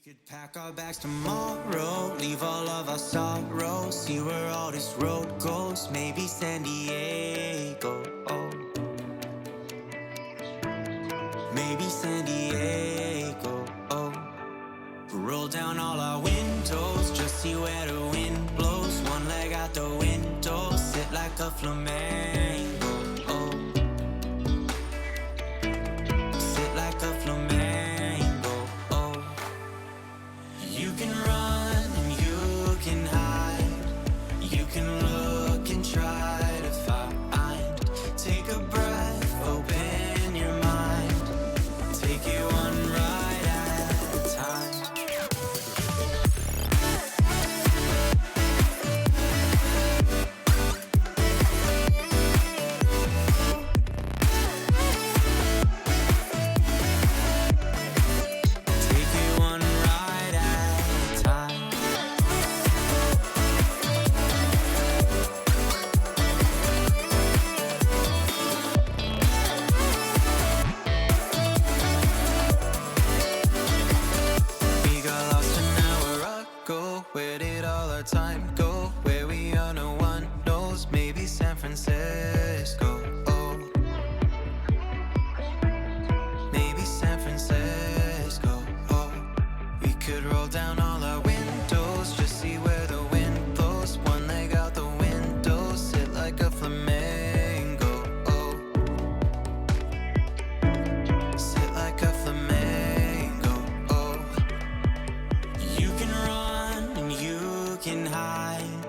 could pack our bags tomorrow, leave all of our sorrows, see where all this road goes, maybe San Diego. Oh. Maybe San Diego. Oh. Roll down all our windows, just see where the wind blows, one leg out the window, sit like a flamingo. Oh. Sit like a flamingo. You can run and you can hide, you can look and try to find, take a breath, open your mind, take it one ride at a time. Take it one ride at a time. We got lost an hour ago. Where did all our time go? Where we are, no one knows. Maybe San Francisco. Oh. Maybe San Francisco. Oh. We could roll down all our windows, just see where the wind blows, one leg out the window, sit like a flamingo. Oh. Sit like a flamingo. Oh. You can run and you can hide,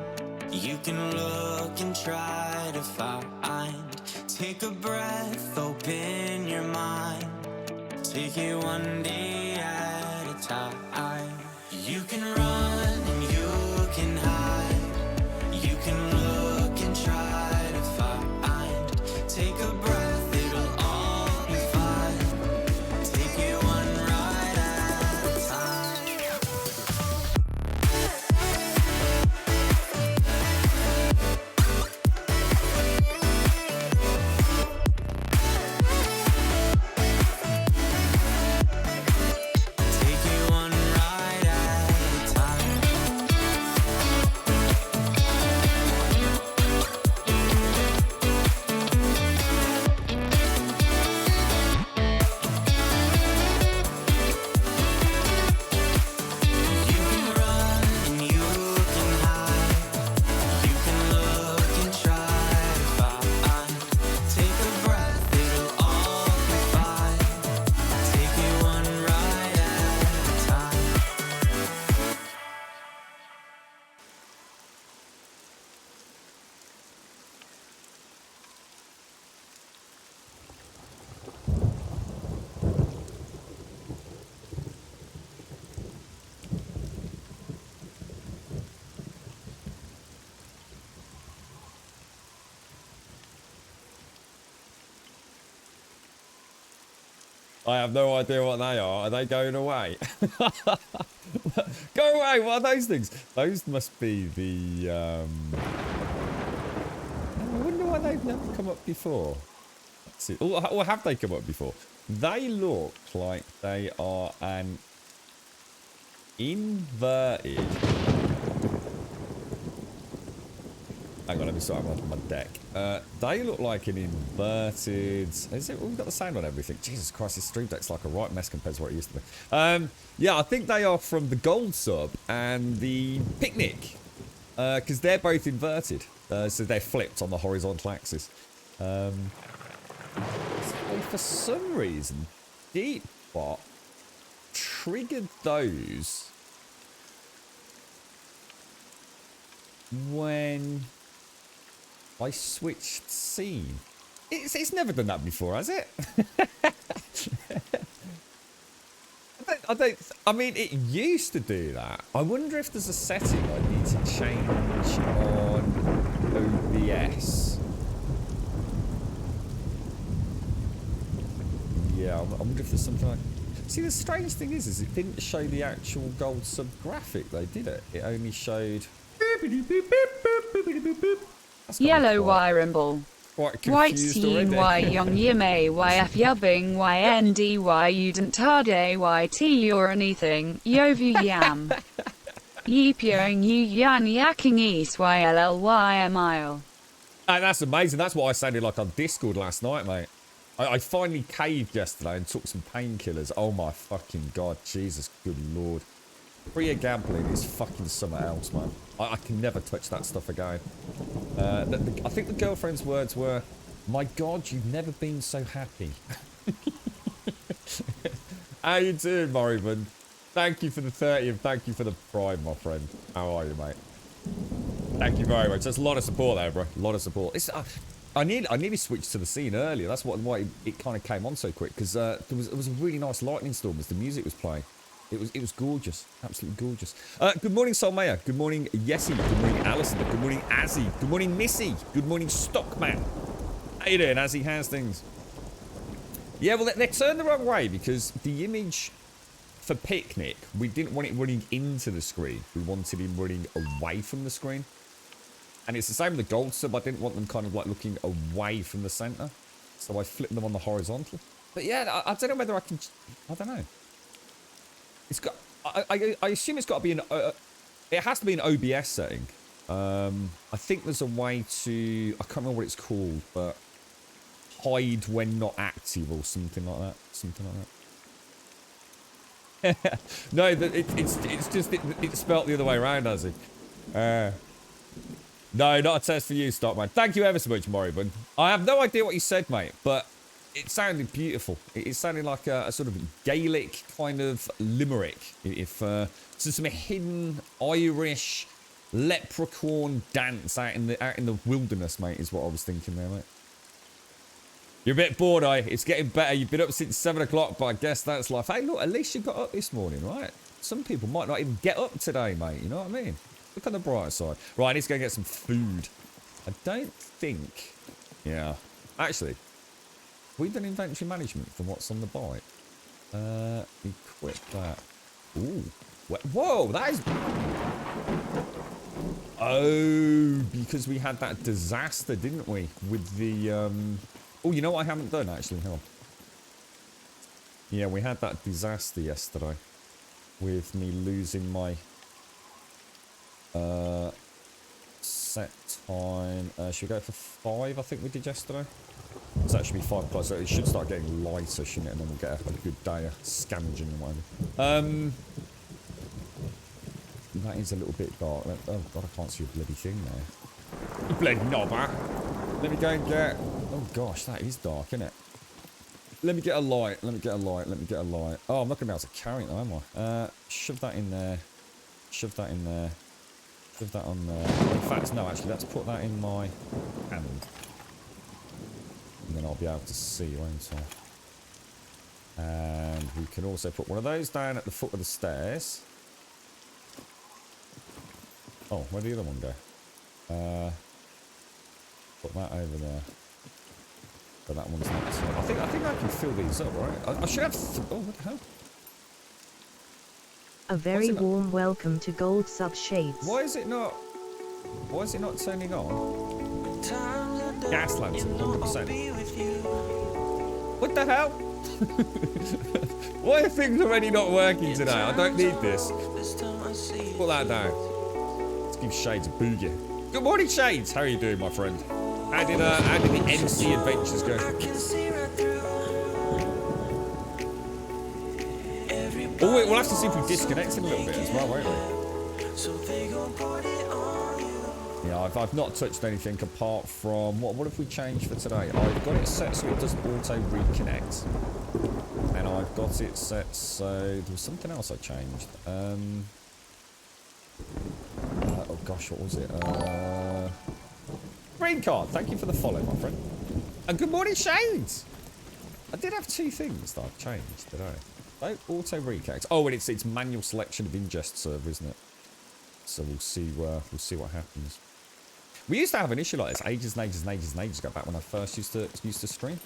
you can look and try to find, take a breath, open your mind, take it one day at a time. You can run and you can hide, you can look and try to find, take a breath, it'll all be fine, take it one ride at a time. Take it one ride at a time. You can run and you can hide, you can look and try to find, take a breath, it'll all be fine, take it one ride at a time. I have no idea what they are. Are they going away? Go away! What are those things? Those must be the. I wonder why they've never come up before. Let's see. Or have they come up before? They look like they are an inverted. Hang on, let me start off my deck. They look like an inverted. Is it? We've got the sound on everything. Jesus Christ, this stream deck's like a right mess compared to what it used to be. Yeah, I think they are from the Gold Sub and the Picnic, because they're both inverted, so they're flipped on the horizontal axis. So for some reason, Deepbot triggered those when I switched scene. It's never done that before, has it? I mean, it used to do that. I wonder if there's a setting I need to change on OBS. Yeah, I wonder if there's something like... See, the strange thing is it didn't show the actual Gold Sub graphic, though, did it? It only showed... Yellow wire and ball. quite White confused scene already. y young yime yf yubbing yndy udentade yt or anything, yovu yam. Yeepyoing yu yan yakking east yll mile. And that's amazing. That's what I sounded like on Discord last night, mate. I finally caved yesterday and took some painkillers. Oh my fucking god, Jesus, good lord. Free gambling is fucking something else, man. I can never touch that stuff again. I think the girlfriend's words were, "My god, you've never been so happy." How you doing, Morrigan? Thank you for the 30 and thank you for the prime, my friend. How are you, mate? Thank you very much. That's a lot of support there, bro. A lot of support. I nearly switched to the scene earlier. That's why it kind of came on so quick, because there was a really nice lightning storm as the music was playing. It was gorgeous, absolutely gorgeous. Good morning, Solmaya. Good morning, Yessie. Good morning, Alison. Good morning, Azzy. Good morning, Missy. Good morning, Stockman. How you doing, Azzy? How's things? Yeah, well, they turned the wrong way because the image for Picnic, we didn't want it running into the screen. We wanted him running away from the screen. And it's the same with the gold sub. I didn't want them kind of like looking away from the center, so I flipped them on the horizontal. But yeah, I don't know whether I can. I don't know. It's got. I assume it's got to be an. It has to be an OBS setting. I think there's a way to. I can't remember what it's called, but hide when not active or something like that. Something like that. No, it's just it's spelt the other way around, has it? No, not a test for you, Stockman. Thank you ever so much, Morrigan. I have no idea what you said, mate, but it sounded beautiful. It sounded like a sort of Gaelic kind of limerick. If so some hidden Irish leprechaun dance out in the wilderness, mate, is what I was thinking there, mate. You're a bit bored, eh? It's getting better. You've been up since 7 o'clock, but I guess that's life. Hey, look, at least you got up this morning, right? Some people might not even get up today, mate. You know what I mean? Look on the bright side. Right, I need to go get some food. I don't think... Yeah. Actually, we've done inventory management for what's on the bike. Equip that. Ooh. Whoa, that is... Oh, because we had that disaster, didn't we? With the... Oh, you know what I haven't done, actually? Hang on. Yeah, we had that disaster yesterday. With me losing my... set time. Should we go for 5? I think we did yesterday. So that should be 5 plus. So it should start getting lighter, shouldn't it? And then we'll get a good day of scavenging and whatever. That is a little bit dark. Oh god, I can't see a bloody thing there. You bloody knobber. Let me go and get... Oh gosh, that is dark, isn't it? Let me get a light. Let me get a light. Let me get a light. Oh, I'm not going to be able to carry it though, am I? Shove that in there. Shove that in there. Shove that on there. In fact, no, actually, let's put that in my hand. And then I'll be able to see, won't I? And we can also put one of those down at the foot of the stairs. Oh, where'd the other one go? Put that over there. But that one's not. I think I can fill these up, right? I should have. Oh, what the hell? A very warm welcome to Gold Sub Shades. Why is it not turning on? Gas lantern, 100%. What the hell? Why are things already not working today? I don't need this. Put that down. Let's give Shades a boogie. Good morning, Shades. How are you doing, my friend? How did the NC adventures go? Oh, wait, we'll have to see if we disconnect him a little bit as well, won't we? Yeah, I've not touched anything apart from... What have we changed for today? I've got it set so it doesn't auto-reconnect. And I've got it set so... There was something else I changed. Oh gosh, what was it? Green card, thank you for the follow, my friend. And good morning, Shades! I did have 2 things that I've changed today. Don't auto-reconnect. Oh, and it's manual selection of ingest server, isn't it? So we'll see what happens. We used to have an issue like this ages and ages and ages and ages ago, back when I first used to stream,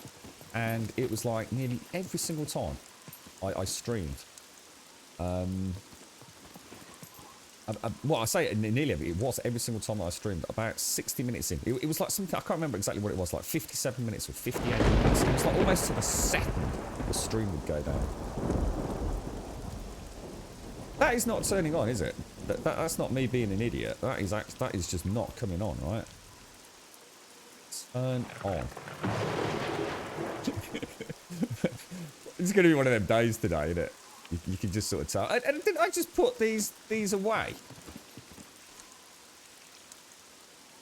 and it was like nearly every single time I streamed. Well, I say nearly every, it was every single time that I streamed, about 60 minutes in. It was like something, I can't remember exactly what it was, like 57 minutes or 58 minutes. It was like almost to the second the stream would go down. That is not turning on, is it? That's not me being an idiot. That is just not coming on, right? Turn on. It's going to be one of them days today, isn't it? You can just sort of tell. And didn't I just put these away?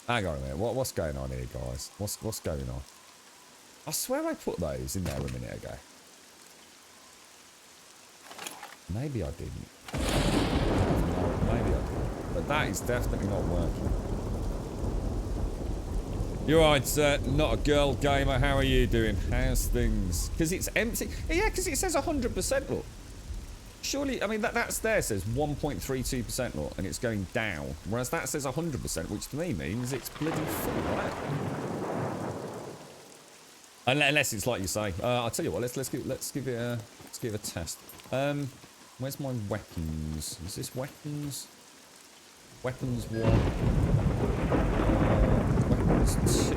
Hang on a minute. What's going on here, guys? What's going on? I swear I put those in there a minute ago. Maybe I didn't. No, maybe I didn't. But that is definitely not working. You're right, not a girl gamer. How are you doing? How's things? Because it's empty. Yeah, because it says 100%. Look. Surely, I mean, that's there says 1.32%, look, and it's going down. Whereas that says 100%, which to me means it's bloody full, right? Unless it's like you say. I'll tell you what, let's give it a test. Where's my weapons? Is this weapons? Weapons 1. Weapons 2.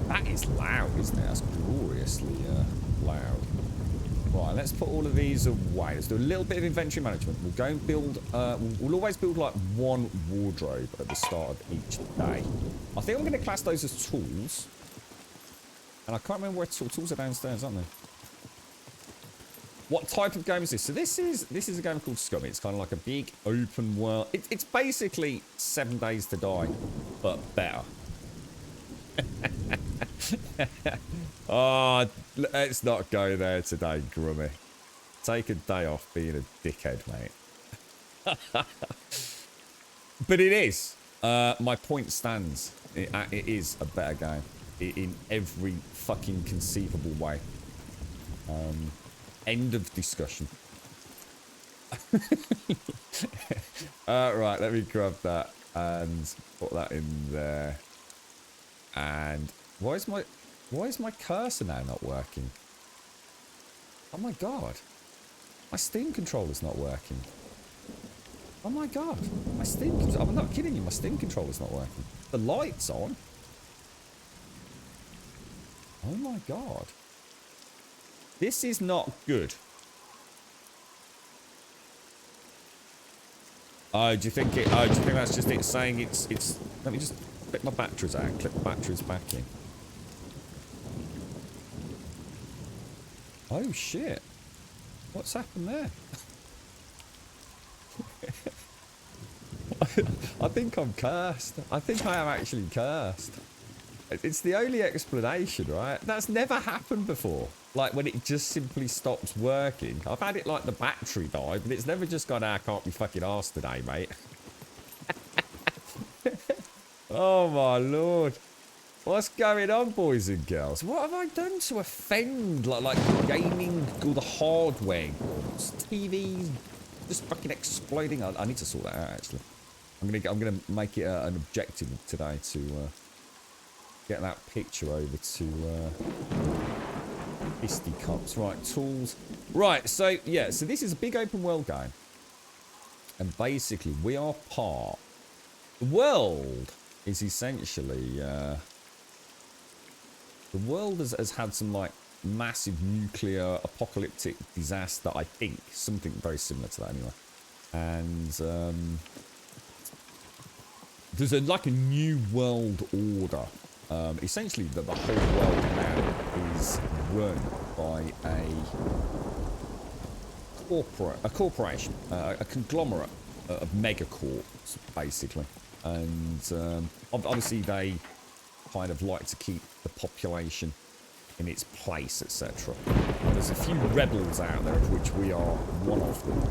That is loud, isn't it? That's gloriously loud. Right, let's put all of these away. Let's do a little bit of inventory management. We'll go and build, we'll always build like one wardrobe at the start of each day. I think I'm going to class those as tools. And I can't remember where tools are downstairs, aren't they? What type of game is this? So this is a game called SCUM. It's kind of like a big open world. It's basically 7 Days to Die, but better. Oh, let's not go there today, Grummy. Take a day off being a dickhead, mate. But it is. My point stands. It is a better game in every fucking conceivable way. End of discussion. Right, let me grab that and put that in there. And why is my cursor now not working? Oh my god. My Steam controller's not working. Oh my god. My Steam controller, I'm not kidding you, my Steam controller's not working. The light's on. Oh my god. This is not good. Oh, do you think that's just it saying it's let me just click my batteries out, click the batteries back in. Oh shit. What's happened there? I think I'm cursed. I think I am actually cursed. It's the only explanation, right? That's never happened before. Like when it just simply stops working. I've had it like the battery died, but it's never just gone, I can't be fucking arsed today, mate. Oh my lord. What's going on, boys and girls? What have I done to offend like gaming, all the hardware, TVs just fucking exploding? I need to sort that out actually. I'm gonna make it an objective today to get that picture over to fisticuffs. Right, tools. Right, so yeah, so this is a big open world game, and basically we are part. The world is essentially the world has had some like massive nuclear apocalyptic disaster. I think something very similar to that anyway, and there's like a new world order. Essentially, the whole world now is run by a corporation, a conglomerate of megacorps, basically. And obviously, they kind of like to keep the population in its place, etc. There's a few rebels out there, of which we are one of them.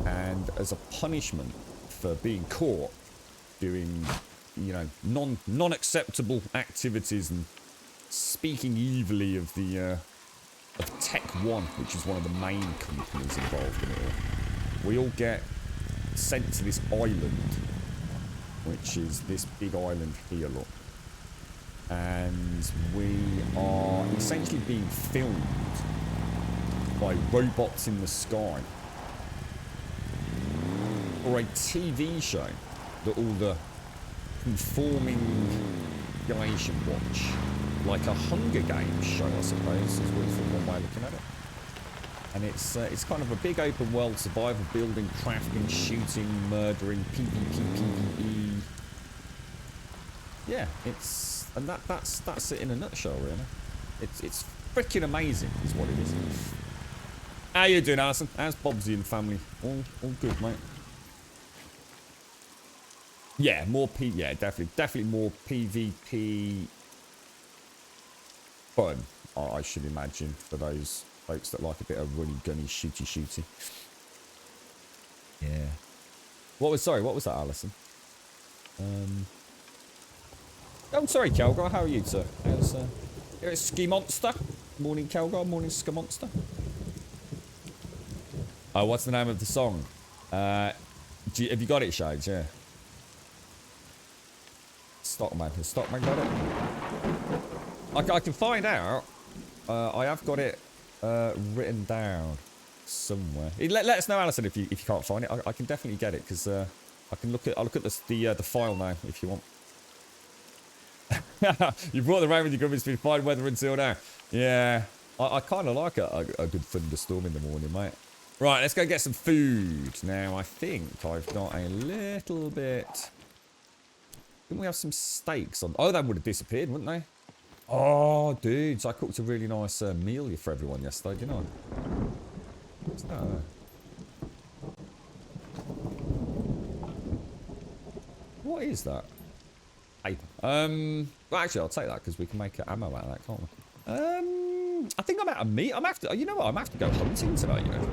And as a punishment for being caught doing, you know, non-acceptable activities and speaking evilly of the of Tech One, which is one of the main companies involved in it all, we all get sent to this island, which is this big island here, look. And we are essentially being filmed by robots in the sky. or a TV show that all the conforming guys should watch. Like a Hunger Games show, I suppose, is one way of looking at it. And it's kind of a big open world survival, building, crafting, shooting, murdering, PvP. Yeah, that's it in a nutshell, really. It's freaking amazing, is what it is. How you doing, Alison? How's Bobsy and family? All good, mate. Yeah, yeah, definitely more PvP fun, I should imagine, for those folks that like a bit of runny gunny shooty. Yeah. What was that, Alison? I'm sorry, Kelgar. How are you, sir? How's it's Ski Monster? Morning, Kelgar. Morning, Ski Monster. Oh, what's the name of the song? Have you got it, Shades? Yeah. Stockman. Has Stockman got it? I can find out. I have got it written down somewhere. Let us know, Alison, if you can't find it. I can definitely get it because I'll look at the file now if you want. You brought the rain with your gum. It's been fine weather until now. Yeah, I kind of like a good thunderstorm in the morning, mate. Right, let's go get some food. Now, I think I've got a little bit... Didn't we have some steaks on... Oh, they would have disappeared, wouldn't they? Oh, dudes, I cooked a really nice meal for everyone yesterday, didn't I? What's that? What is that? Paper. Well, actually, I'll take that because we can make ammo out of that, can't we? I think I'm out of meat. You know what? I'm have to go hunting tonight, you know.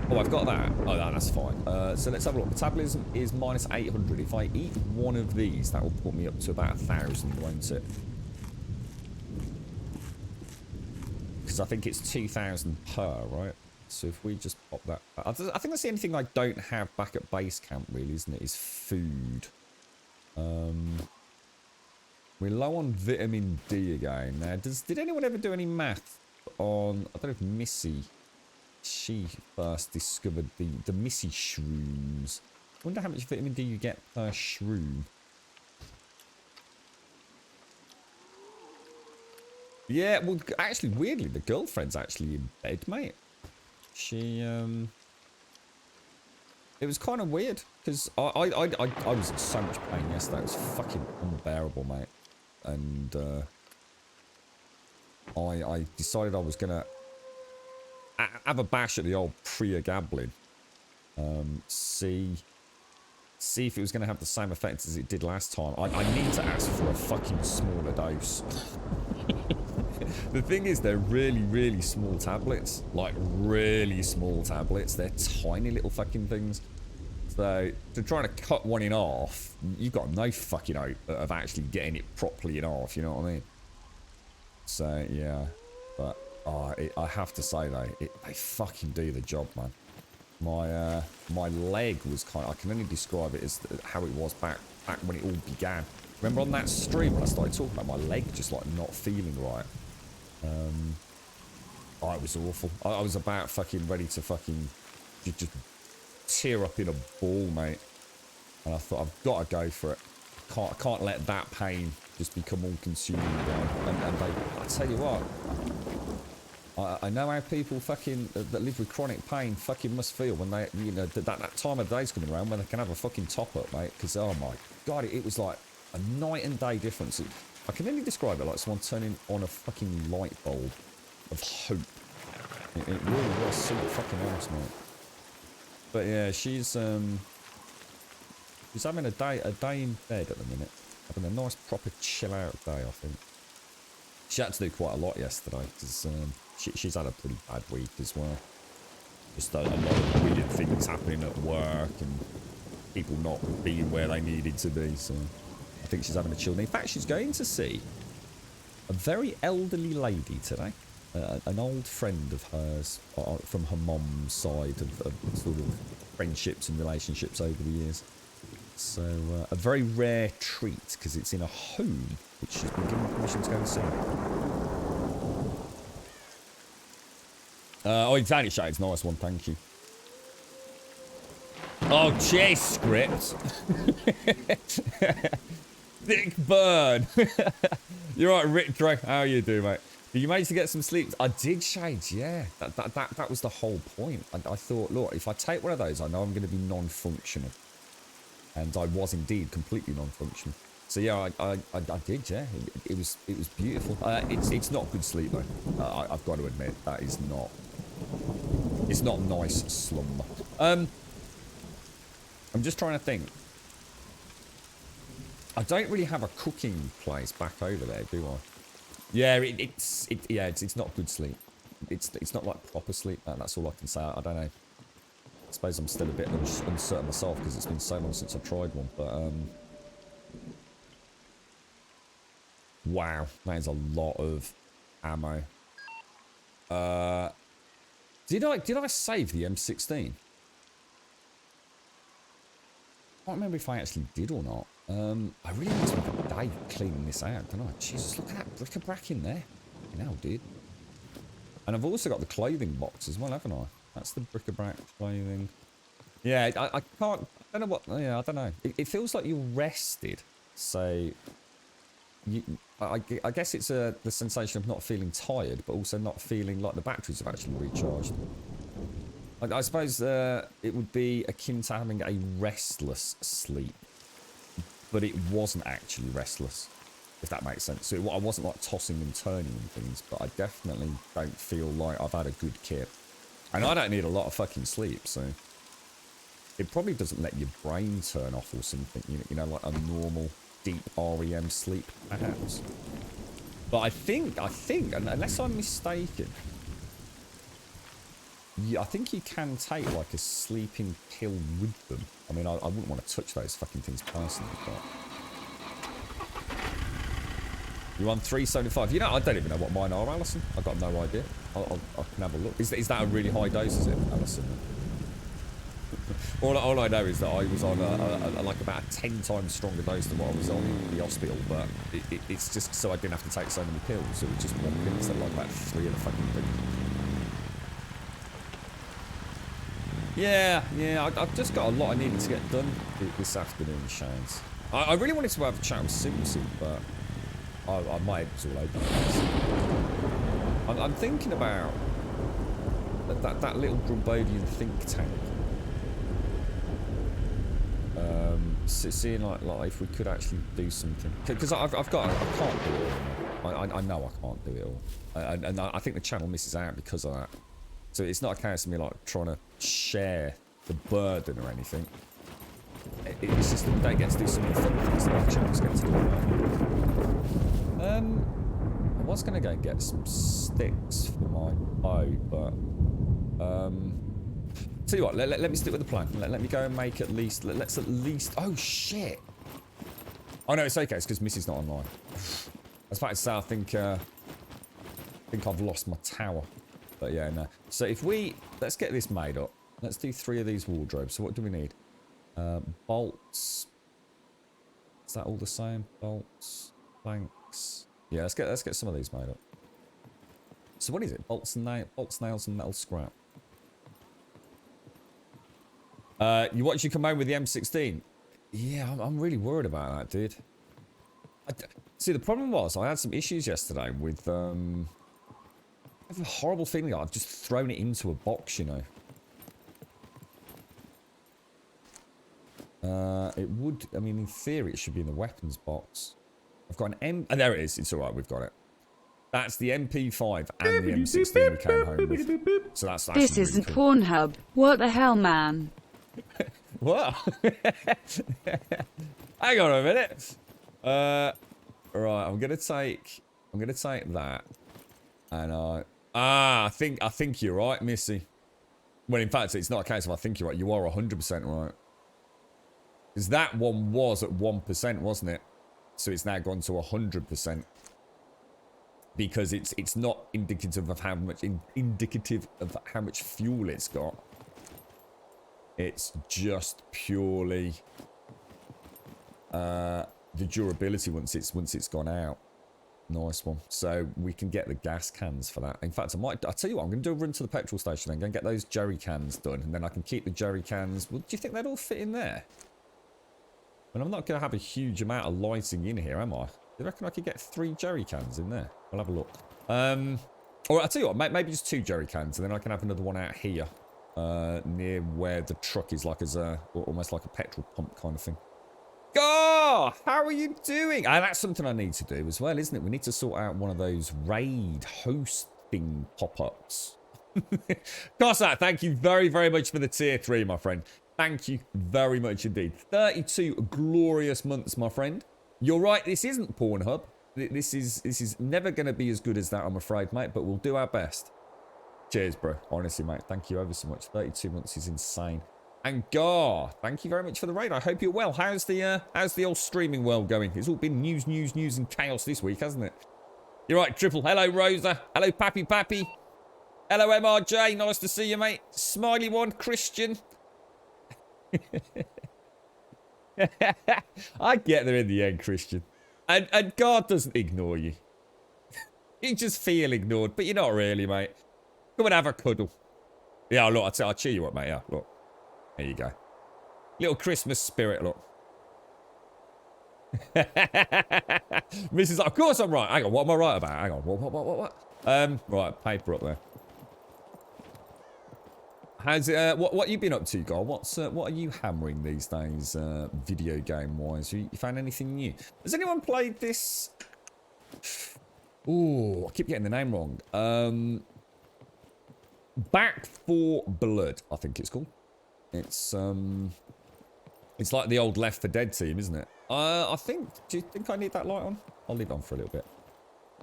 Oh, I've got that. Oh, that's fine. So let's have a look. Metabolism is minus 800. If I eat one of these, that will put me up to about 1,000, won't it? Because I think it's 2,000 per, right? So if we just pop that... I think that's the only thing I don't have back at base camp, really, isn't it? Is food. We're low on vitamin D again. Now, did anyone ever do any math on... I don't know if Missy... She first discovered the Missy shrooms. I wonder how much vitamin D you get per shroom. Yeah, well, actually, weirdly, the girlfriend's actually in bed, mate. She, It was kind of weird, because I was in so much pain yesterday. It was fucking unbearable, mate. And, I decided I was going to have a bash at the old Priya Gablin. See if it was going to have the same effect as it did last time. I need to ask for a fucking smaller dose. The thing is, they're really, really small tablets. Like, really small tablets. They're tiny little fucking things. So, to try to cut one in half, you've got no fucking hope of actually getting it properly in half, you know what I mean? So, yeah. But, I have to say, though, they fucking do the job, man. My leg was I can only describe it as how it was back when it all began. Remember on that stream when I started talking about my leg just, like, not feeling right? It was awful. I was about fucking ready to fucking just tear up in a ball, mate. And I thought, I've got to go for it. I can't let that pain just become all consuming again. And I tell you what, I know how people fucking that live with chronic pain fucking must feel when they, you know, that time of day's coming around when they can have a fucking top up, mate. Because, oh my God, it was like a night and day difference. I can only describe it like someone turning on a fucking light bulb of hope. It really was something fucking else, mate. But yeah, she's having a day in bed at the minute. Having a nice proper chill out day, I think. She had to do quite a lot yesterday because she's had a pretty bad week as well. Just a lot of weird things happening at work and people not being where they needed to be. So I think she's having a chill day. In fact, she's going to see a very elderly lady today. An old friend of hers from her mum's side of sort of friendships and relationships over the years. So a very rare treat because it's in a home which she's been given permission to go and see. Oh, exactly, Shade's nice one, thank you. Oh, cheers, script. Dick burn. You're right, Rick Drake. How you doing, mate? Did you manage to get some sleep? I did, Shades, yeah. That was the whole point. I thought, look, if I take one of those, I know I'm going to be non-functional. And I was indeed completely non-functional. So yeah, I did, yeah. It was beautiful. It's not good sleep though. I've got to admit that is not. It's not nice slumber. I'm just trying to think. I don't really have a cooking place back over there, do I? Yeah, it's not good sleep. It's not like proper sleep. That's all I can say. I don't know. I suppose I'm still a bit uncertain myself because it's been so long since I've tried one. But wow, that is a lot of ammo. Did I save the M16? I can't remember if I actually did or not. I really need to have a day cleaning this out, don't I? Jesus, look at that bric-a-brac in there. You know, dude. And I've also got the clothing box as well, haven't I? That's the bric-a-brac clothing. Yeah, I can't. I don't know what. Yeah, I don't know. It feels like you're rested. So, I guess it's the sensation of not feeling tired, but also not feeling like the batteries have actually recharged. I suppose it would be akin to having a restless sleep, but it wasn't actually restless, if that makes sense. So I wasn't like tossing and turning and things, but I definitely don't feel like I've had a good kit. And I don't need a lot of fucking sleep, so it probably doesn't let your brain turn off or something, you know, like a normal deep REM sleep, perhaps. But I think, unless I'm mistaken, yeah, I think you can take like a sleeping pill with them. I mean, I wouldn't want to touch those fucking things personally, but you're on 375. You know, I don't even know what mine are, Alison. I've got no idea. I can have a look. Is that a really high dose, is it, Alison? all I know is that I was on like about a 10 times stronger dose than what I was on in the hospital, but it's just so I didn't have to take so many pills. It was just one pill instead of like about 3 of the fucking things. Yeah, I've just got a lot I needed to get done this afternoon, Shines. I really wanted to have a chat with Simpson, but my head was all over the place. I'm thinking about that little Grumbovian think tank. Seeing like if we could actually do something, because I can't do it all. I know I can't do it all, and I think the channel misses out because of that. So it's not a case of me like trying to share the burden or anything. It's just that we don't get to do some of the fun things that our channels get to do. I was going to go and get some sticks for my bow, but tell you what, let me stick with the plan. Let me go and make at least. Let's at least. Oh shit! Oh no, it's okay. It's because Missy's not online. I was about to say I think I've lost my tower. But yeah, no. So if let's get this made up. Let's do 3 of these wardrobes. So what do we need? Bolts. Is that all the same? Bolts, planks. Yeah, let's get some of these made up. So what is it? Bolts, nails, and metal scrap. You should come home with the M16. Yeah, I'm really worried about that, dude. See, the problem was I had some issues yesterday with I have a horrible feeling that I've just thrown it into a box, you know. It would, I mean, in theory, it should be in the weapons box. I've got an oh, there it is. It's alright, we've got it. That's the MP5 and the M16 we came home with. So that's This isn't cool. Pornhub. What the hell, man? What? Hang on a minute. Right, I'm gonna take that. And I think you're right, Missy. Well, in fact, it's not a case of I think you're right. You are 100% right. Because that one was at 1%, wasn't it? So it's now gone to 100%. Because it's not indicative of how much fuel it's got. It's just purely the durability once it's gone out. Nice one. So we can get the gas cans for that. In fact, I'll tell you what, I'm going to do a run to the petrol station and go and get those jerry cans done. And then I can keep the jerry cans. Well, do you think they'd all fit in there? And I'm not going to have a huge amount of lighting in here, am I? Do you reckon I could get 3 jerry cans in there? We'll have a look. Or I'll tell you what, maybe just 2 jerry cans, and then I can have another one out here, near where the truck is, like as a, almost like a petrol pump kind of thing. Oh, how are you doing? And that's something I need to do as well, isn't it? We need to sort out one of those raid hosting pop-ups. Cossack, thank you very, very much for the tier 3, my friend. Thank you very much indeed. 32 glorious months, my friend. You're right, this isn't Pornhub. This is never going to be as good as that, I'm afraid, mate, but we'll do our best. Cheers, bro. Honestly, mate, thank you ever so much. 32 months is insane. And Gar, thank you very much for the raid. I hope you're well. How's the old streaming world going? It's all been news, and chaos this week, hasn't it? You're right, Triple. Hello, Rosa. Hello, Pappy. Hello, MRJ. Nice to see you, mate. Smiley one, Christian. I get there in the end, Christian. And God doesn't ignore you. You just feel ignored, but you're not really, mate. Come and have a cuddle. Yeah, look, I'll cheer you up, mate. Yeah, look. There you go. Little Christmas spirit, look. Mrs. Of course I'm right. Hang on, what am I right about? Hang on, what? Right, paper up there. How's it, what you been up to, Gar? What are you hammering these days, video game-wise? You found anything new? Has anyone played this? Ooh, I keep getting the name wrong. Back 4 Blood, I think it's called. It's like the old Left 4 Dead team, isn't it? I think. Do you think I need that light on? I'll leave it on for a little bit.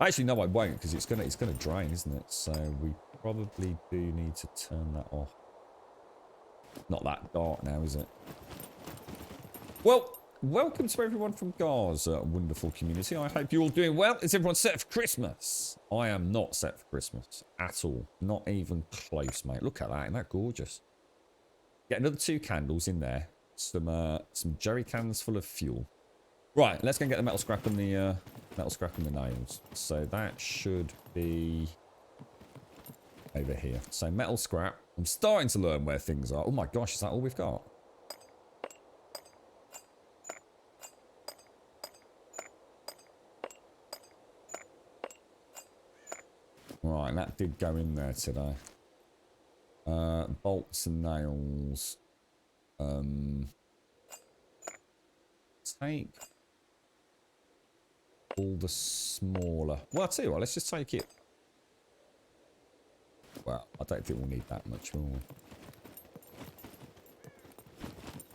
Actually, no, I won't, because it's gonna drain, isn't it? So we probably do need to turn that off. Not that dark now, is it? Well, welcome to everyone from Gar's wonderful community. I hope you're all doing well. Is everyone set for Christmas? I am not set for Christmas at all. Not even close, mate. Look at that. Isn't that gorgeous? Get another 2 candles in there. Some jerry cans full of fuel. Right, let's go and get the metal scrap and the nails. So that should be over here. So metal scrap. I'm starting to learn where things are. Oh my gosh, is that all we've got? Right, that did go in there today. Bolts and nails. Take all the smaller. Well, I'll tell you what, let's just take it. Well, I don't think we'll need that much, will we?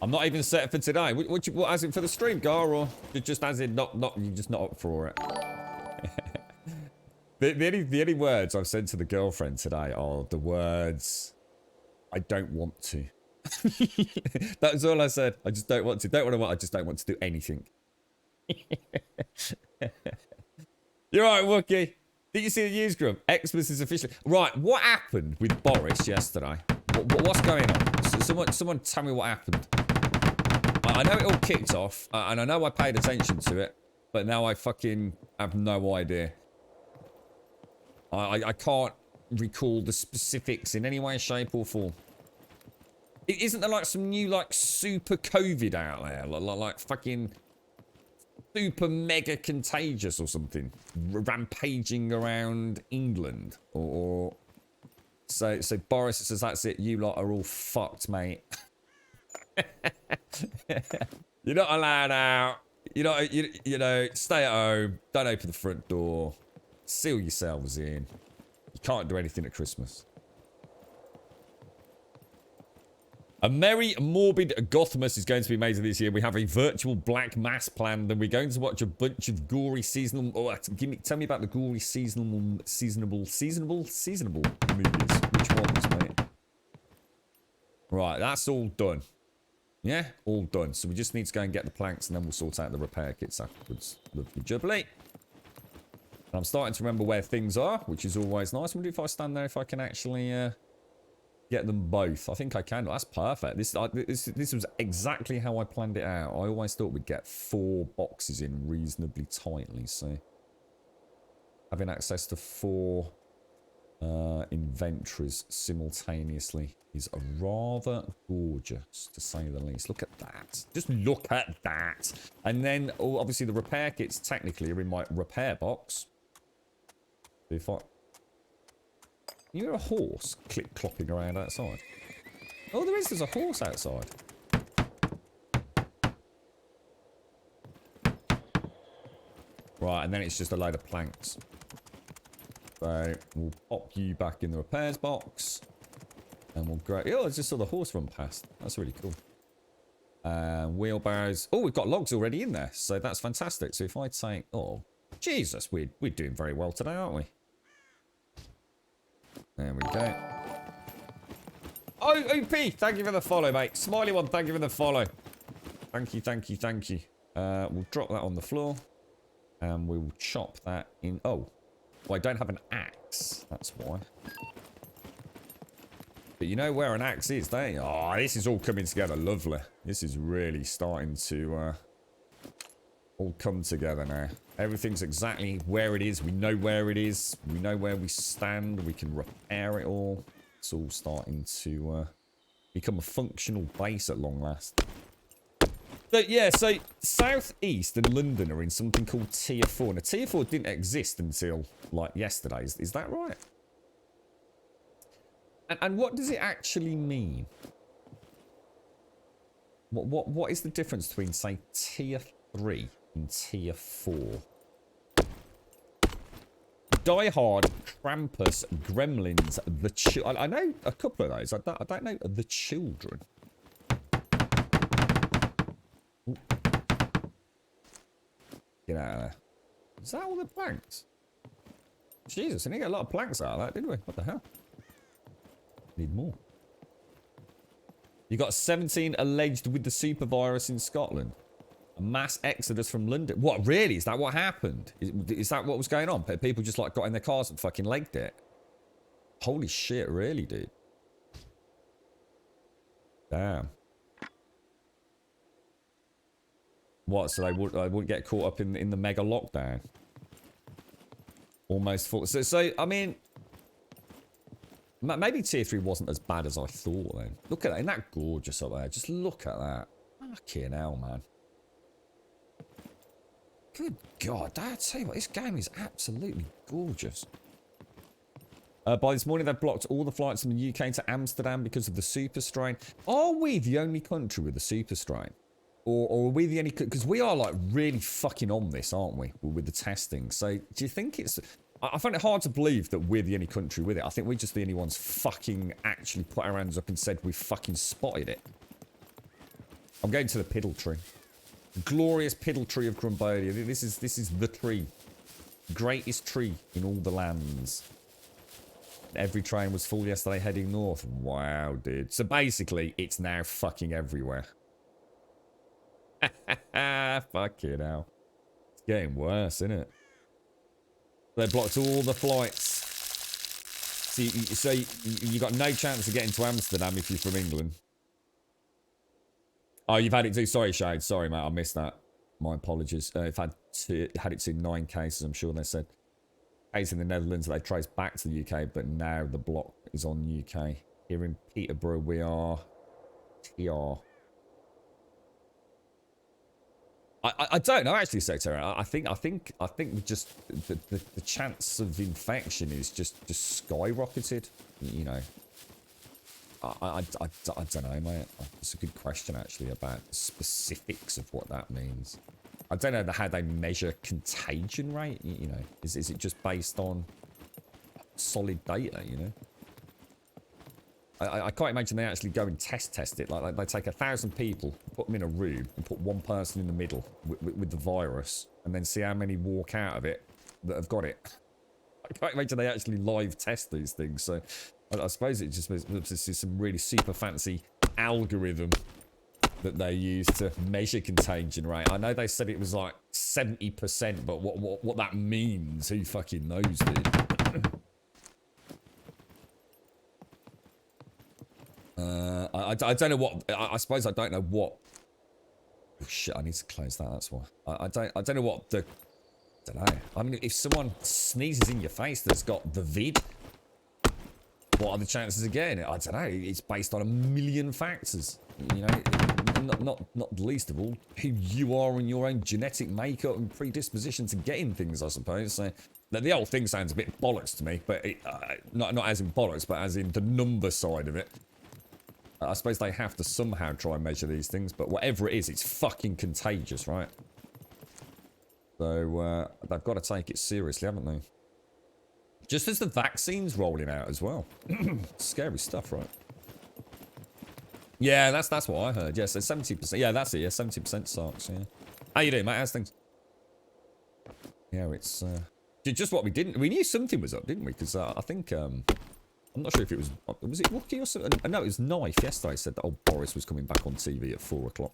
I'm not even set for today. What as in for the stream, Gar, or just as in not you're just not up for it? the only words I've said to the girlfriend today are the words, I don't want to. That's all I said. I just don't want to. I just don't want to do anything. You're right, Wookie. Did you see the news group? Xmas is officially... Right, what happened with Boris yesterday? What's going on? Someone tell me what happened. I know it all kicked off, and I know I paid attention to it, but now I fucking have no idea. I can't recall the specifics in any way, shape, or form. Isn't there like some new like super COVID out there? Like fucking super mega contagious or something? Rampaging around England? Or so Boris says, that's it, you lot are all fucked, mate. You're not allowed out. You know, stay at home. Don't open the front door. Seal yourselves in. You can't do anything at Christmas. A merry, morbid Gothamus is going to be amazing this year. We have a virtual black mass planned, and we're going to watch a bunch of gory seasonal... Oh, tell me about the gory seasonable movies. Which ones, mate? Right, that's all done. Yeah, all done. So we just need to go and get the planks, and then we'll sort out the repair kits afterwards. Lovely jubbly. And I'm starting to remember where things are, which is always nice. I wonder if I stand there, if I can actually... get them both. I think I can. That's perfect. This was exactly how I planned it out. I always thought we'd get 4 boxes in reasonably tightly, so having access to 4 inventories simultaneously is rather gorgeous, to say the least. Look at that. Just look at that. And then, obviously, the repair kits technically are in my repair box. If I... You hear a horse clip-clopping around outside? Oh, there's a horse outside. Right, and then it's just a load of planks. So, we'll pop you back in the repairs box. And we'll grab... Oh, I just saw the horse run past. That's really cool. Wheelbarrows. Oh, we've got logs already in there. So that's fantastic. So if I take... Oh, Jesus, we're doing very well today, aren't we? There we go. Oh, OP, thank you for the follow, mate. Smiley one, thank you for the follow. Thank you, thank you, thank you. We'll drop that on the floor. And we'll chop that in... Oh. Well, I don't have an axe. That's why. But you know where an axe is, don't you? Oh, this is all coming together. Lovely. This is really starting to all come together now. Everything's exactly where it is. We know where it is. We know where we stand. We can repair it all. It's all starting to become a functional base at long last. But yeah, so South East and London are in something called Tier 4. Now, Tier 4 didn't exist until, like, yesterday. Is that right? And what does it actually mean? What is the difference between, say, Tier 3 and Tier 4? Die Hard, Krampus, Gremlins, I know a couple of those. I don't know the children. Ooh. Get out of there. Is that all the planks? Jesus, I didn't get a lot of planks out of that, did we? What the hell? Need more. You got 17 alleged with the super virus in Scotland. A mass exodus from London. What, really? Is that what happened? Is that what was going on? People just like got in their cars and fucking legged it? Holy shit, really, dude. Damn. What, so they wouldn't get caught up in the mega lockdown? Almost full. So I mean... Maybe Tier 3 wasn't as bad as I thought then. Look at that. Isn't that gorgeous up there? Just look at that. Fucking hell, man. Good God. I tell you what, this game is absolutely gorgeous. By this morning, they've blocked all the flights from the UK to Amsterdam because of the super strain. Are we the only country with the super strain? Or are we the only... Because we are, like, really fucking on this, aren't we? With the testing. So, do you think it's... I find it hard to believe that we're the only country with it. I think we're just the only ones fucking actually put our hands up and said we've fucking spotted it. I'm going to the piddle tree. The glorious piddle tree of Grumbolia. This is the tree. Greatest tree in all the lands. Every train was full yesterday heading north. Wow, dude. So basically, it's now fucking everywhere. Fucking hell. It's getting worse, isn't it? They blocked all the flights. So you got no chance of getting to Amsterdam if you're from England. Oh, you've had it too. Sorry, Shade. Sorry, mate. I missed that. My apologies. I've had it to 9 cases, I'm sure they said. Case in the Netherlands, they traced back to the UK, but now the block is on UK. Here in Peterborough, we are TR. I don't know actually, Secretary. I think we just the chance of infection is just skyrocketed. You know, I don't know, mate. It's a good question actually about the specifics of what that means. I don't know how they measure contagion rate. You know, is it just based on solid data? You know. I can't imagine they actually go and test it. Like they take 1,000 people, put them in a room, and put one person in the middle with the virus, and then see how many walk out of it that have got it. I can't imagine they actually live test these things. So I suppose it just is some really super fancy algorithm that they use to measure contagion rate. I know they said it was like 70%, but what that means, who fucking knows, dude? I don't know what... I suppose I don't know what... Oh, shit, I need to close that, that's why. I don't know what the I don't know. I mean, if someone sneezes in your face that's got the vid, what are the chances of getting it? I don't know. It's based on a million factors. You know, not the least of all who you are and your own genetic makeup and predisposition to getting things, I suppose. So the whole thing sounds a bit bollocks to me, but not as in bollocks, but as in the number side of it. I suppose they have to somehow try and measure these things, but whatever it is, it's fucking contagious, right? So they've got to take it seriously, haven't they? Just as the vaccine's rolling out as well. Scary stuff, right? Yeah, that's what I heard. Yeah, so 70%. Yeah, that's it. Yeah, 70% sucks. Yeah. How you doing, mate? How's things? Yeah, it's just what we didn't. We knew something was up, didn't we? Because I think I'm not sure if it was it Wookie or something. No, it was Knife yesterday. Said that old Boris was coming back on TV at 4 o'clock.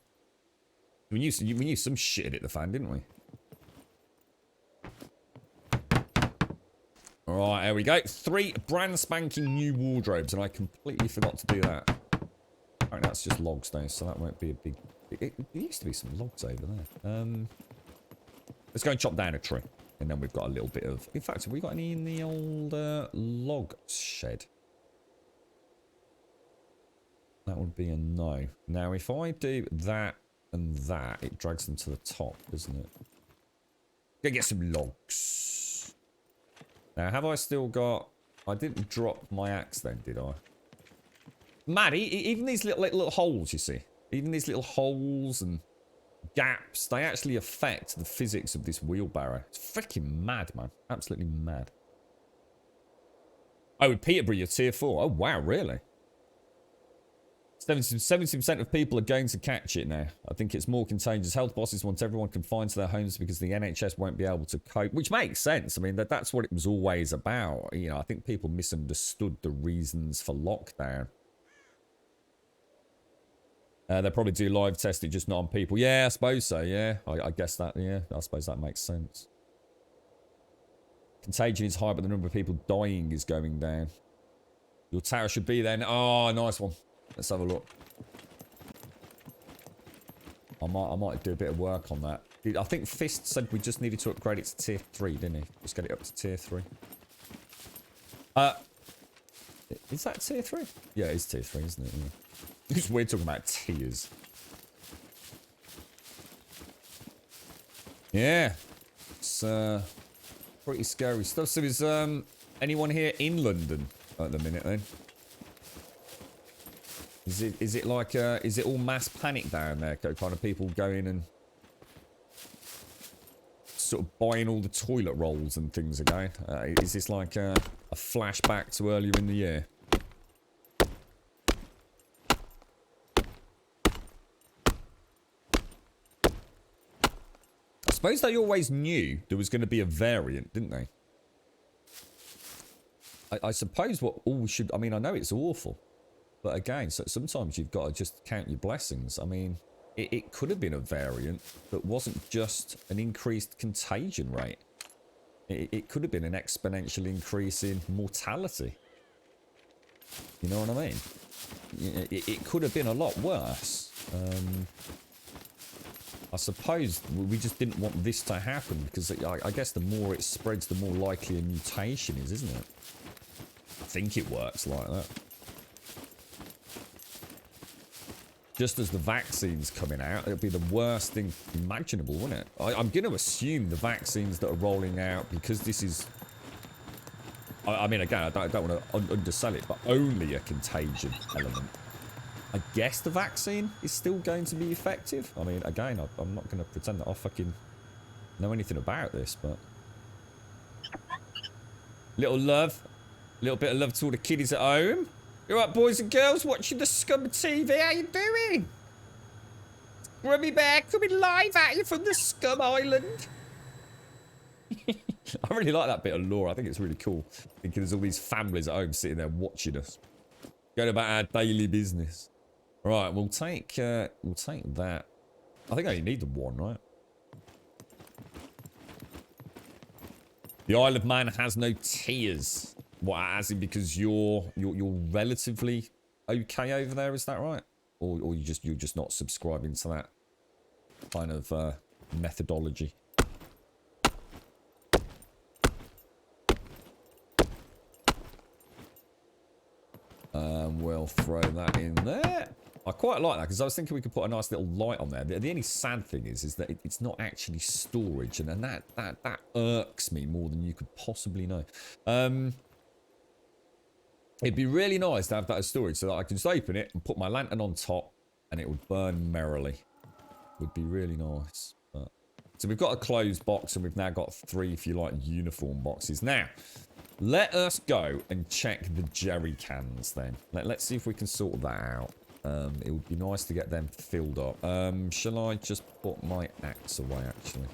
We knew some shit hit the fan, didn't we? Alright, there we go. 3 brand spanking new wardrobes, and I completely forgot to do that. Alright, that's just logs though, so that won't be a big... There used to be some logs over there. Let's go and chop down a tree. And then we've got a little bit of... In fact, have we got any in the old log shed? That would be a no. Now, if I do that and that, it drags them to the top, doesn't it? Go get some logs. Now, have I still got... I didn't drop my axe then, did I? Mad, even these little holes, you see? Even these little holes and gaps, they actually affect the physics of this wheelbarrow. It's freaking mad, man. Absolutely mad. Oh, in Peterborough, you're tier 4. Oh, wow, really? 70% of people are going to catch it now. I think it's more contagious. Health bosses want everyone confined to their homes because the NHS won't be able to cope, which makes sense. I mean, that's what it was always about. You know, I think people misunderstood the reasons for lockdown. They'll probably do live testing, just not on people. Yeah, I suppose so, yeah. I guess that, yeah, I suppose that makes sense. Contagion is high, but the number of people dying is going down. Your tower should be there. Oh, nice one. Let's have a look. I might do a bit of work on that. I think Fist said we just needed to upgrade it to tier 3, didn't he? Just get it up to tier 3. Is that tier 3? Yeah, it is tier 3, isn't it? Yeah. It's weird talking about tiers. Yeah. It's pretty scary stuff. So is anyone here in London at the minute then? Is it like is it all mass panic down there? Kind of people going and sort of buying all the toilet rolls and things again? Is this like a flashback to earlier in the year? I suppose they always knew there was going to be a variant, didn't they? I suppose what all should... I mean, I know it's awful. But again, so sometimes you've got to just count your blessings. I mean, it could have been a variant that wasn't just an increased contagion rate. It could have been an exponential increase in mortality. You know what I mean? It could have been a lot worse. I suppose we just didn't want this to happen because I guess the more it spreads, the more likely a mutation is, isn't it? I think it works like that. Just as the vaccine's coming out, it'll be the worst thing imaginable, wouldn't it? I'm going to assume the vaccines that are rolling out, because this is... I mean, again, I don't want to undersell it, but only a contagion element. I guess the vaccine is still going to be effective. I mean, again, I'm not going to pretend that I fucking know anything about this, but... Little love. Little bit of love to all the kiddies at home. You alright, boys and girls, watching the SCUM TV? How you doing? Grubby Bear coming live at you from the SCUM Island. I really like that bit of lore. I think it's really cool. Thinking there's all these families at home sitting there watching us. Going about our daily business. Right, we'll take that. I think I only need the one, right? The Isle of Man has no tiers. What, as in because you're relatively okay over there, is that right? Or you're just not subscribing to that kind of methodology? And we'll throw that in there. I quite like that because I was thinking we could put a nice little light on there. The only sad thing is that it's not actually storage, and that irks me more than you could possibly know. It'd be really nice to have that as storage so that I can just open it and put my lantern on top and it would burn merrily. Would be really nice. But... So we've got a closed box and we've now got 3, if you like, uniform boxes. Now, let us go and check the jerry cans then. Let's see if we can sort that out. It would be nice to get them filled up. Shall I just put my axe away, actually?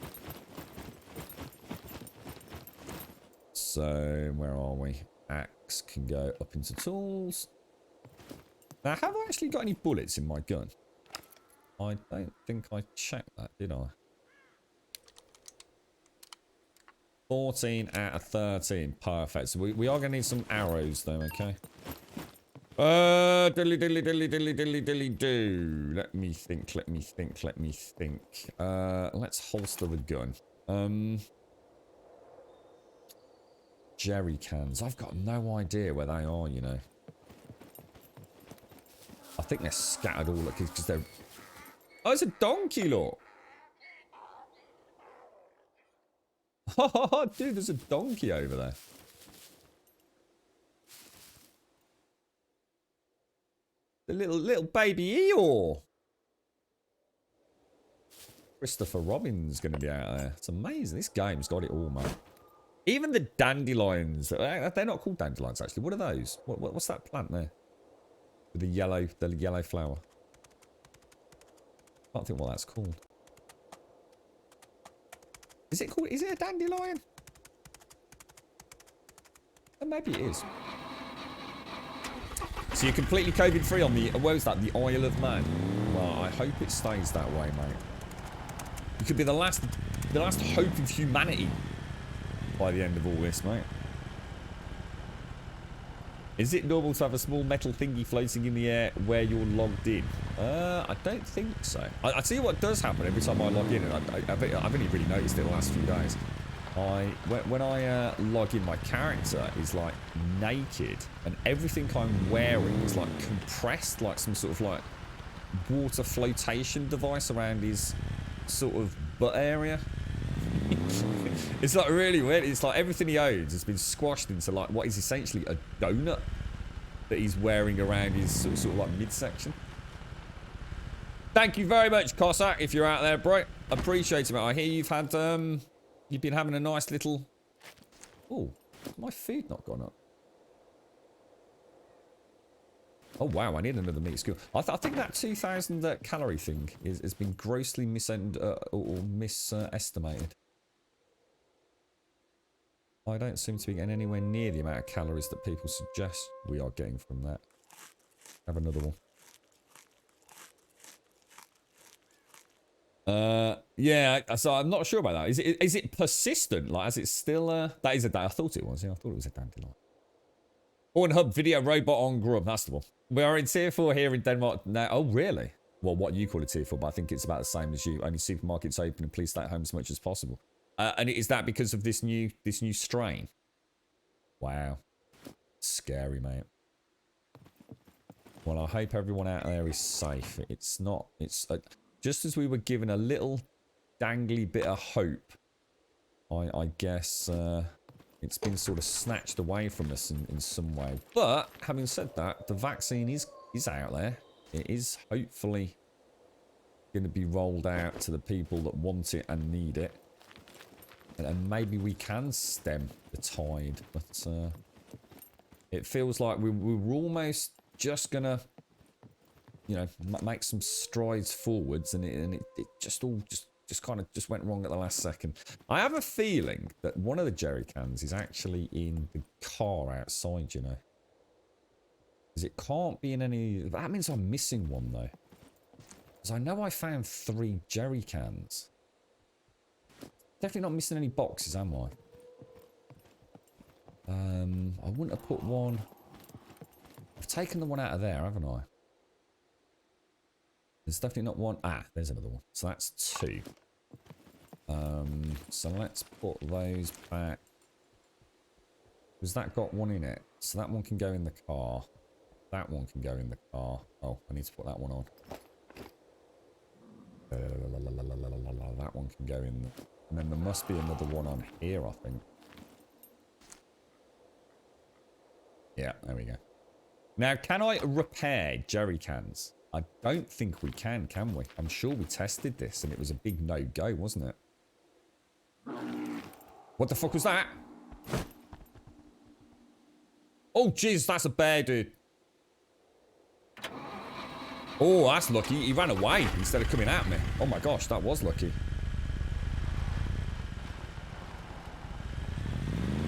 So, where are we? Axe can go up into tools. Now, have I actually got any bullets in my gun? I don't think I checked that, did I? 14 out of 13. Perfect. So we are going to need some arrows, though, okay? Diddly diddly diddly diddly diddly diddly do. Let me think, let me think, let me think. Let's holster the gun. Jerry cans. I've got no idea where they are, you know. I think they're scattered all because they're... Oh, it's a donkey, look. Oh, dude, there's a donkey over there. The little baby Eeyore. Christopher Robin's going to be out there. It's amazing. This game's got it all, man. Even the dandelions. They're not called dandelions, actually. What are those? What's that plant there? With the yellow flower. I can't think what that's called. Is it a dandelion? Oh, maybe it is. So you're completely COVID free on the, where was that? The Isle of Man. Well, I hope it stays that way, mate. You could be the last hope of humanity by the end of all this, mate. Is it normal to have a small metal thingy floating in the air where you're logged in? I don't think so. I tell you what does happen every time I log in, and I've only really noticed it the last few days. When I log in, my character is like naked, and everything I'm wearing is like compressed, like some sort of like water flotation device around his sort of butt area. It's like really weird. It's like everything he owns has been squashed into like what is essentially a donut that he's wearing around his sort of like midsection. Thank you very much, Cossack, if you're out there, bro. Appreciate it, mate. I hear you've had you've been having a nice little... Oh, my food not gone up. Oh, wow, I need another meat skewer. I think that 2,000 calorie thing has been grossly misestimated. I don't seem to be getting anywhere near the amount of calories that people suggest we are getting from that. Have another one. Yeah, so I'm not sure about that. Is it persistent? Like, is it still that is a I thought it was, yeah, I thought it was a dandelion. Pornhub video robot on Grub, that's the one. We are in tier 4 here in Denmark now. Oh, really? Well, what you call a tier 4, but I think it's about the same as you. Only supermarkets open and please stay at home as much as possible. And is that because of this new strain? Wow. Scary, mate. Well, I hope everyone out there is safe. It's not... It's... just as we were given a little dangly bit of hope, I guess it's been sort of snatched away from us in some way. But, having said that, the vaccine is out there. It is hopefully going to be rolled out to the people that want it and need it. And maybe we can stem the tide. But it feels like we're almost just going to... you know, make some strides forwards, and it just all kind of went wrong at the last second. I have a feeling that one of the jerry cans is actually in the car outside, you know. Because it can't be in any... That means I'm missing one, though. Because I know I found 3 jerry cans. Definitely not missing any boxes, am I? I wouldn't have put one... I've taken the one out of there, haven't I? There's definitely not one. Ah, there's another one. So that's 2. So let's put those back. Has that got one in it? So that one can go in the car. That one can go in the car. Oh, I need to put that one on. That one can go in. And then there must be another one on here, I think. Yeah, there we go. Now, can I repair jerry cans? I don't think we can we? I'm sure we tested this and it was a big no-go, wasn't it? What the fuck was that? Oh, jeez, that's a bear, dude. Oh, that's lucky. He ran away instead of coming at me. Oh my gosh, that was lucky.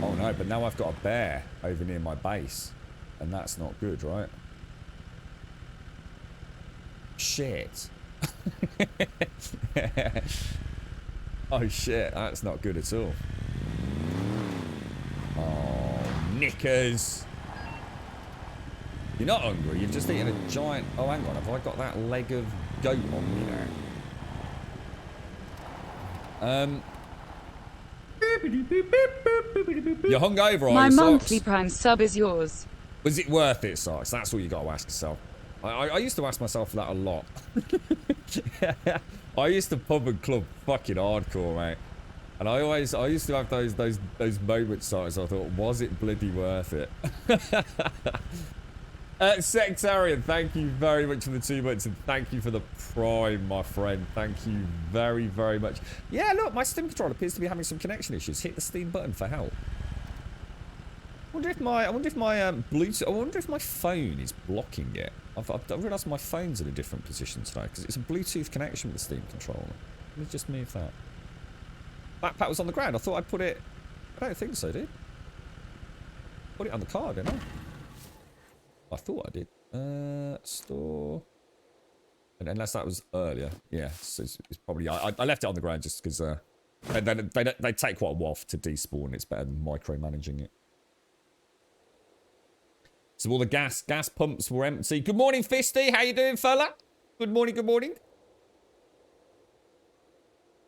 Oh no, but now I've got a bear over near my base. And that's not good, right? Shit. Oh shit, that's not good at all. Oh, knickers. You're not hungry, you've just eaten a giant... Oh, hang on, have I got that leg of goat on me now? You're hungover, are you, My Socks? monthly Prime sub is yours. Was it worth it, Socks? That's all you got to ask yourself. I used to ask myself that a lot. I used to pub and club fucking hardcore, mate. And I used to have those moments, Socks. I thought, was it bloody worth it? Sectarian, thank you very much for the 2 months and thank you for the Prime, my friend. Thank you very, very much. Yeah, look, my Steam controller appears to be having some connection issues. Hit the Steam button for help. I wonder if my Bluetooth. I wonder if my phone is blocking it. I've realised my phone's in a different position today because it's a Bluetooth connection with the Steam controller. Let me just move that. Backpack was on the ground. I thought I'd put it. I don't think so, dude. Put it on the car, didn't I? I thought I did. Store. And unless that was earlier. Yeah, so it's probably... I left it on the ground just because they take quite a while to despawn. It's better than micromanaging it. So all the gas pumps were empty. Good morning, Fisty. How you doing, fella? Good morning, good morning.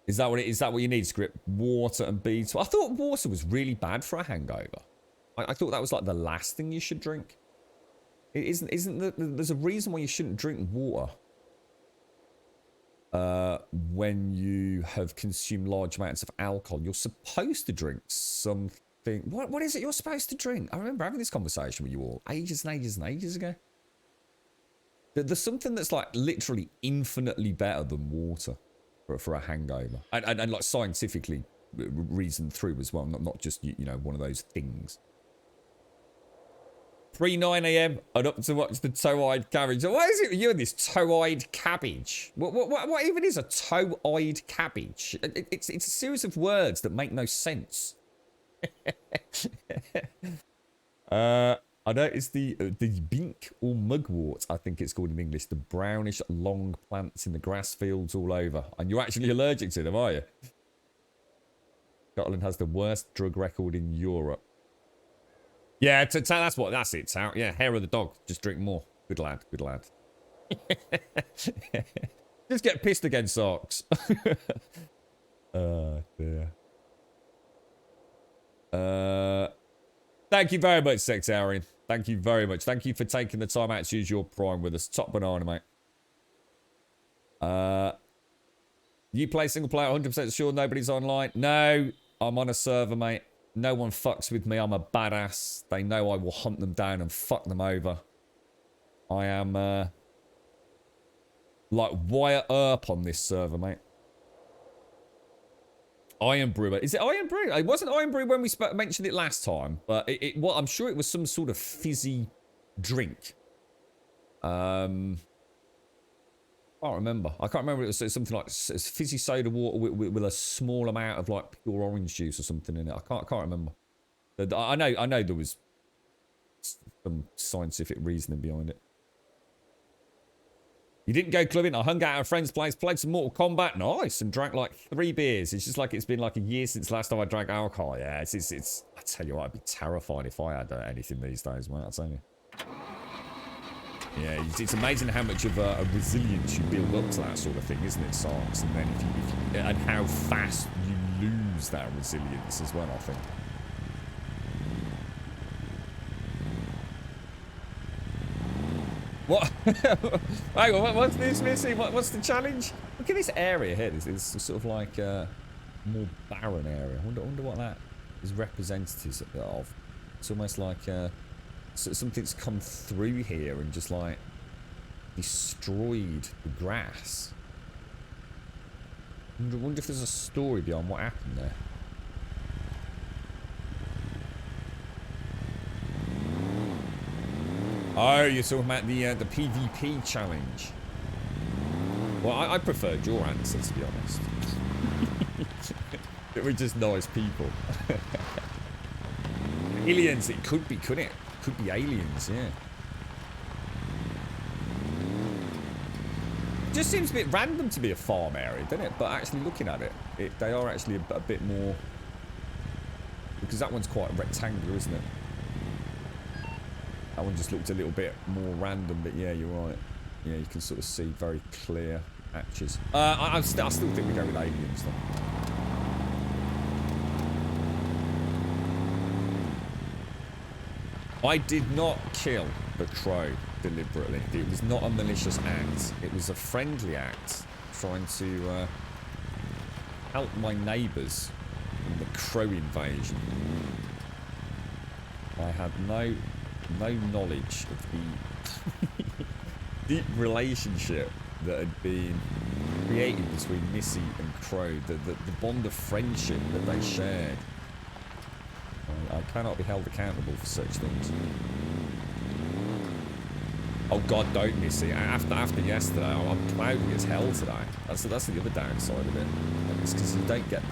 Is that what it is? That what you need, Script? Water and B12. I thought water was really bad for a hangover. I thought that was like the last thing you should drink. It isn't there's a reason why you shouldn't drink water when you have consumed large amounts of alcohol. You're supposed to drink something. What is it you're supposed to drink? I remember having this conversation with you all ages and ages and ages ago. There's something that's like literally infinitely better than water for a hangover, and like scientifically reasoned through as well, not just you know one of those things. Pre 9 AM and up to watch the toe-eyed cabbage. What is it with you and this toe-eyed cabbage? What even is a toe-eyed cabbage? It's a series of words that make no sense. I noticed the bink or mugwort, I think it's called in English, the brownish long plants in the grass fields all over. And you're actually allergic to them, are you? Scotland has the worst drug record in Europe. Yeah, that's it, Tao. Yeah, hair of the dog. Just drink more. Good lad, good lad. Just get pissed again, Socks. Dear. Thank you very much, Sectarian. Thank you very much. Thank you for taking the time out to use your Prime with us. Top banana, mate. You play single player, 100% sure nobody's online? No, I'm on a server, mate. No one fucks with me. I'm a badass. They know I will hunt them down and fuck them over. I am, like Wyatt Earp on this server, mate. Iron Brewer. Is it Iron Brew? It wasn't Iron Brew when we mentioned it last time, but well, I'm sure it was some sort of fizzy drink. I can't remember. I can't remember. It was something like fizzy soda water with a small amount of like pure orange juice or something in it. I can't remember. But I know there was some scientific reasoning behind it. You didn't go clubbing. I hung out at a friend's place, played some Mortal Kombat, nice, and drank like 3 beers. It's just like it's been like a year since last time I drank alcohol. Yeah, it's. I tell you what, I'd be terrified if I had anything these days, mate. I'll tell you. Yeah, it's amazing how much of a resilience you build up to that sort of thing, isn't it, Sarks? And then and how fast you lose that resilience as well, I think. What? Hang on, what's this, Missy? What's the challenge? Look at this area here. This sort of like more barren area. I wonder what that is representative of. It's almost like something's come through here and just like destroyed the grass. I wonder if there's a story behind what happened there. Oh, you're talking about the PvP challenge. Well, I preferred your answer, to be honest. We're just nice people. Aliens, it could be, couldn't it? Could be aliens, yeah. Just seems a bit random to be a farm area, doesn't it? But actually looking at it, they are actually a bit more... Because that one's quite rectangular, isn't it? That one just looked a little bit more random, but yeah, you're right. Yeah, you can sort of see very clear patches. I still think we go with aliens, though. I did not kill the crow deliberately. It was not a malicious act. It was a friendly act, trying to help my neighbours in the crow invasion. I had no knowledge of the deep relationship that had been created between Missy and Crow, the bond of friendship that they shared. I cannot be held accountable for such things. Oh God, don't Missy. After yesterday, I'm cloudy as hell today. That's the other downside of it. It's because you don't get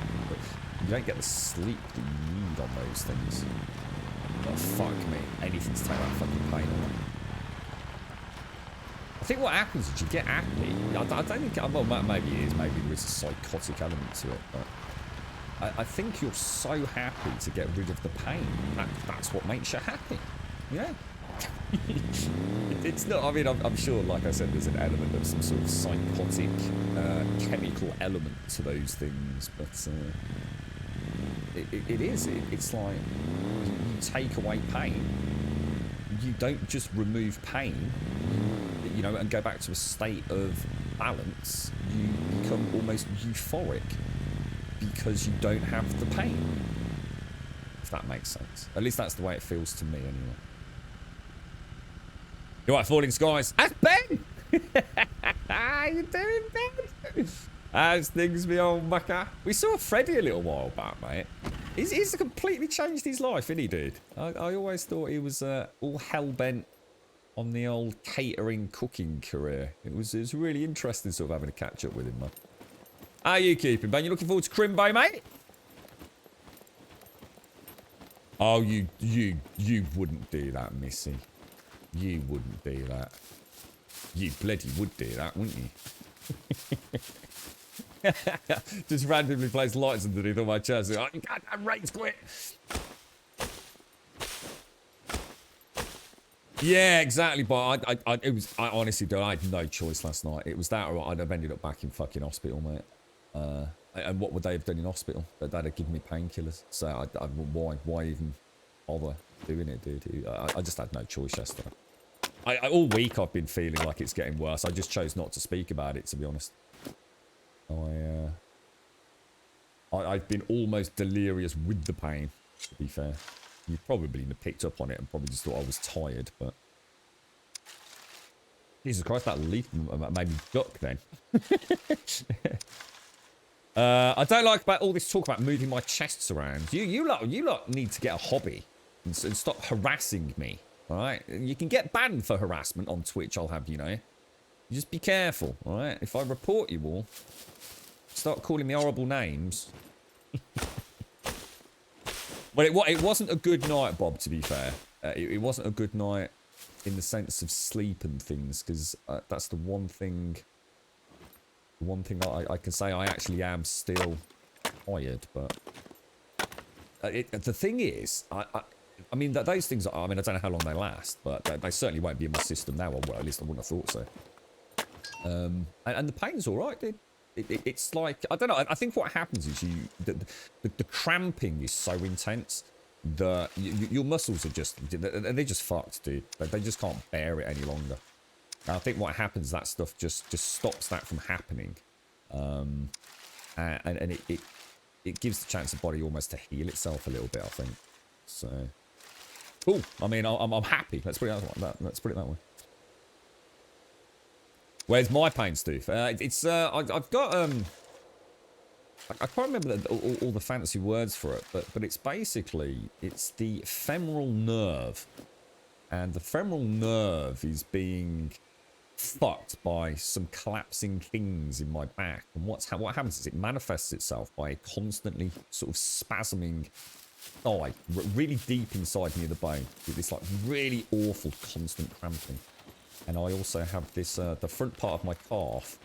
the sleep that you need on those things. Oh, fuck me. Anything to take that fucking pain away. I think what happens is you get happy. I don't think... Well, maybe it is. Maybe there is a psychotic element to it. But I think you're so happy to get rid of the pain. That's what makes you happy. Yeah. It's not... I mean, I'm sure, like I said, there's an element of some sort of psychotic chemical element to those things. But it is. It's like... You take away pain, you don't just remove pain, you know, and go back to a state of balance. You become almost euphoric because you don't have the pain. If that makes sense. At least that's the way it feels to me, anyway. You right, Falling Skies? That's Ben! How you doing, Ben? How's things, me old mucker? We saw Freddy a little while back, mate. He's completely changed his life, isn't he, dude? I always thought he was all hell-bent on the old catering cooking career. It was really interesting sort of having a catch-up with him, man. How you keeping, Ben? You looking forward to Crimbo, mate? Oh, you wouldn't do that, Missy. You wouldn't do that. You bloody would do that, wouldn't you? Just randomly place lights underneath all my chairs. Oh, you can't have rates quit. Yeah, exactly. But I honestly don't. I had no choice last night. It was that, or I'd have ended up back in fucking hospital, mate. And what would they have done in hospital? They'd have given me painkillers. So why even bother doing it, dude? I just had no choice yesterday. All week I've been feeling like it's getting worse. I just chose not to speak about it, to be honest. I've been almost delirious with the pain, to be fair. You probably picked up on it and probably just thought I was tired, but... Jesus Christ, that leaf made me duck then. I don't like about all this talk about moving my chests around. You lot need to get a hobby and stop harassing me, alright? You can get banned for harassment on Twitch, I'll have you know. You just be careful, alright? If I report you all, start calling me horrible names. Well, it wasn't a good night, Bob, to be fair. It wasn't a good night in the sense of sleep and things, because that's the one thing... The one thing I can say I actually am still tired, but... the thing is, I mean, those things, I mean, I don't know how long they last, but they certainly won't be in my system now, or well, at least I wouldn't have thought so. And the pain's alright, dude. It's like, I don't know, I think what happens is the cramping is so intense that your muscles are just, they're just fucked, dude. They just can't bear it any longer. I think what happens, that stuff just stops that from happening. And it gives the chance the body almost to heal itself a little bit, I think. So, cool. I mean, I'm happy. Let's put it like that. Let's put it that way. Where's my pain, Steve? It's I've got I can't remember all the fancy words for it, but it's basically it's the femoral nerve, and the femoral nerve is being fucked by some collapsing things in my back. And what happens is it manifests itself by a constantly sort of spasming thigh, really deep inside near the bone, with this like really awful constant cramping. And I also have this the front part of my calf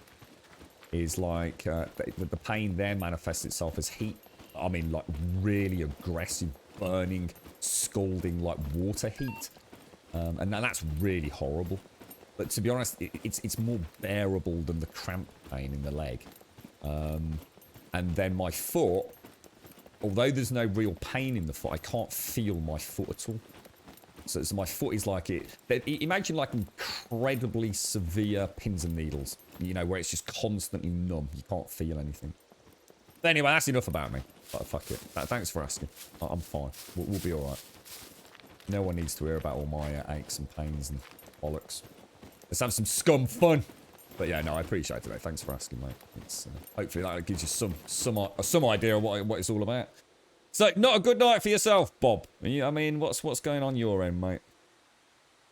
is like the pain there manifests itself as heat. I mean, like really aggressive, burning, scalding, like water heat, and that's really horrible. But to be honest, it's more bearable than the cramp pain in the leg. And then my foot, although there's no real pain in the foot, I can't feel my foot at all. So my foot is like imagine like incredibly severe pins and needles, you know, where it's just constantly numb. You can't feel anything. But anyway, that's enough about me. But fuck it. Thanks for asking. I'm fine. We'll be all right. No one needs to hear about all my aches and pains and bollocks. Let's have some scum fun. But yeah, no, I appreciate it. Thanks for asking, mate. It's hopefully that gives you some idea of what it's all about. So, not a good night for yourself, Bob. I mean, what's going on your end, mate?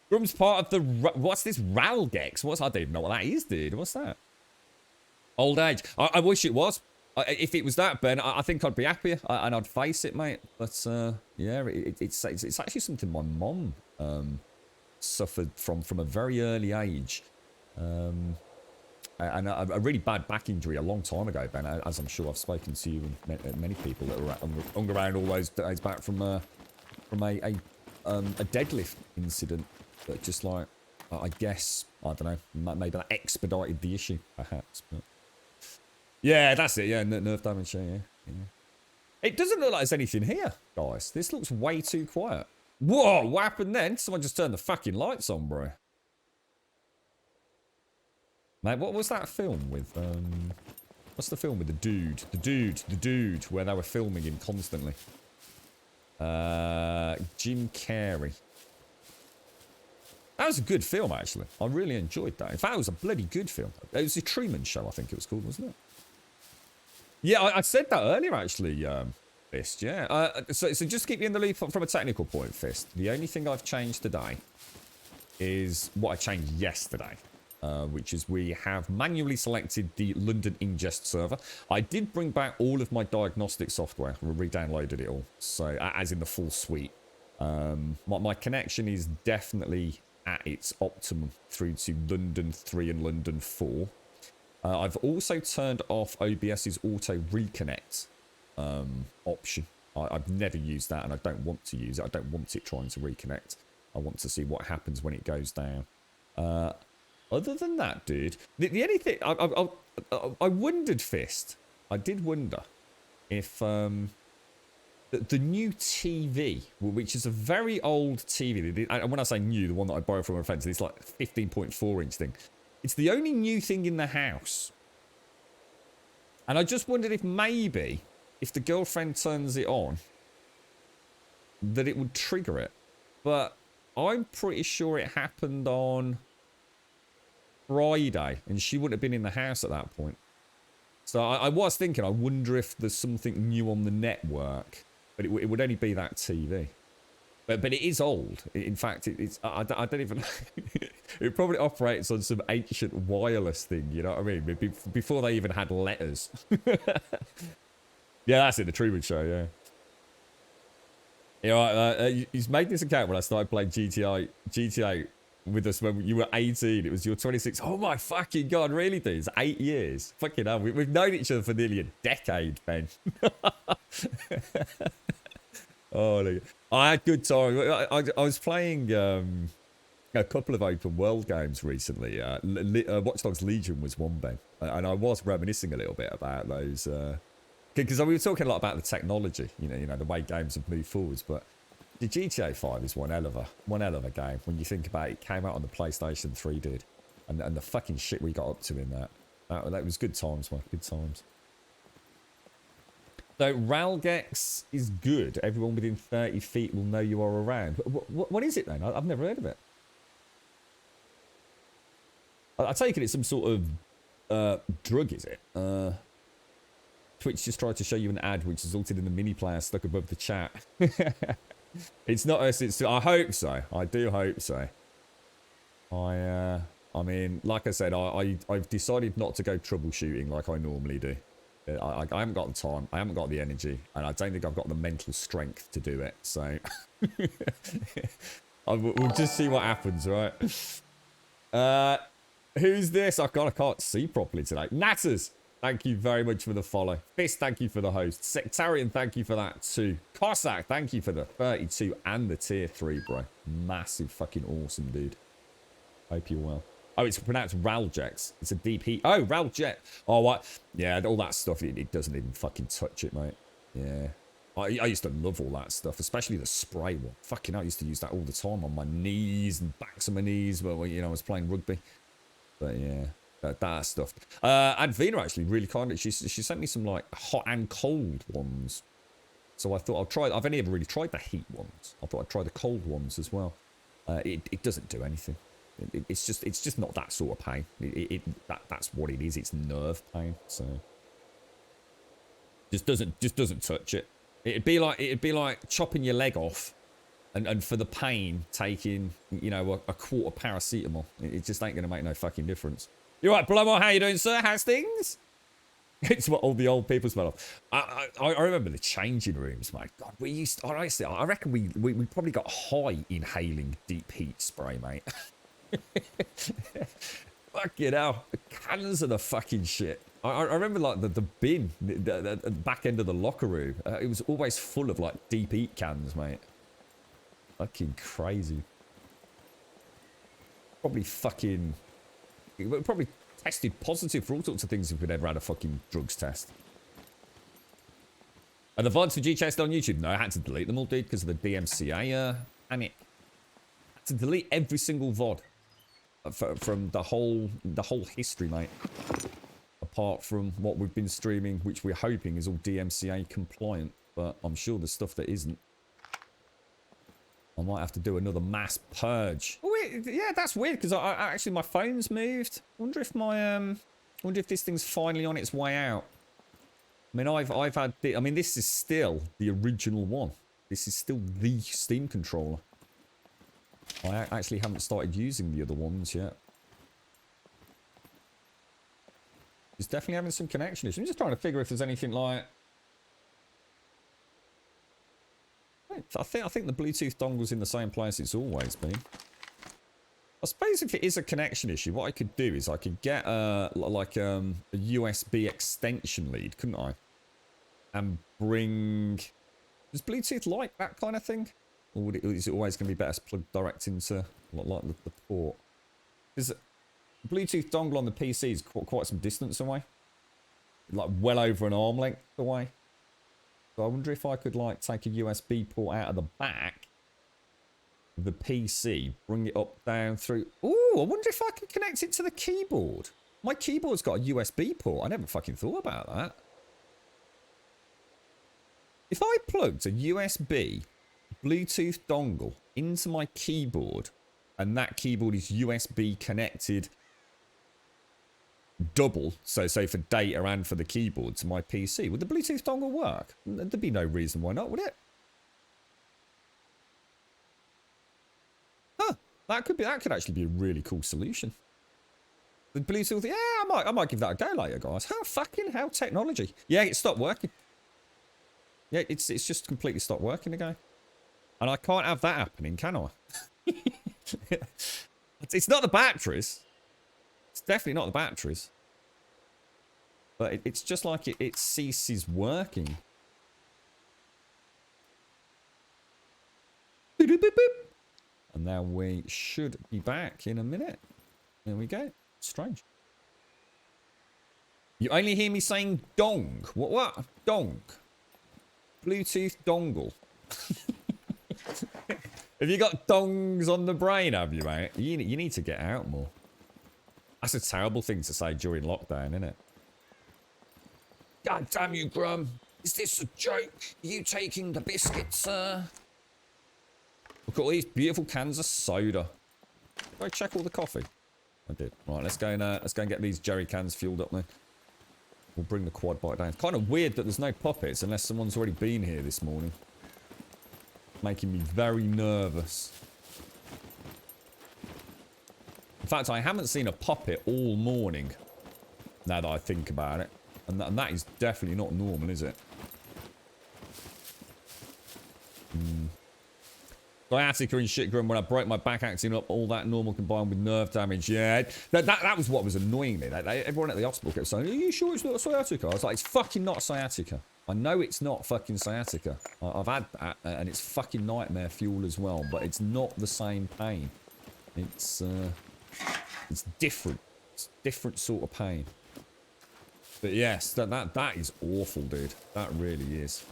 Grum's part of the... What's this Ralgex? I don't even know what that is, dude. What's that? Old age. I wish it was. If it was that, Ben, I think I'd be happier. And I'd face it, mate. But, yeah, it's actually something my mom suffered from a very early age. And a really bad back injury a long time ago, Ben, as I'm sure I've spoken to you and many people that were hung around all those days back from a deadlift incident that just like, I guess, I don't know, maybe that expedited the issue, perhaps. But yeah, that's it, yeah, nerve damage, yeah. It doesn't look like there's anything here, guys. This looks way too quiet. Whoa, what happened then? Someone just turned the fucking lights on, bro. Mate, what was that film with, what's the film with the dude, where they were filming him constantly? Jim Carrey. That was a good film, actually. I really enjoyed that. In fact, it was a bloody good film. It was the Truman Show, I think it was called, wasn't it? Yeah, I said that earlier, actually, Fist, yeah. So just keep you in the loop from a technical point, Fist. The only thing I've changed today is what I changed yesterday. Which is we have manually selected the London ingest server. I did bring back all of my diagnostic software, re-downloaded it all, so as in the full suite. My connection is definitely at its optimum through to London 3 and London 4. I've also turned off OBS's auto reconnect option. I've never used that and I don't want to use it. I don't want it trying to reconnect. I want to see what happens when it goes down. Other than that, dude, the only thing I wondered, Fist, I did wonder if the new TV, which is a very old TV, and when I say new, the one that I borrowed from a friend, it's like 15.4-inch thing. It's the only new thing in the house, and I just wondered if maybe if the girlfriend turns it on, that it would trigger it. But I'm pretty sure it happened on Friday, and she wouldn't have been in the house at that point. So I was thinking, I wonder if there's something new on the network, but it would only be that TV. But it is old. In fact, it's I don't even. It probably operates on some ancient wireless thing. You know what I mean? Before they even had letters. Yeah, that's it. The Truman Show. Yeah. You know, he's made this account when I started playing GTA with us when you were 18. It was your 26. Oh my fucking god, really, dude? It's 8 years. Fucking hell. We've known each other for nearly a decade, Ben. Oh, look. I had good time. I was playing a couple of open world games recently. Watch Dogs Legion was one, Ben. And I was reminiscing a little bit about those. Because we were talking a lot about the technology, you know, the way games have moved forwards, but the GTA 5 is one hell of a game. When you think about it, it came out on the PlayStation 3, dude. And the fucking shit we got up to in that. That was good times, man. Good times. So, Ralgex is good. Everyone within 30 feet will know you are around. What is it then? I've never heard of it. I take it it's some sort of drug, is it? Twitch just tried to show you an ad which resulted in the mini player stuck above the chat. It's not us. It's. I hope so. I do hope so. I mean, like I said, I've decided not to go troubleshooting like I normally do. I haven't got the time. I haven't got the energy, and I don't think I've got the mental strength to do it. So we'll just see what happens, right? Who's this? I can't see properly today. Natters, thank you very much for the follow. Fist, thank you for the host. Sectarian, thank you for that too. Cossack, thank you for the 32 and the tier 3, bro. Massive fucking awesome, dude. Hope you're well. Oh, it's pronounced Ralgex. It's a deep heat. Oh, Ralgex. Oh, what? Yeah, all that stuff, it doesn't even fucking touch it, mate. Yeah. I used to love all that stuff, especially the spray one. Fucking hell, I used to use that all the time on my knees and backs of my knees when, you know, I was playing rugby. But yeah, that stuff. And Vina actually really kindly, she sent me some like hot and cold ones. So I thought I'll try. I've only ever really tried the heat ones. I thought I'd try the cold ones as well. It doesn't do anything. It's just not that sort of pain. That's what it is. It's nerve pain. So just doesn't touch it. It'd be like chopping your leg off, and for the pain taking, you know, a quarter paracetamol. It just ain't gonna make no fucking difference. You right, Blummer? How you doing, sir? How's things? It's what all the old people smell of. I remember the changing rooms, mate. God, we used. I reckon we probably got high inhaling deep heat spray, mate. Fucking hell, the cans of the fucking shit. I remember like the bin, the back end of the locker room. It was always full of like deep heat cans, mate. Fucking crazy. Probably tested positive for all sorts of things if we'd ever had a fucking drugs test. And the VODs for G-Chest on YouTube? No, I had to delete them all, dude, because of the DMCA panic. I had to delete every single VOD from the whole history, mate. Apart from what we've been streaming, which we're hoping is all DMCA compliant, but I'm sure there's stuff that isn't. I might have to do another mass purge. Oh wait, yeah, that's weird because I actually my phone's moved. Wonder if this thing's finally on its way out. I mean, I've had. I mean, this is still the original one. This is still the Steam controller. I actually haven't started using the other ones yet. It's definitely having some connection issues. I'm just trying to figure if there's anything like. I think the Bluetooth dongle's in the same place it's always been. I suppose if it is a connection issue, what I could do is I could get a USB extension lead, couldn't I? And bring. Does Bluetooth like that kind of thing? Or is it always going to be better plugged direct into like the port? Because Bluetooth dongle on the PC is quite some distance away. Like well over an arm length away. So I wonder if I could like take a USB port out of the back of the PC, bring it up, down, through. Ooh, I wonder if I could connect it to the keyboard. My keyboard's got a USB port. I never fucking thought about that. If I plugged a USB Bluetooth dongle into my keyboard, and that keyboard is USB connected double, so for data and for the keyboard to my PC, would the Bluetooth dongle work? There'd be no reason why not, would it? Huh, that could actually be a really cool solution. The Bluetooth, yeah, I might give that a go later, guys. How technology. Yeah, it stopped working. Yeah, it's just completely stopped working again. And I can't have that happening, can I? It's not the batteries. It's definitely not the batteries. But it's just like it ceases working. And now we should be back in a minute. There we go. Strange. You only hear me saying dong. What? Dong. Bluetooth dongle. Have you got dongs on the brain, have you, mate? You need to get out more. That's a terrible thing to say during lockdown, isn't it? God damn you, Grum. Is this a joke? You taking the biscuits, sir? Look at all these beautiful cans of soda. Did I check all the coffee? I did. Right, let's go and get these jerry cans fueled up, man. We'll bring the quad bike down. It's kind of weird that there's no puppets unless someone's already been here this morning. Making me very nervous. In fact, I haven't seen a puppet all morning. Now that I think about it. And that is definitely not normal, is it? Sciatica and shit, Grum, when I broke my back acting up, all that normal combined with nerve damage. Yeah, that was what was annoying me. Everyone at the hospital kept saying, are you sure it's not sciatica? I was like, it's fucking not sciatica. I know it's not fucking sciatica. I've had that, and it's fucking nightmare fuel as well, but it's not the same pain. It's different. It's different sort of pain. But yes, that is awful, dude. That really is.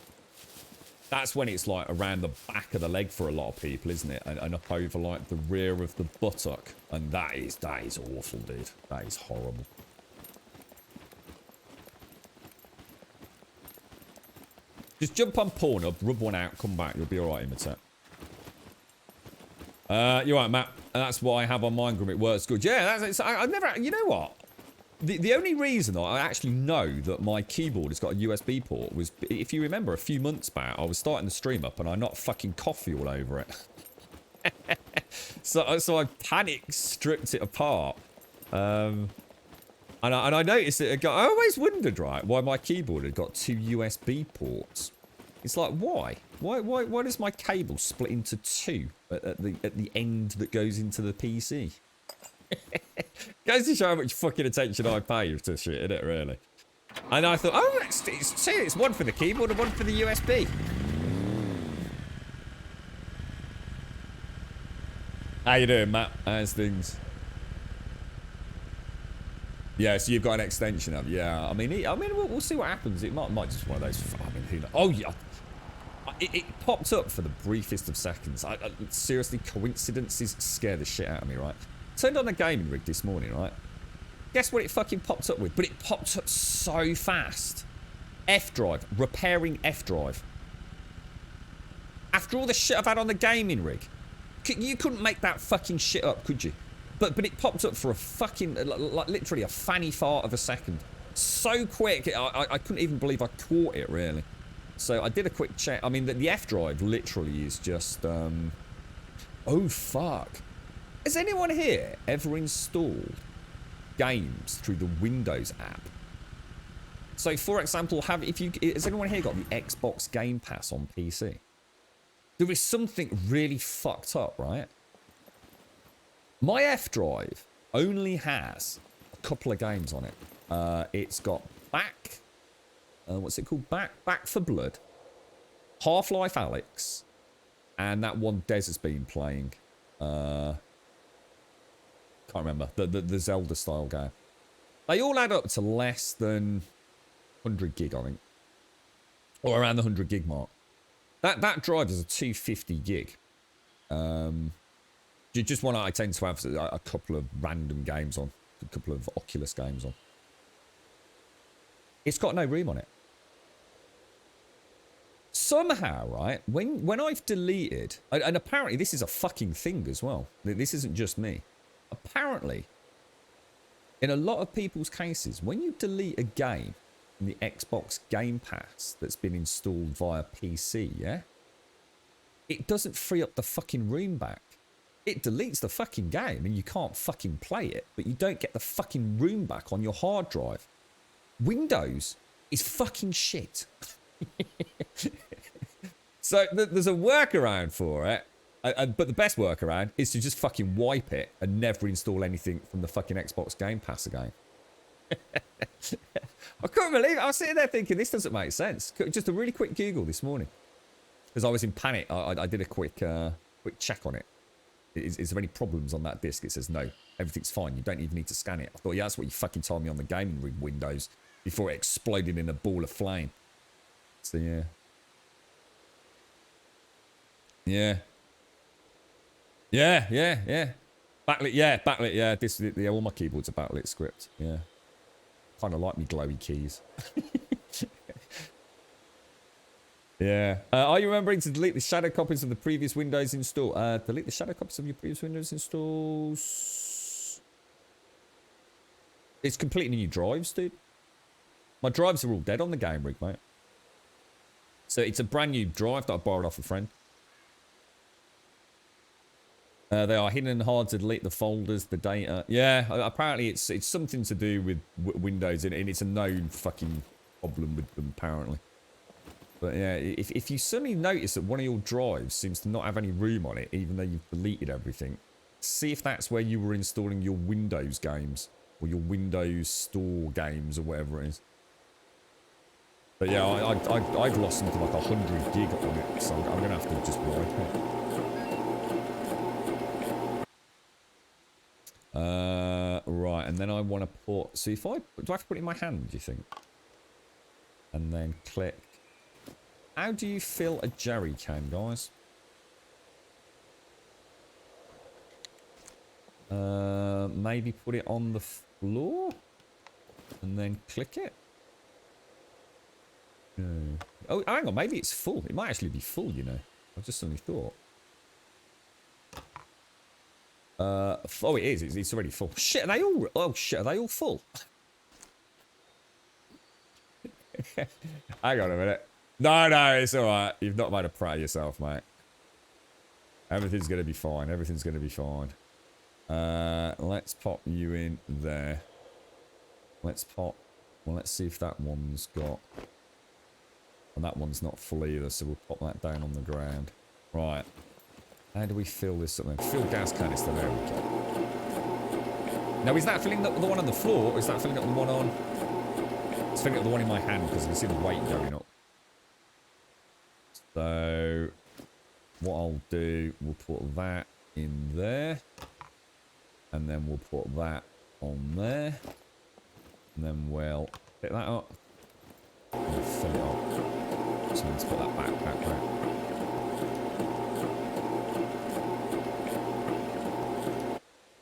That's when it's like around the back of the leg for a lot of people, isn't it? And up over like the rear of the buttock. And that is awful, dude. That is horrible. Just jump on Pornhub, rub one out, come back. You'll be alright, Imitate. You're right, Matt. That's what I have on mine, Grum. It works good. Yeah, I've never... You know what? The only reason that I actually know that my keyboard has got a USB port was, if you remember, a few months back, I was starting the stream up and I knocked fucking coffee all over it. so I panicked, stripped it apart. And I noticed it. I always wondered, right, why my keyboard had got 2 USB ports. It's like, why? Why does my cable split into 2 at the end that goes into the PC? Goes to show how much fucking attention I pay to shit, isn't it, really? And I thought, oh, it's one for the keyboard and one for the USB. How you doing, Matt? How's things? Yeah, so you've got an extension of, yeah. I mean, we'll see what happens. It might just one of those. I mean, who knows? Oh yeah, it popped up for the briefest of seconds. Seriously, coincidences scare the shit out of me, right? Turned on the gaming rig this morning, right? Guess what it fucking popped up with? But it popped up so fast. F drive, repairing F drive. After all the shit I've had on the gaming rig, you couldn't make that fucking shit up, could you? But it popped up for a fucking, like literally a fanny fart of a second. So quick, I couldn't even believe I caught it, really. So I did a quick check. I mean, the F drive literally is just, oh fuck. Has anyone here ever installed games through the Windows app? So, for example, has anyone here got the Xbox Game Pass on PC? There is something really fucked up, right? My F drive only has a couple of games on it. It's got what's it called? Back for Blood, Half-Life Alyx, and that one Des has been playing. Can't remember. The Zelda style game. They all add up to less than 100 gig, I think. Or around the 100 gig mark. That drive is a 250 gig. Just one I tend to have a couple of random games on. A couple of Oculus games on. It's got no room on it. Somehow, right, when I've deleted... And apparently this is a fucking thing as well. This isn't just me. Apparently, in a lot of people's cases, when you delete a game from the Xbox Game Pass that's been installed via PC, yeah? It doesn't free up the fucking room back. It deletes the fucking game and you can't fucking play it, but you don't get the fucking room back on your hard drive. Windows is fucking shit. So there's a workaround for it. But the best workaround is to just fucking wipe it and never install anything from the fucking Xbox Game Pass again. I couldn't believe it. I was sitting there thinking, this doesn't make sense. Just a really quick Google this morning. Because I was in panic. I did a quick check on it. Is there any problems on that disk? It says no. Everything's fine. You don't even need to scan it. I thought, yeah, that's what you fucking told me on the gaming rig Windows before it exploded in a ball of flame. So, yeah. Yeah. Yeah. Backlit, yeah. Yeah, all my keyboards are backlit script. Yeah. Kind of like me glowy keys. Yeah. Are you remembering to delete the shadow copies of the previous Windows install? Delete the shadow copies of your previous Windows installs. It's completely new drives, dude. My drives are all dead on the game rig, mate. So it's a brand new drive that I borrowed off a friend. They are hidden and hard to delete the folders, the data. Yeah, apparently it's something to do with Windows, and it's a known fucking problem with them, apparently. But yeah, if you suddenly notice that one of your drives seems to not have any room on it, even though you've deleted everything, see if that's where you were installing your Windows games, or your Windows Store games, or whatever it is. But yeah, I've lost something like 100 gig on it, so I'm going to have to just wipe it. Right, and then I want to put... So if I... Do I have to put it in my hand, do you think? And then click. How do you fill a jerry can, guys? Maybe put it on the floor? And then click it? No. Oh, hang on, maybe it's full. It might actually be full, you know. I just suddenly thought. Oh, it is. It's already full. Shit, are they all... Oh, shit, are they all full? Hang on a minute. No, it's alright. You've not made a prat of yourself, mate. Everything's going to be fine. Everything's going to be fine. Let's pop you in there. Let's pop... Well, let's see if that one's got... And that one's not full either, so we'll pop that down on the ground. Right. How do we fill this up then? Fill gas canister. There we go. Now, is that filling up the one on the floor, or is that filling up the one on... It's filling up the one in my hand, because I can see the weight going up. So, what I'll do, we'll put that in there. And then we'll put that on there. And then we'll pick that up. And we'll fill it up. So let's put that backpack back.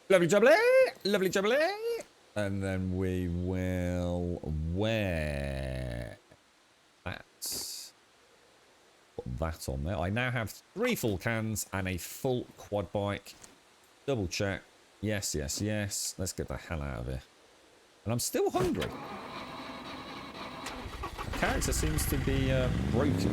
Lovely jubbly! Lovely jubbly! And then we will wear that. Put that on there. I now have 3 full cans and a full quad bike. Double check. Yes, yes, yes. Let's get the hell out of here. And I'm still hungry. The character seems to be broken.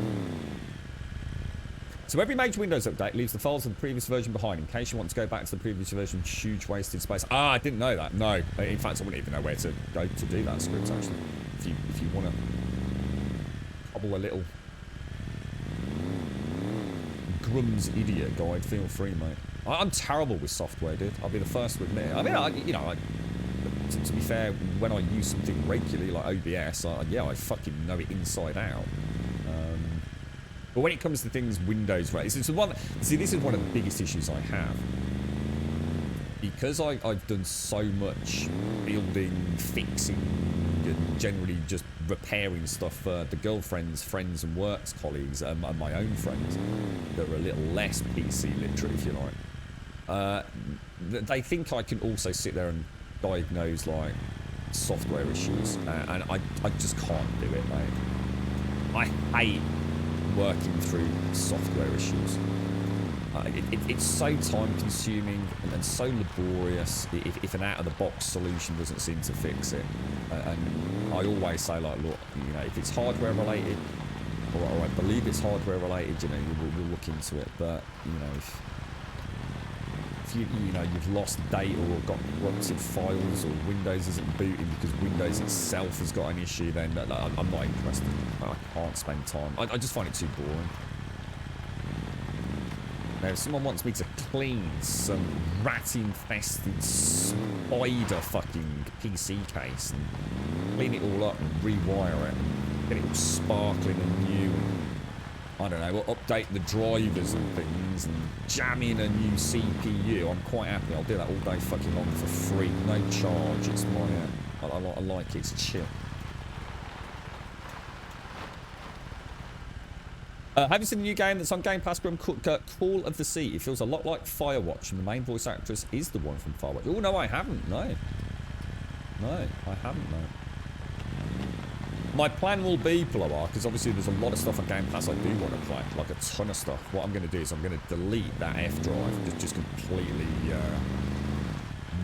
So every major Windows update leaves the files of the previous version behind. In case you want to go back to the previous version, huge wasted space. Ah, I didn't know that. No. In fact, I wouldn't even know where to go to do that script, actually. If you want to cobble a little Grum's idiot guide, feel free, mate. I'm terrible with software, dude. I'll be the first to admit. I mean, to be fair, when I use something regularly like OBS, yeah, I fucking know it inside out. But when it comes to things Windows related, this is one of the biggest issues I have. Because I've done so much building, fixing, and generally just repairing stuff for the girlfriends, friends, and works colleagues, and my own friends that are a little less PC literate, if you like. They think I can also sit there and diagnose like software issues, and I just can't do it, mate. I hate working through software issues. It's so time consuming and so laborious if an out-of-the-box solution doesn't seem to fix it. And I always say, like, look, you know, if it's hardware related, or I believe it's hardware related, you know, we'll look into it. But you know, if you've lost data or got corrupted files, or Windows isn't booting because Windows itself has got an issue, then I'm not interested. I can't spend time. I just find it too boring. Now, if someone wants me to clean some rat-infested spider fucking PC case and clean it all up and rewire it and get it all sparkling and new, I don't know, we'll update the drivers and things and jam in a new CPU, I'm quite happy. I'll do that all day fucking long for free, no charge. It's my, I like it, it's chill. Have you seen the new game that's on Game Pass, Grim? Call of the Sea. It feels a lot like Firewatch, and the main voice actress is the one from Firewatch. Oh, no, I haven't. No. No, I haven't, no. My plan will be, Ploar, because obviously there's a lot of stuff on Game Pass I do want to play. Like a ton of stuff. What I'm going to do is I'm going to delete that F drive. Just completely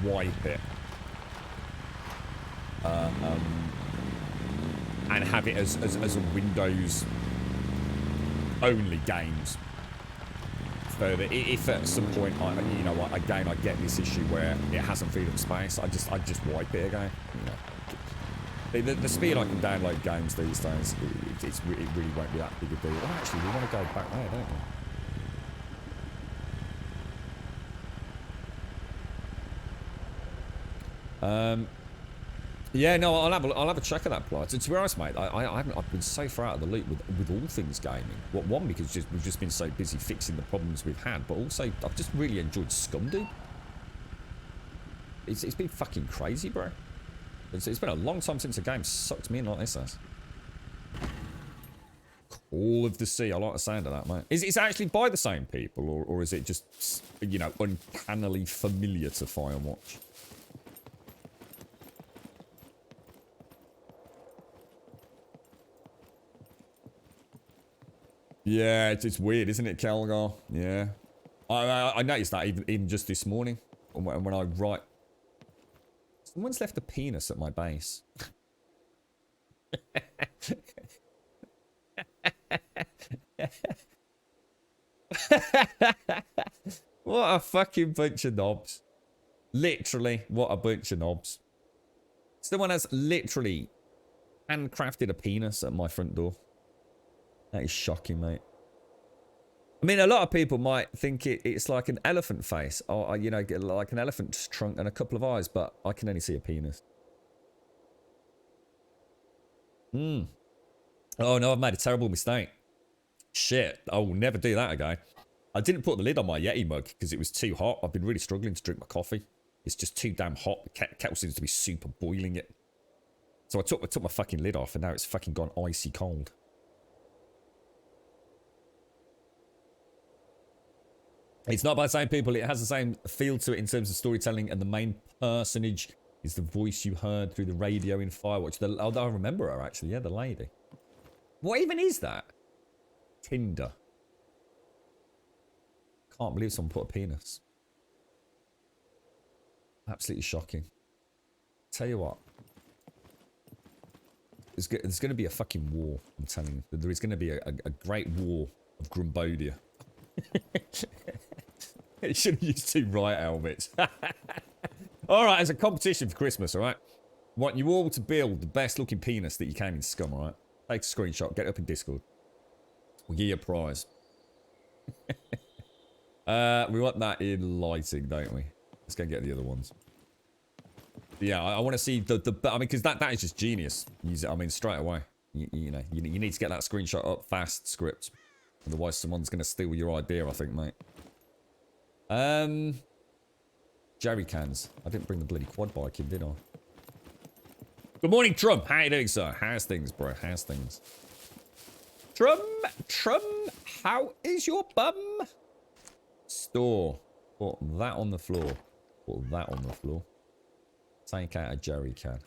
wipe it. And have it as a Windows only games. Further, if at some point you know what, again I get this issue where it hasn't freedom space, I just wipe it again. You know, the speed I can download games these days, it really won't be that big a deal. Oh, actually, we want to go back there, don't we? Yeah, no, I'll have a check of that plot. To be honest, mate, I've been so far out of the loop with all things gaming. One, because we've just been so busy fixing the problems we've had, but also I've just really enjoyed SCUM, dude. It's been fucking crazy, bro. It's been a long time since a game sucked me in like this has. Call of the Sea. I like the sound of that, mate. Is it actually by the same people, or is it just, you know, uncannily familiar to Firewatch? Yeah, it's weird, isn't it, Kelgar? Yeah. I noticed that even just this morning when I write. Someone's left a penis at my base. What a fucking bunch of knobs. Literally, what a bunch of knobs. Someone has literally handcrafted a penis at my front door. That is shocking, mate. I mean, a lot of people might think it's like an elephant face, or, you know, like an elephant's trunk and a couple of eyes, but I can only see a penis. Oh no, I've made a terrible mistake. Shit, I will never do that again. I didn't put the lid on my Yeti mug because it was too hot. I've been really struggling to drink my coffee. It's just too damn hot. The kettle seems to be super boiling it. So I took my fucking lid off, and now it's fucking gone icy cold. It's not by the same people. It has the same feel to it in terms of storytelling, and the main personage is the voice you heard through the radio in Firewatch. I remember her, actually. Yeah, the lady. What even is that? Tinder. Can't believe someone put a penis. Absolutely shocking. Tell you what. There's going to be a fucking war, I'm telling you. There is going to be a great war of Grumbodia. It should have used 2 riot helmets. Alright, as a competition for Christmas, alright? I want you all to build the best looking penis that you can in SCUM, alright? Take a screenshot, get it up in Discord. We'll give you a prize. We want that in lighting, don't we? Let's go and get the other ones. Yeah, I want to see I mean, because that is just genius. Use it, I mean, straight away. You know, you need to get that screenshot up fast, script. Otherwise, someone's going to steal your idea, I think, mate. Jerry cans. I didn't bring the bloody quad bike in, did I? Good morning, Trump. How you doing, sir? How's things, bro? How's things? Trump, how is your bum? Store. Put that on the floor. Put that on the floor. Take out a Jerry can.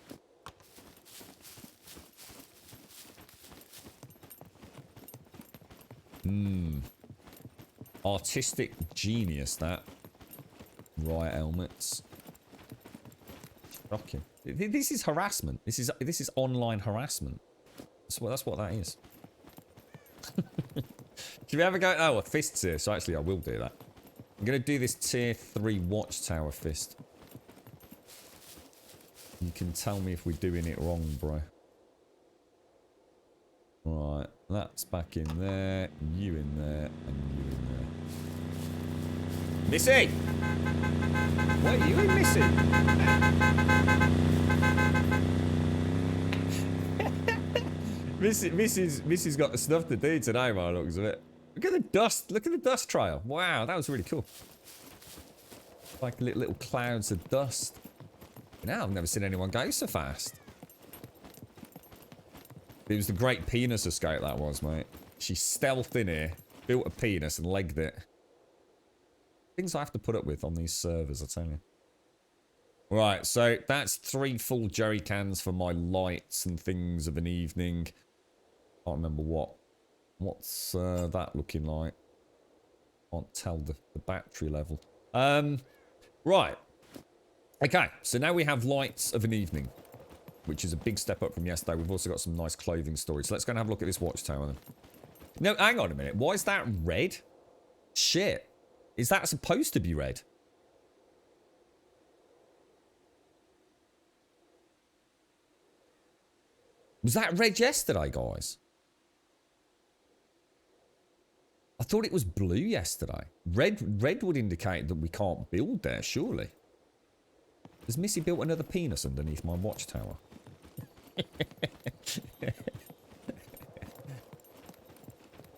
Artistic genius, that. Riot helmets. Shocking. This is harassment. This is online harassment. That's what that is. Should we ever go? Oh, a fist's here. So actually, I will do that. I'm gonna do this tier 3 watchtower fist. You can tell me if we're doing it wrong, bro. Right, that's back in there, you in there, and you in there. Missy! What are you in, Missy? Missy's got the stuff to do today, by the looks of it. Look at the dust, look at the dust trail. Wow, that was really cool. Like little clouds of dust. Now I've never seen anyone go so fast. It was the great penis escape, that was, mate. She stealthed in here, built a penis and legged it. Things I have to put up with on these servers, I tell you. Right, so that's 3 full jerry cans for my lights and things of an evening. Can't remember what. What's that looking like? Can't tell the battery level. Right. Okay, so now we have lights of an evening, which is a big step up from yesterday. We've also got some nice clothing storage. So let's go and have a look at this watchtower then. No, hang on a minute. Why is that red? Shit. Is that supposed to be red? Was that red yesterday, guys? I thought it was blue yesterday. Red would indicate that we can't build there, surely. Has Missy built another penis underneath my watchtower?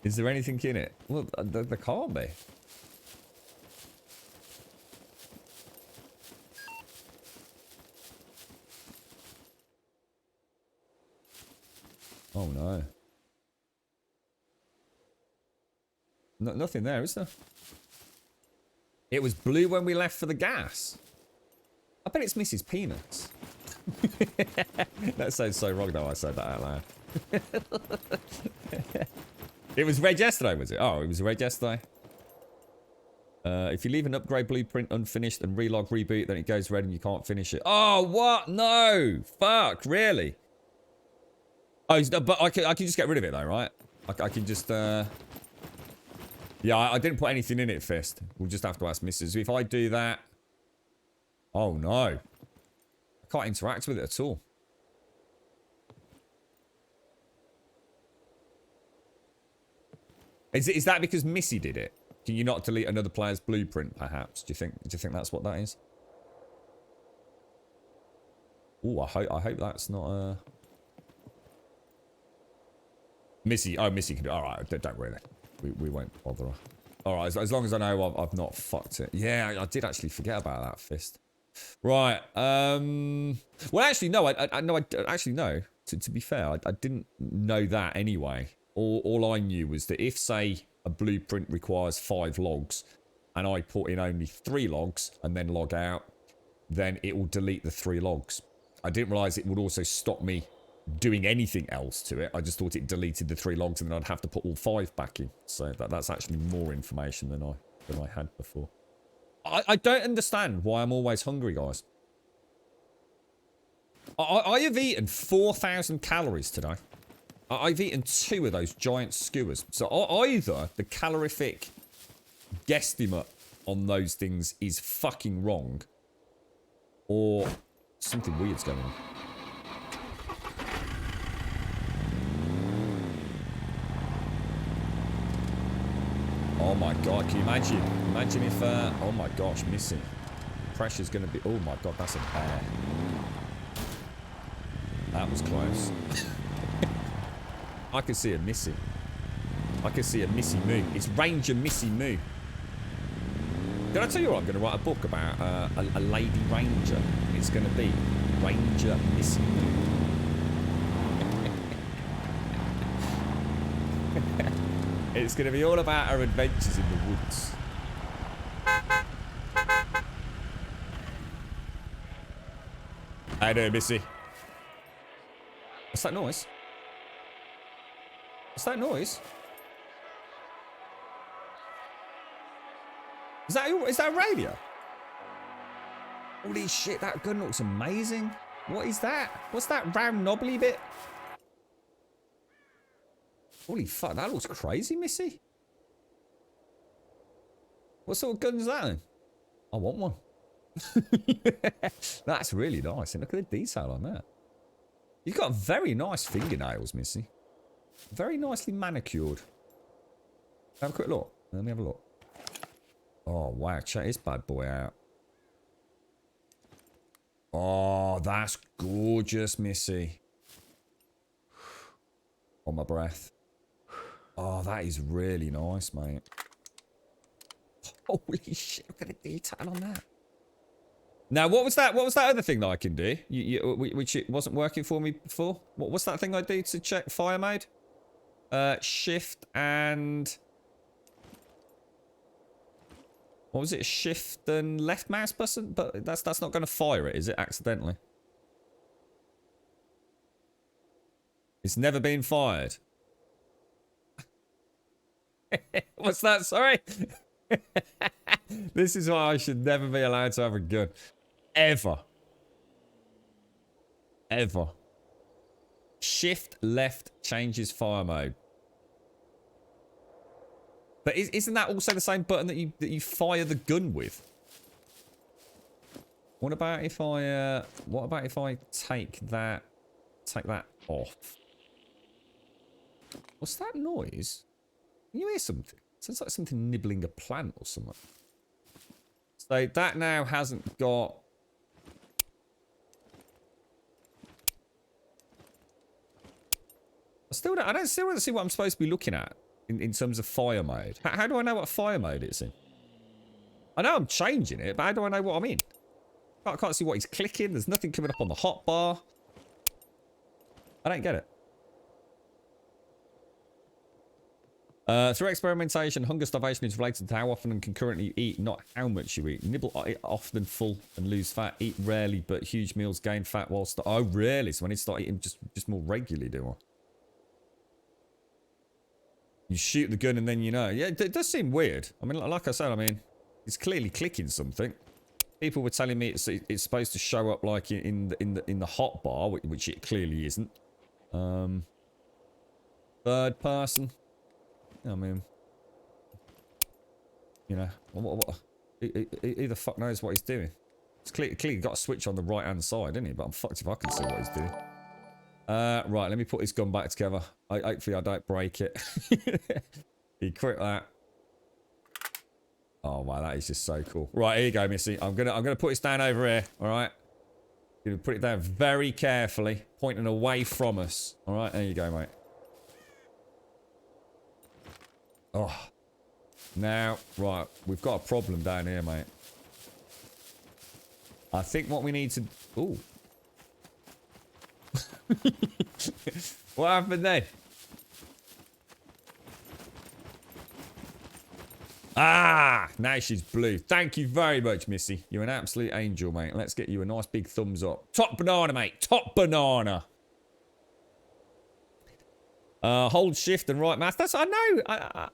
Is there anything in it? Well, there can't be. Oh no. Nothing there, is there? It was blue when we left for the gas. I bet it's Mrs. Peanuts. That sounds so wrong though, I said that out loud. It was red yesterday, was it? Oh, it was red yesterday. If you leave an upgrade blueprint unfinished and relog reboot, then it goes red and you can't finish it. Oh, what? No! Fuck, really? Oh, but I can just get rid of it though, right? I can just, yeah, I didn't put anything in it, Fist. We'll just have to ask Mrs. If I do that... Oh, no. I can't interact with it at all. Is that because Missy did it? Can you not delete another player's blueprint, perhaps? Do you think that's what that is? Oh, I hope that's not Missy. Oh, Missy can do. All right, don't worry then. We won't bother her. All right, as long as I know I've not fucked it. Yeah, I did actually forget about that, Fist. Right. Well, actually, no. Actually, no. To be fair, I didn't know that anyway. All I knew was that if, say, a blueprint requires 5 logs, and I put in only 3 logs and then log out, then it will delete the 3 logs. I didn't realise it would also stop me doing anything else to it. I just thought it deleted the 3 logs and then I'd have to put all 5 back in. So that's actually more information than I had before. I don't understand why I'm always hungry, guys. I have eaten 4,000 calories today. I've eaten 2 of those giant skewers. So either the calorific guesstimate on those things is fucking wrong, or something weird's going on. Oh my god, can you imagine? Imagine if, oh my gosh, missing. Pressure's gonna be, oh my god, that's a bear. That was close. I can see a Missy. I can see a Missy Moo. It's Ranger Missy Moo. Did I tell you what? I'm going to write a book about a lady ranger. It's going to be Ranger Missy Moo. It's going to be all about her adventures in the woods. How you doing, Missy? What's that noise? What's that noise? Is that a radio? Holy shit, that gun looks amazing. What is that? What's that round knobbly bit? Holy fuck, that looks crazy, Missy. What sort of gun is that then? I want one. That's really nice. And look at the detail on that. You've got very nice fingernails, Missy. Very nicely manicured. Have a quick look. Let me have a look. Oh, wow. Check this bad boy out. Oh, that's gorgeous, Missy. On my breath. Oh, that is really nice, mate. Holy shit, look at the detail on that. Now, what was that? What was that other thing that I can do? Which it wasn't working for me before? What's that thing I do to check fire mode? shift and... What was it? Shift and left mouse button? But that's not going to fire it, is it? Accidentally. It's never been fired. What's that? Sorry. This is why I should never be allowed to have a gun. Ever. Ever. Shift left changes fire mode. But isn't that also the same button that you fire the gun with? What about if I take that off? What's that noise? Can you hear something? Sounds like something nibbling a plant or something. So that now hasn't got... I don't still see what I'm supposed to be looking at in terms of fire mode. How do I know what fire mode it's in? I know I'm changing it, but how do I know what I'm in? I can't see what he's clicking. There's nothing coming up on the hotbar. I don't get it. Through experimentation, hunger starvation is related to how often and concurrently you eat, not how much you eat. Nibble often full and lose fat. Eat rarely, but huge meals gain fat whilst... Oh, really? So I need to start eating just more regularly, do I? You shoot the gun and then you know. Yeah, it does seem weird. I mean, like I said, it's clearly clicking something. People were telling me it's supposed to show up like in the hotbar, which it clearly isn't. Third person. I mean, you know, who the fuck knows what he's doing? It's clearly got a switch on the right hand side, isn't he? But I'm fucked if I can see what he's doing. Right, let me put this gun back together. Hopefully I don't break it. Equip that. Oh wow, that is just so cool. Right, here you go, Missy. I'm gonna put this down over here. All right. Gonna put it down very carefully, pointing away from us. All right, there you go, mate. Oh. Now, right, we've got a problem down here, mate. I think what we need to... Ooh. What happened then? Ah! Now she's blue. Thank you very much, Missy. You're an absolute angel, mate. Let's get you a nice big thumbs up. Top banana, mate. Top banana. Hold shift and right mouse. That's... I know.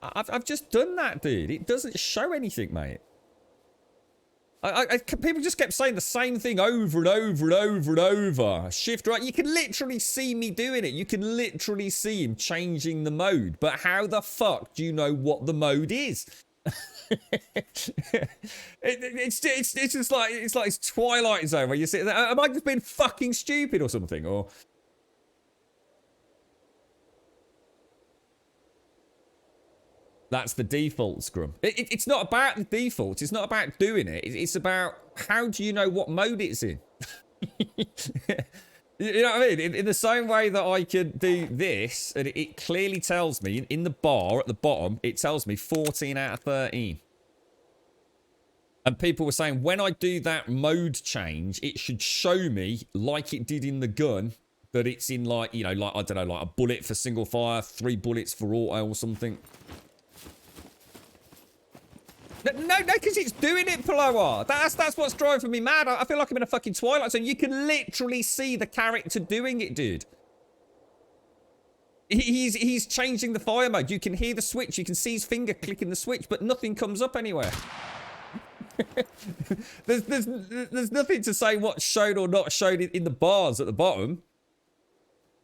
I've just done that, dude. It doesn't show anything, mate. People just kept saying the same thing over and over and over and over. Shift right. You can literally see me doing it. You can literally see him changing the mode. But how the fuck do you know what the mode is? It's just like it's Twilight Zone where you sit there. Am I just being fucking stupid or something? Or that's the default, Scrum. It's not about the default. It's not about doing it. It's about how do you know what mode it's in? You know what I mean? In the same way that I could do this, and it clearly tells me, in the bar at the bottom, it tells me 14 out of 13. And people were saying, when I do that mode change, it should show me, like it did in the gun, that it's in like, you know, like, I don't know, like a bullet for single fire, 3 bullets for auto or something. No, because it's doing it, Paloa. That's what's driving me mad. I feel like I'm in a fucking Twilight Zone. You can literally see the character doing it, dude. He's changing the fire mode. You can hear the switch. You can see his finger clicking the switch, but nothing comes up anywhere. There's nothing to say what's shown or not shown in the bars at the bottom.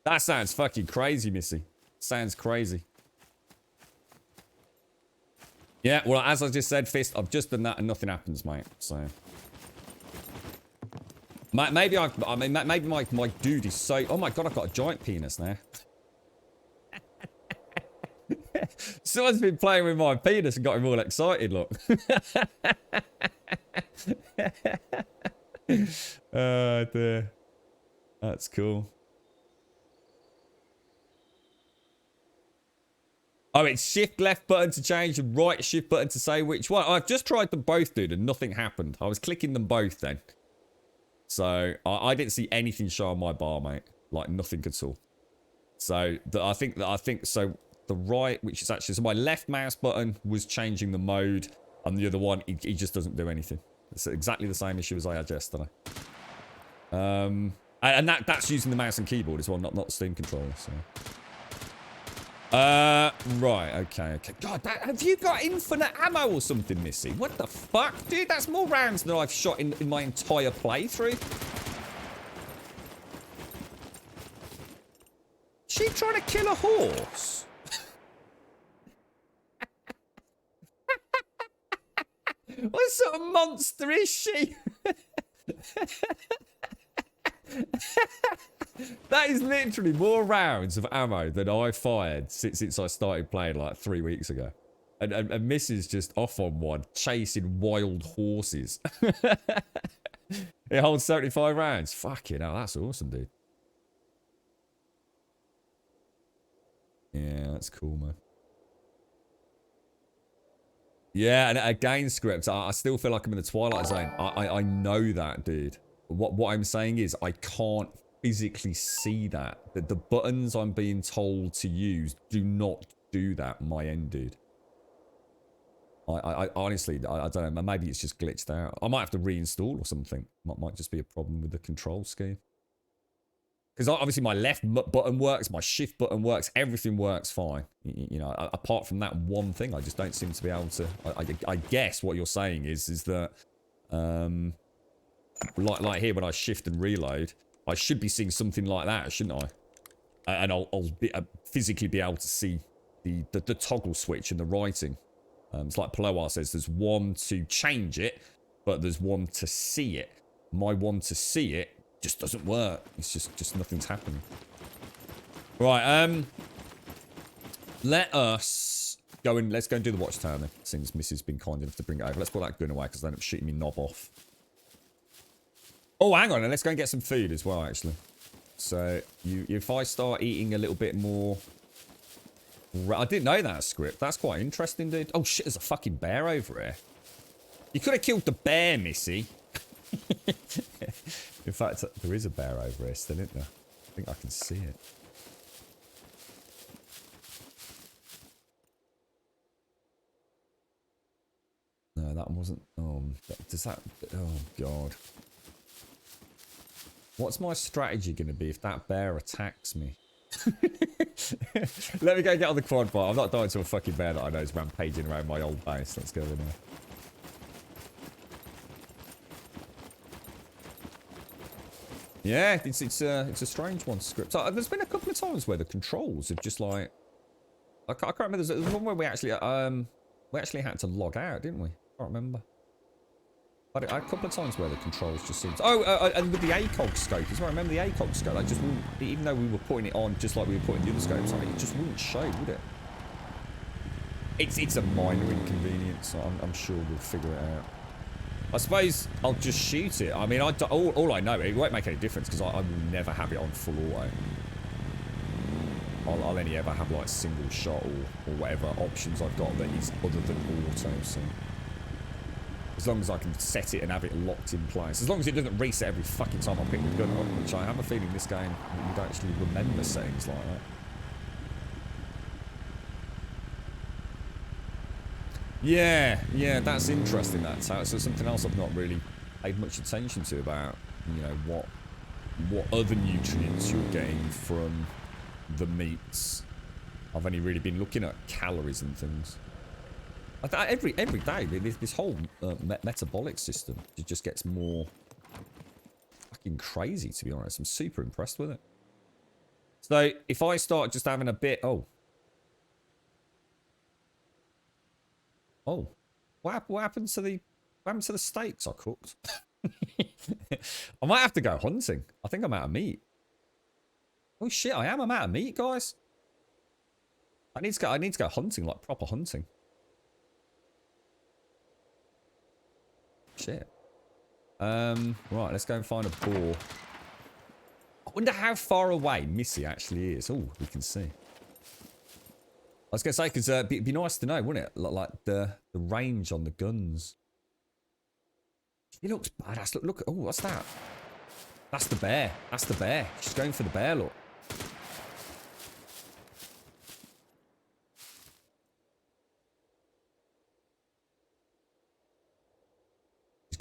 That sounds fucking crazy, Missy. Sounds crazy. Yeah, well, as I just said, Fist, I've just done that and nothing happens, mate. So maybe maybe my dude is so... Oh my god, I've got a giant penis now. Someone's been playing with my penis and got him all excited, look. Oh dear. That's cool. Oh, it's shift left button to change and right shift button to say which one. I've just tried them both, dude, and nothing happened. I was clicking them both then. So I didn't see anything show on my bar, mate. Like nothing at all. So I think so the right, which is actually, so my left mouse button was changing the mode, and the other one, he just doesn't do anything. It's exactly the same issue as I had yesterday. And that's using the mouse and keyboard as well, not Steam controller. So. Right, okay. God, have you got infinite ammo or something, Missy? What the fuck, dude? That's more rounds than I've shot in my entire playthrough. She trying to kill a horse? What sort of monster is she? That is literally more rounds of ammo than I fired since I started playing like 3 weeks ago. And Missy's just off on one, chasing wild horses. It holds 75 rounds. Fucking hell, that's awesome, dude. Yeah, that's cool, man. Yeah, and again, Script, I still feel like I'm in the Twilight Zone. I know that, dude. What I'm saying is I can't physically see that. The buttons I'm being told to use do not do that my end, dude. I honestly, I don't know. Maybe it's just glitched out. I might have to reinstall or something. Might just be a problem with the control scheme. Because obviously my left button works, my shift button works, everything works fine. You know, apart from that one thing, I just don't seem to be able to. I guess what you're saying is that, like here when I shift and reload, I should be seeing something like that, shouldn't I? And I'll physically be able to see the toggle switch and the writing. It's like Ploar says, there's one to change it, but there's one to see it. My one to see it just doesn't work. It's just nothing's happening. Right, let us go and let's go and do the watchtower then, since Missy's been kind enough to bring it over. Let's put that gun away because I end up shooting me knob off. Oh, hang on, and let's go and get some food as well, actually. So, if I start eating a little bit more... I didn't know that script. That's quite interesting, dude. Oh, shit, there's a fucking bear over here. You could have killed the bear, Missy. In fact, there is a bear over here still, isn't there? I think I can see it. No, that wasn't... Oh, does that... Oh, God. What's my strategy going to be if that bear attacks me? Let me go get on the quad bike. I'm not dying to a fucking bear that I know is rampaging around my old base. Let's go in there. Yeah, it's a strange one, script. There's been a couple of times where the controls have just like... I can't remember. There's one where we actually had to log out, didn't we? I can't remember. But a couple of times where the controls just seemed... Oh, and with the ACOG scope as well. I remember the ACOG scope. Like, just wouldn't, even though we were putting it on just like we were putting the other scopes on, it just wouldn't show, would it? It's a minor inconvenience. So I'm sure we'll figure it out. I suppose I'll just shoot it. I mean, all I know, it won't make any difference because I will never have it on full auto. I'll only ever have like single shot or whatever options I've got that is other than auto. So. As long as I can set it and have it locked in place. As long as it doesn't reset every fucking time I pick the gun up, which I have a feeling this game, you don't actually remember settings like that. Yeah, that's interesting, that. So something else I've not really paid much attention to about, you know, what other nutrients you're getting from the meats. I've only really been looking at calories and things. Every day, this whole metabolic system just gets more fucking crazy, to be honest. I'm super impressed with it. So, if I start just having a bit... Oh, what happened to the steaks I cooked? I might have to go hunting. I think I'm out of meat. Oh shit, I'm out of meat, guys. I need to go hunting, like proper hunting. Shit. Right, let's go and find a boar. I wonder how far away Missy actually is. Oh, we can see. I was going to say, because it'd be nice to know, wouldn't it? Like the range on the guns. She looks badass. Look. Oh, what's that? That's the bear. That's the bear. She's going for the bear, look.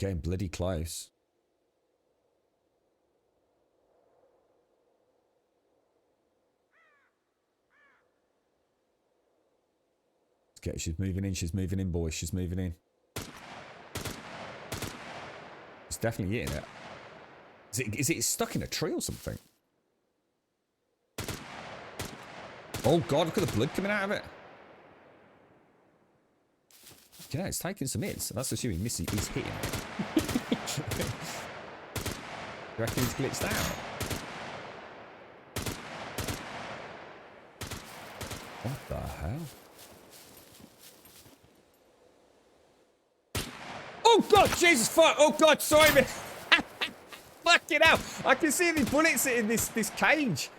getting bloody close. Okay, she's moving in, boys. She's moving in. It's definitely hitting it. Is it stuck in a tree or something? Oh god, look at the blood coming out of it. Yeah, it's taking some hits. That's assuming Missy is hitting it. You reckon he's glitched out? What the hell? Oh god, Jesus fuck! Oh god, sorry man! Fucking hell! I can see the bullets in this cage.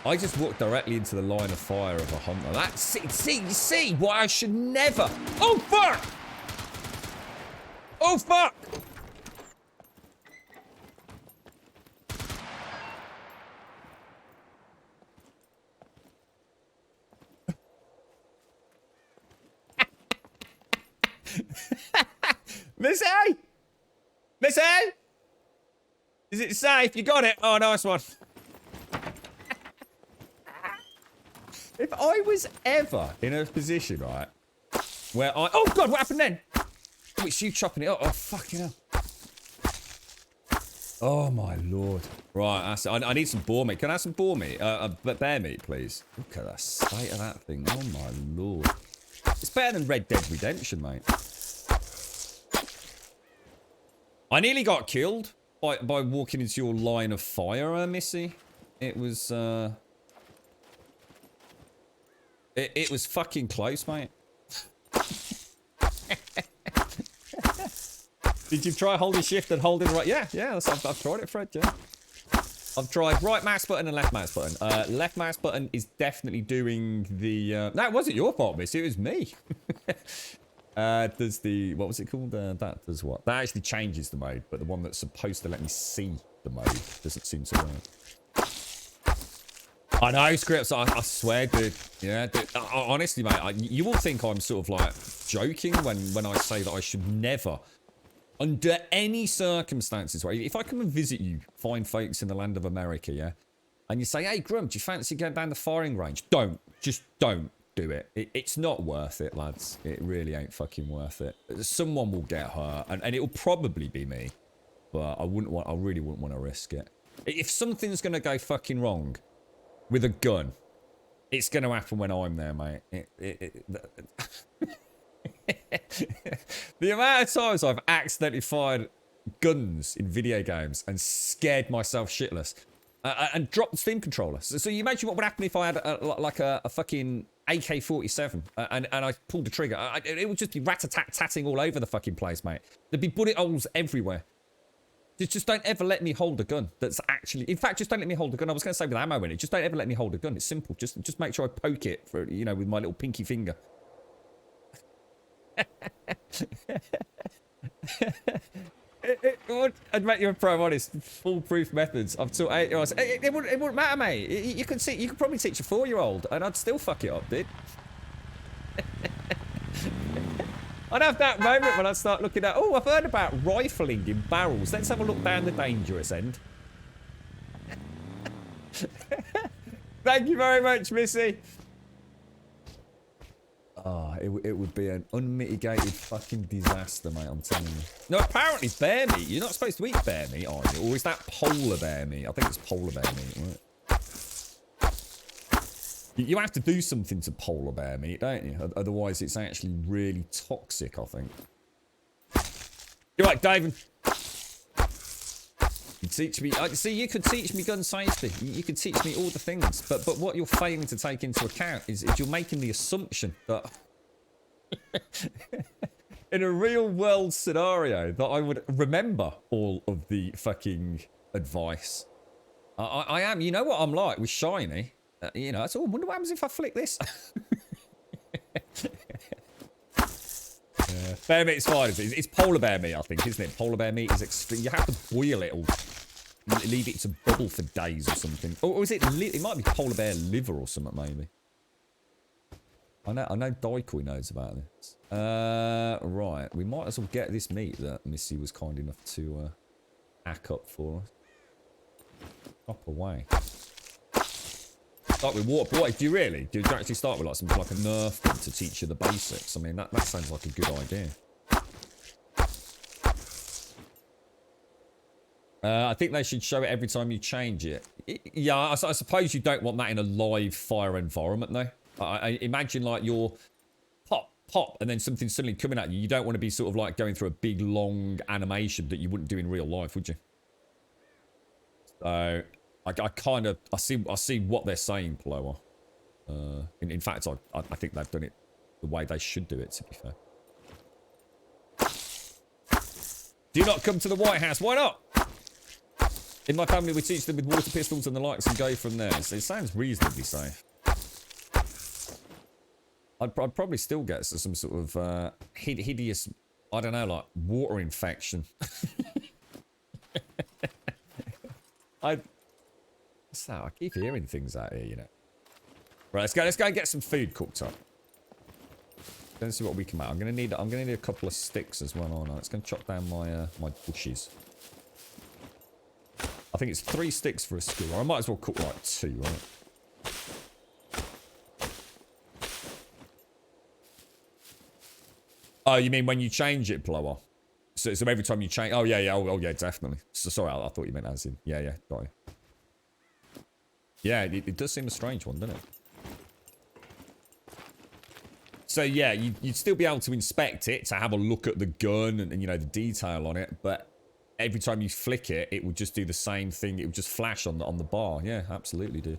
I just walked directly into the line of fire of a hunter. That's you see why I should never. Oh fuck! Oh fuck! Missy! Missy! Is it safe? You got it? Oh, nice one. If I was ever in a position, right, where I... Oh, God, what happened then? Oh, it's you chopping it up. Oh, fucking hell. Oh, my Lord. Right, I need some boar meat. Can I have some boar meat? Bear meat, please. Look at the state of that thing. Oh, my Lord. It's better than Red Dead Redemption, mate. I nearly got killed by walking into your line of fire, Missy. It was, It was fucking close, mate. Did you try holding shift and holding right? Yeah, I've tried it, Fred, yeah. I've tried right mouse button and left mouse button. Left mouse button is definitely doing the... No, it wasn't your fault, Miss. It was me. Does the... What was it called? That does what? That actually changes the mode, but the one that's supposed to let me see the mode doesn't seem to work. I know, Scripts. I swear, dude. Yeah, dude. Honestly, mate, you will think I'm sort of like joking when I say that I should never, under any circumstances, right? If I come and visit you, fine folks in the land of America, yeah, and you say, "Hey, Grump, do you fancy going down the firing range?" Just don't do it. It's not worth it, lads. It really ain't fucking worth it. Someone will get hurt, and it'll probably be me, but I really wouldn't want to risk it. If something's gonna go fucking wrong with a gun, it's going to happen when I'm there, mate. The amount of times I've accidentally fired guns in video games and scared myself shitless and dropped the Steam controller. So you imagine what would happen if I had a fucking AK-47 and I pulled the trigger. It would just be rat-a-tat-tatting all over the fucking place, mate. There'd be bullet holes everywhere. Just don't ever let me hold a gun that's actually... In fact, just don't let me hold a gun. I was going to say with ammo in it. Just don't ever let me hold a gun. It's simple. Just make sure I poke it, for, you know, with my little pinky finger. It would admit you're a pro, honest. Foolproof methods. I've taught 8-year-olds. It wouldn't matter, mate. You could probably teach a 4-year-old and I'd still fuck it up, dude. I'd have that moment when I start looking at, oh, I've heard about rifling in barrels. Let's have a look down the dangerous end. Thank you very much, Missy. Oh, it would be an unmitigated fucking disaster, mate, I'm telling you. No, apparently bear meat. You're not supposed to eat bear meat, are you? Or is that polar bear meat? I think it's polar bear meat, right? You have to do something to polar bear meat, don't you? Otherwise, it's actually really toxic, I think. You're right, David. You teach me... See, you could teach me gun safety. You could teach me all the things. But what you're failing to take into account is you're making the assumption that... in a real-world scenario, that I would remember all of the fucking advice. I am... You know what I'm like with Shiny? You know, that's all. I wonder what happens if I flick this. Bear meat is fine. It's polar bear meat, I think, isn't it? Polar bear meat is extreme. You have to boil it or leave it to bubble for days or something. Or is it? It might be polar bear liver or something, maybe. I know Daikoi knows about this. Right. We might as well get this meat that Missy was kind enough to hack up for us. Chop away. Start with water. But what, do you really? Do you actually start with like something like a nerf gun to teach you the basics? I mean, that sounds like a good idea. I think they should show it every time you change it. Yeah, I suppose you don't want that in a live fire environment, though. I imagine like you're pop, and then something suddenly coming at you. You don't want to be sort of like going through a big, long animation that you wouldn't do in real life, would you? So, I see what they're saying, Plower. In fact, I think they've done it the way they should do it, to be fair. Do not come to the White House. Why not? In my family, we teach them with water pistols and the likes and go from there. So it sounds reasonably safe. I'd probably still get some sort of hideous, I don't know, like water infection. What's that? I keep hearing things out here, you know. Right, let's go and get some food cooked up. Let's see what we can make. I'm gonna need a couple of sticks as well. On. Let's go and chop down my my bushes. I think it's 3 sticks for a skewer. I might as well cook like 2, right? Oh, you mean when you change it, Blower? So every time you change... Oh, yeah. Oh, yeah, definitely. So, sorry, I thought you meant as in... Yeah, got it. Yeah, it does seem a strange one, doesn't it? So, yeah, you'd still be able to inspect it, to have a look at the gun and you know, the detail on it, but... Every time you flick it, it would just do the same thing. It would just flash on the bar. Yeah, absolutely, dude.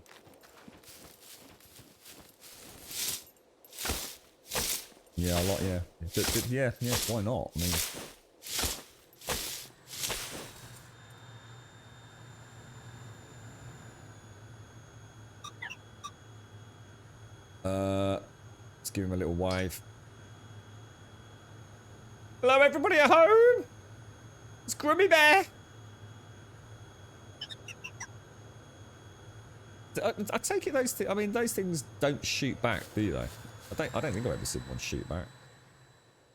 Yeah, a lot. Yeah, yeah. Why not? I mean, let's give him a little wave. Hello, everybody at home. It's Grummy Bear. I take it those things. I mean, those things don't shoot back, do they? I don't think I've ever seen one shoot back.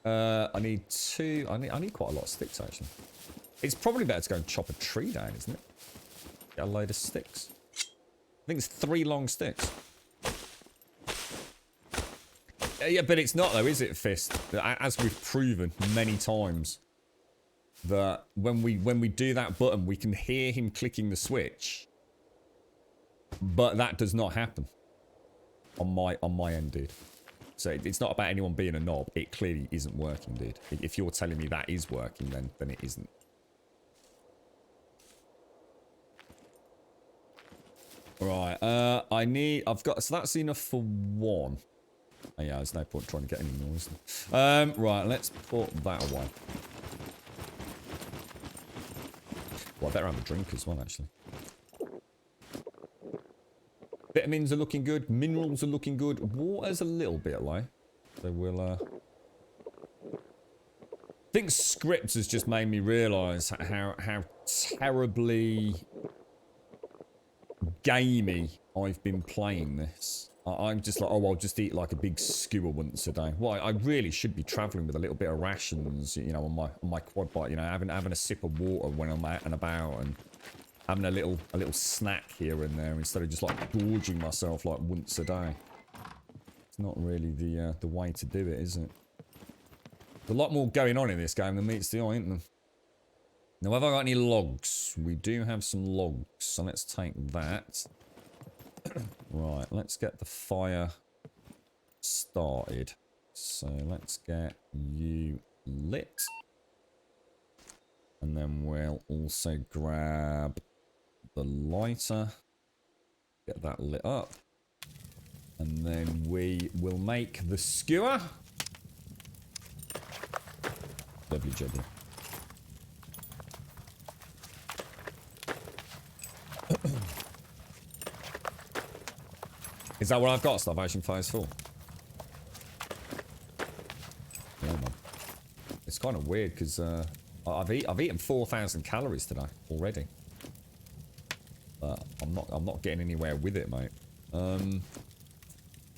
I need 2. I need quite a lot of sticks actually. It's probably better to go and chop a tree down, isn't it? Get a load of sticks. I think it's 3 long sticks. Yeah, but it's not though, is it, Fist? As we've proven many times. That when we do that button, we can hear him clicking the switch, but that does not happen on my end, dude. So it's not about anyone being a knob. It clearly isn't working, dude. If you're telling me that is working, then it isn't. Right. I've got. So that's enough for 1. Oh, yeah, there's no point trying to get any noise. Right. Let's put that away. Well, I better have a drink as well, actually. Vitamins are looking good. Minerals are looking good. Water's a little bit low. So we'll, I think scripts has just made me realise how terribly gamey I've been playing this. I'm just like, oh, I'll just eat like a big skewer once a day. Well, I really should be travelling with a little bit of rations, you know, on my quad bike, you know, having a sip of water when I'm out and about, and having a little snack here and there instead of just like gorging myself like once a day. It's not really the way to do it, is it? There's a lot more going on in this game than meets the eye, isn't there? Now, have I got any logs? We do have some logs, so let's take that. Right, let's get the fire started. So let's get you lit. And then we'll also grab the lighter. Get that lit up. And then we will make the skewer. Lovely jubbly. Is that what I've got? Starvation Phase 4. Yeah, man. It's kind of weird because I've eaten 4,000 calories today already, but I'm not getting anywhere with it, mate.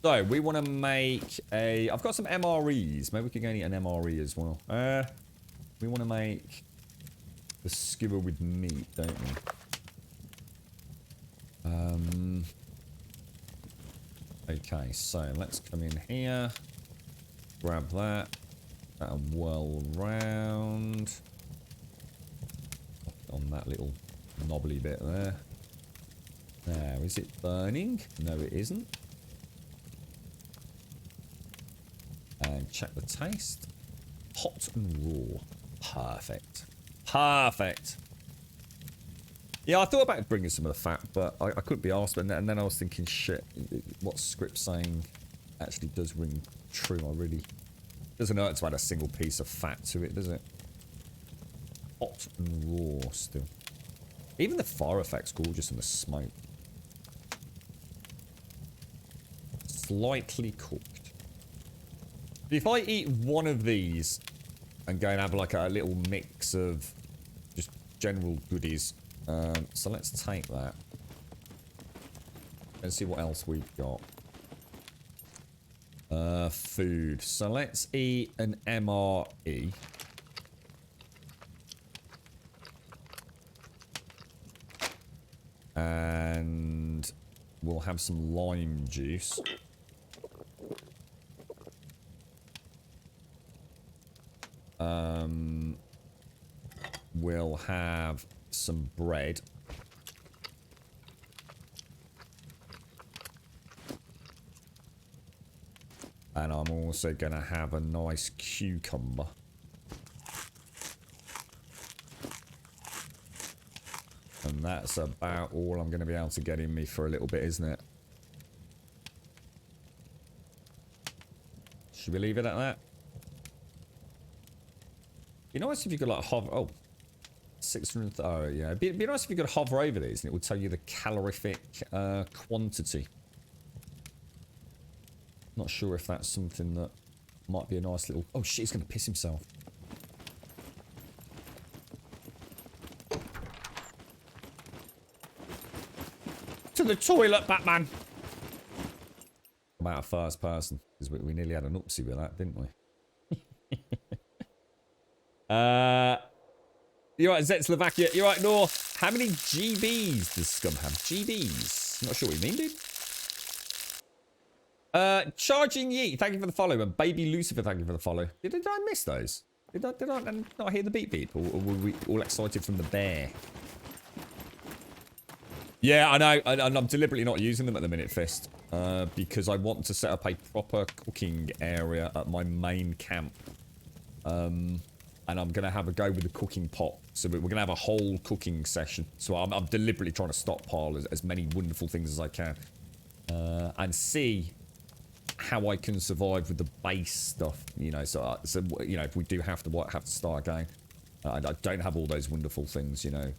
So, we want to make a... I've got some MREs. Maybe we could go and eat an MRE as well. We want to make the skewer with meat, don't we? Okay, so let's come in here. Grab that. That'll whirl round. On that little knobbly bit there. Now, is it burning? No, it isn't. And check the taste. Hot and raw. Perfect. Perfect. Yeah, I thought about bringing some of the fat, but I couldn't be asked. And then I was thinking, shit, what script's saying actually does ring true. I really... Doesn't hurt to add a single piece of fat to it, does it? Hot and raw still. Even the fire effect's gorgeous in the smoke. Slightly cooked. If I eat one of these and go and have like a little mix of just general goodies. So let's take that. Let's see what else we've got. Food. So let's eat an MRE. And we'll have some lime juice. We'll have some bread. And I'm also going to have a nice cucumber. And that's about all I'm going to be able to get in me for a little bit, isn't it? Should we leave it at that? Be nice if you could like hover... Oh. 600... Oh, yeah. It'd be nice if you could hover over these and it would tell you the calorific quantity. Not sure if that's something that might be a nice little... Oh, shit, he's going to piss himself. To the toilet, Batman! About a first person. Because we nearly had an oopsie with that, didn't we? You're right, Czechoslovakia. You're right, Nor. How many GBs does Scum have? GBs? Not sure what you mean, dude. Charging Yeet, thank you for the follow. And Baby Lucifer, thank you for the follow. Did I miss those? Did I not hear the beep beep? Or were we all excited from the bear? Yeah, I know. And I'm deliberately not using them at the minute, Fist. Because I want to set up a proper cooking area at my main camp. And I'm going to have a go with the cooking pot. So we're going to have a whole cooking session. So I'm deliberately trying to stockpile as many wonderful things as I can. And see how I can survive with the base stuff. You know, so you know, if we do have to start again. I don't have all those wonderful things, you know.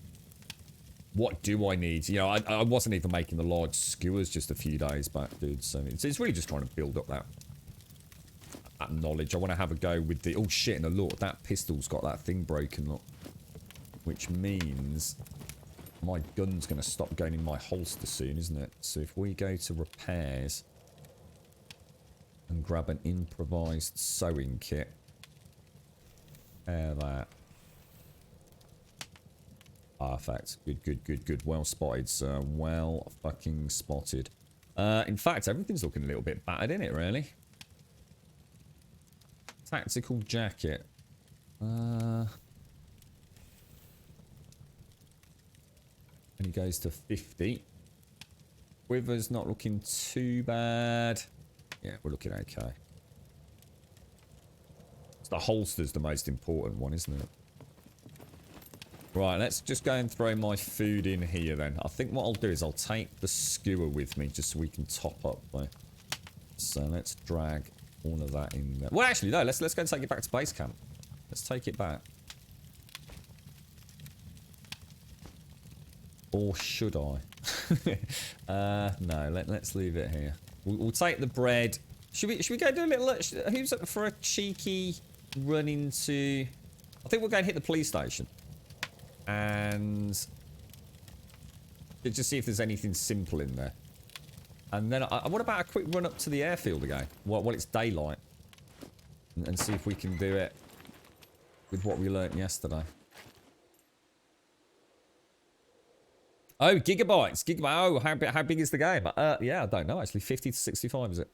What do I need? You know, I wasn't even making the large skewers just a few days back, dude. So it's really just trying to build up that knowledge. I want to have a go with the... Oh, shit, and look, that pistol's got that thing broken, look. Which means my gun's going to stop going in my holster soon, isn't it? So if we go to repairs and grab an improvised sewing kit. That. Perfect. Good. Well spotted, sir. Well fucking spotted. In fact, everything's looking a little bit battered, isn't it, really? Tactical jacket. And he goes to 50. Quiver's not looking too bad. Yeah, we're looking okay. So the holster's the most important one, isn't it? Right, let's just go and throw my food in here then. I think what I'll do is I'll take the skewer with me just so we can top up though. So let's drag all of that in there. Well, actually, no, let's go and take it back to base camp. Let's take it back. Or should I? No, let's leave it here. We'll take the bread. Should we go do a little... Who's up for a cheeky run into... I think we'll go and hit the police station. And... just see if there's anything simple in there. And then, what about a quick run up to the airfield again? While it's daylight. And see if we can do it with what we learnt yesterday. Oh, gigabytes. Oh, how big is the game? Yeah, I don't know, actually. 50 to 65, is it?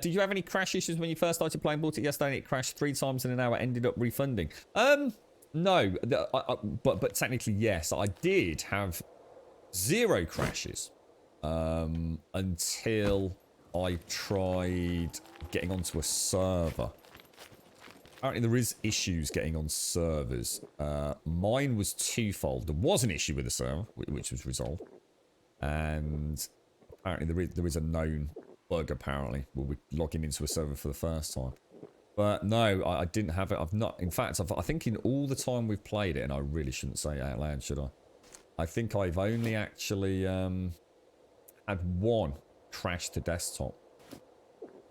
Did you have any crash issues when you first started playing Baltic yesterday and it crashed 3 times in an hour, ended up refunding? No. But technically, yes. I did have 0 crashes. Until I tried getting onto a server. Apparently there is issues getting on servers. Mine was twofold. There was an issue with the server, which was resolved. And apparently there is a known bug, apparently, where we're logging into a server for the first time. But no, I didn't have it. I've not. In fact, I think in all the time we've played it, and I really shouldn't say it out loud, should I? I think I've only actually had 1 crash to desktop.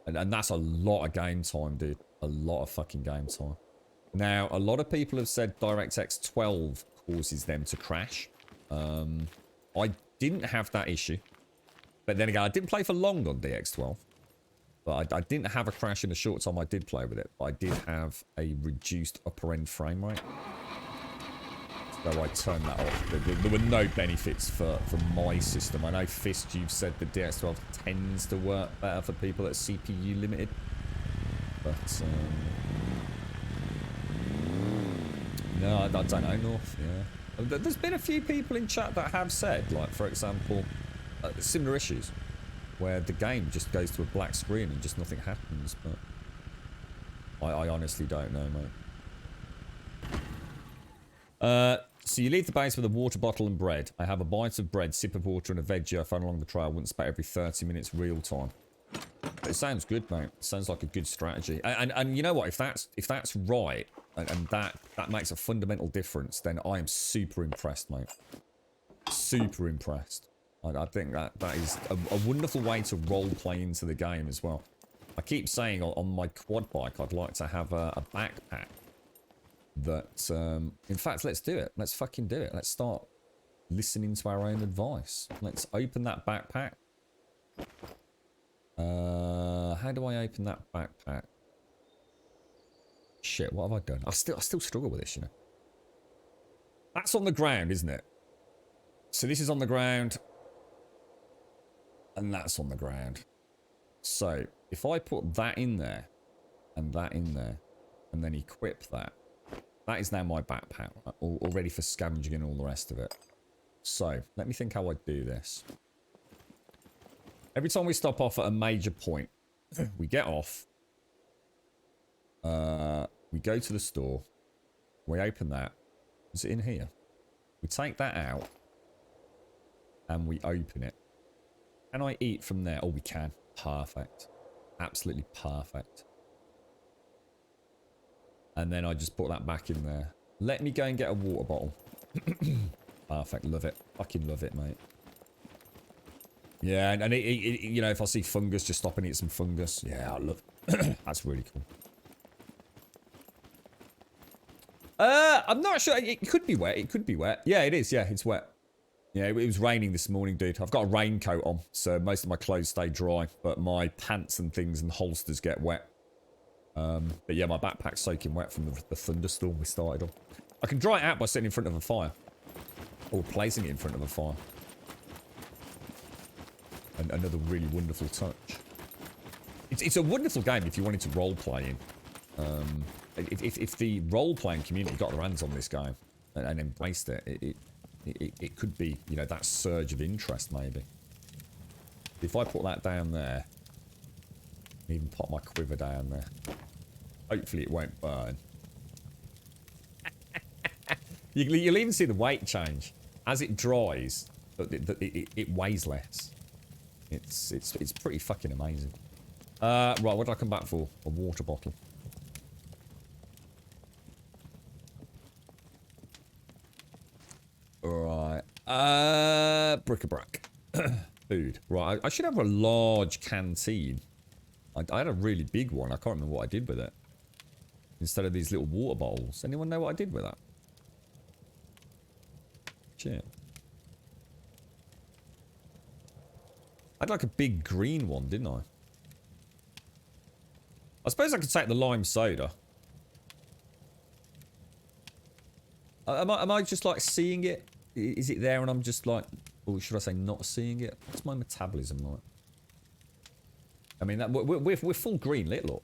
And that's a lot of game time, dude. A lot of fucking game time. Now, a lot of people have said DirectX 12 causes them to crash. I didn't have that issue. But then again, I didn't play for long on DX12. But I didn't have a crash in the short time I did play with it. But I did have a reduced upper end frame rate. So I turned that off. There were no benefits for my system. I know Fist, you've said the DX12 tends to work better for people that are CPU limited. But, no, I don't know, North, yeah. There's been a few people in chat that have said, like, for example, similar issues, where the game just goes to a black screen and just nothing happens, but I honestly don't know, mate. So you leave the base with a water bottle and bread. I have a bite of bread, sip of water, and a veggie I found along the trail once about every 30 minutes real time. It sounds good, mate. It sounds like a good strategy. And you know what? If that's right, and that makes a fundamental difference, then I am super impressed, mate. Super impressed. I think that is a wonderful way to role play into the game as well. I keep saying on my quad bike, I'd like to have a backpack that, in fact, let's do it. Let's fucking do it. Let's start listening to our own advice. Let's open that backpack. How do I open that backpack? Shit, what have I done? I still struggle with this, you know. That's on the ground, isn't it? So this is on the ground. And that's on the ground. So, if I put that in there, and that in there, and then equip that, that is now my backpack, right? All ready for scavenging and all the rest of it. So, let me think how I do this. Every time we stop off at a major point, we get off, we go to the store, we open that. Is it in here? We take that out, and we open it. Can I eat from there? Oh, we can. Perfect. Absolutely perfect. And then I just put that back in there. Let me go and get a water bottle. Perfect. Love it. Fucking love it, mate. Yeah, and you know, if I see fungus, just stop and eat some fungus. Yeah, I love it. That's really cool. I'm not sure. It could be wet. It could be wet. Yeah, it is. Yeah, it's wet. Yeah, it was raining this morning, dude. I've got a raincoat on, so most of my clothes stay dry, but my pants and things and holsters get wet. But yeah, my backpack's soaking wet from the thunderstorm we started on. I can dry it out by sitting in front of a fire. Or placing it in front of a fire. And another really wonderful touch. It's a wonderful game if you wanted to role-play in. If the role-playing community got their hands on this game and embraced it, it could be, you know, that surge of interest, maybe. If I put that down there, even pop my quiver down there, hopefully it won't burn. You'll even see the weight change. As it dries, it weighs less. It's pretty fucking amazing. Right, what did I come back for? A water bottle. Right. Bric-a-brac. Food. Right, I should have a large canteen. I had a really big one. I can't remember what I did with it. Instead of these little water bottles. Anyone know what I did with that? Shit. I had like a big green one, didn't I? I suppose I could take the lime soda. Am I just like seeing it? Is it there and I'm just like, or should I say not seeing it? What's my metabolism like? I mean, we're full green lit, look.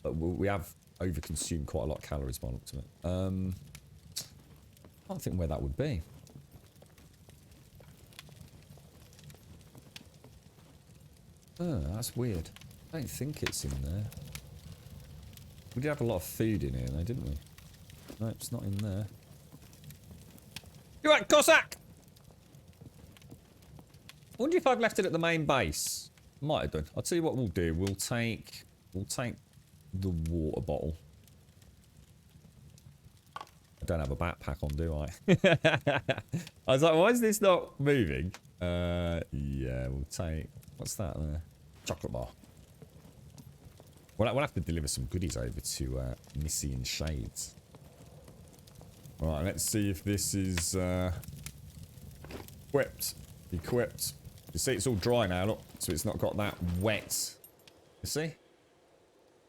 But we have overconsumed quite a lot of calories by the looks of it. I can't think where that would be. Oh, that's weird. I don't think it's in there. We did have a lot of food in here, though, didn't we? No, it's not in there. You right, Cossack! I wonder if I've left it at the main base. Might have done. I'll tell you what we'll do. We'll take the water bottle. I don't have a backpack on, do I? I was like, why is this not moving? Yeah, we'll take... What's that there? Chocolate bar. We'll have to deliver some goodies over to Missy and Shades. Right, let's see if this is equipped. You see, it's all dry now, look. So it's not got that wet. You see?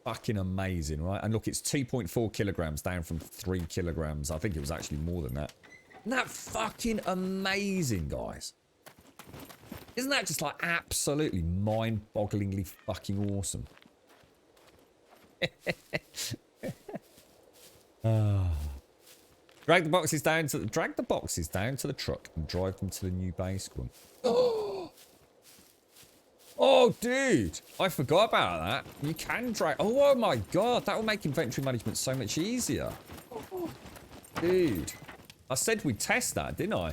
Fucking amazing, right? And look, it's 2.4 kilograms down from 3 kilograms. I think it was actually more than that. Isn't that fucking amazing, guys? Isn't that just like absolutely mind-bogglingly fucking awesome? Drag the boxes down to the truck and drive them to the new base. Oh, dude, I forgot about that. You can drag. Oh my god, that will make inventory management so much easier. Dude, I said we'd test that, didn't I?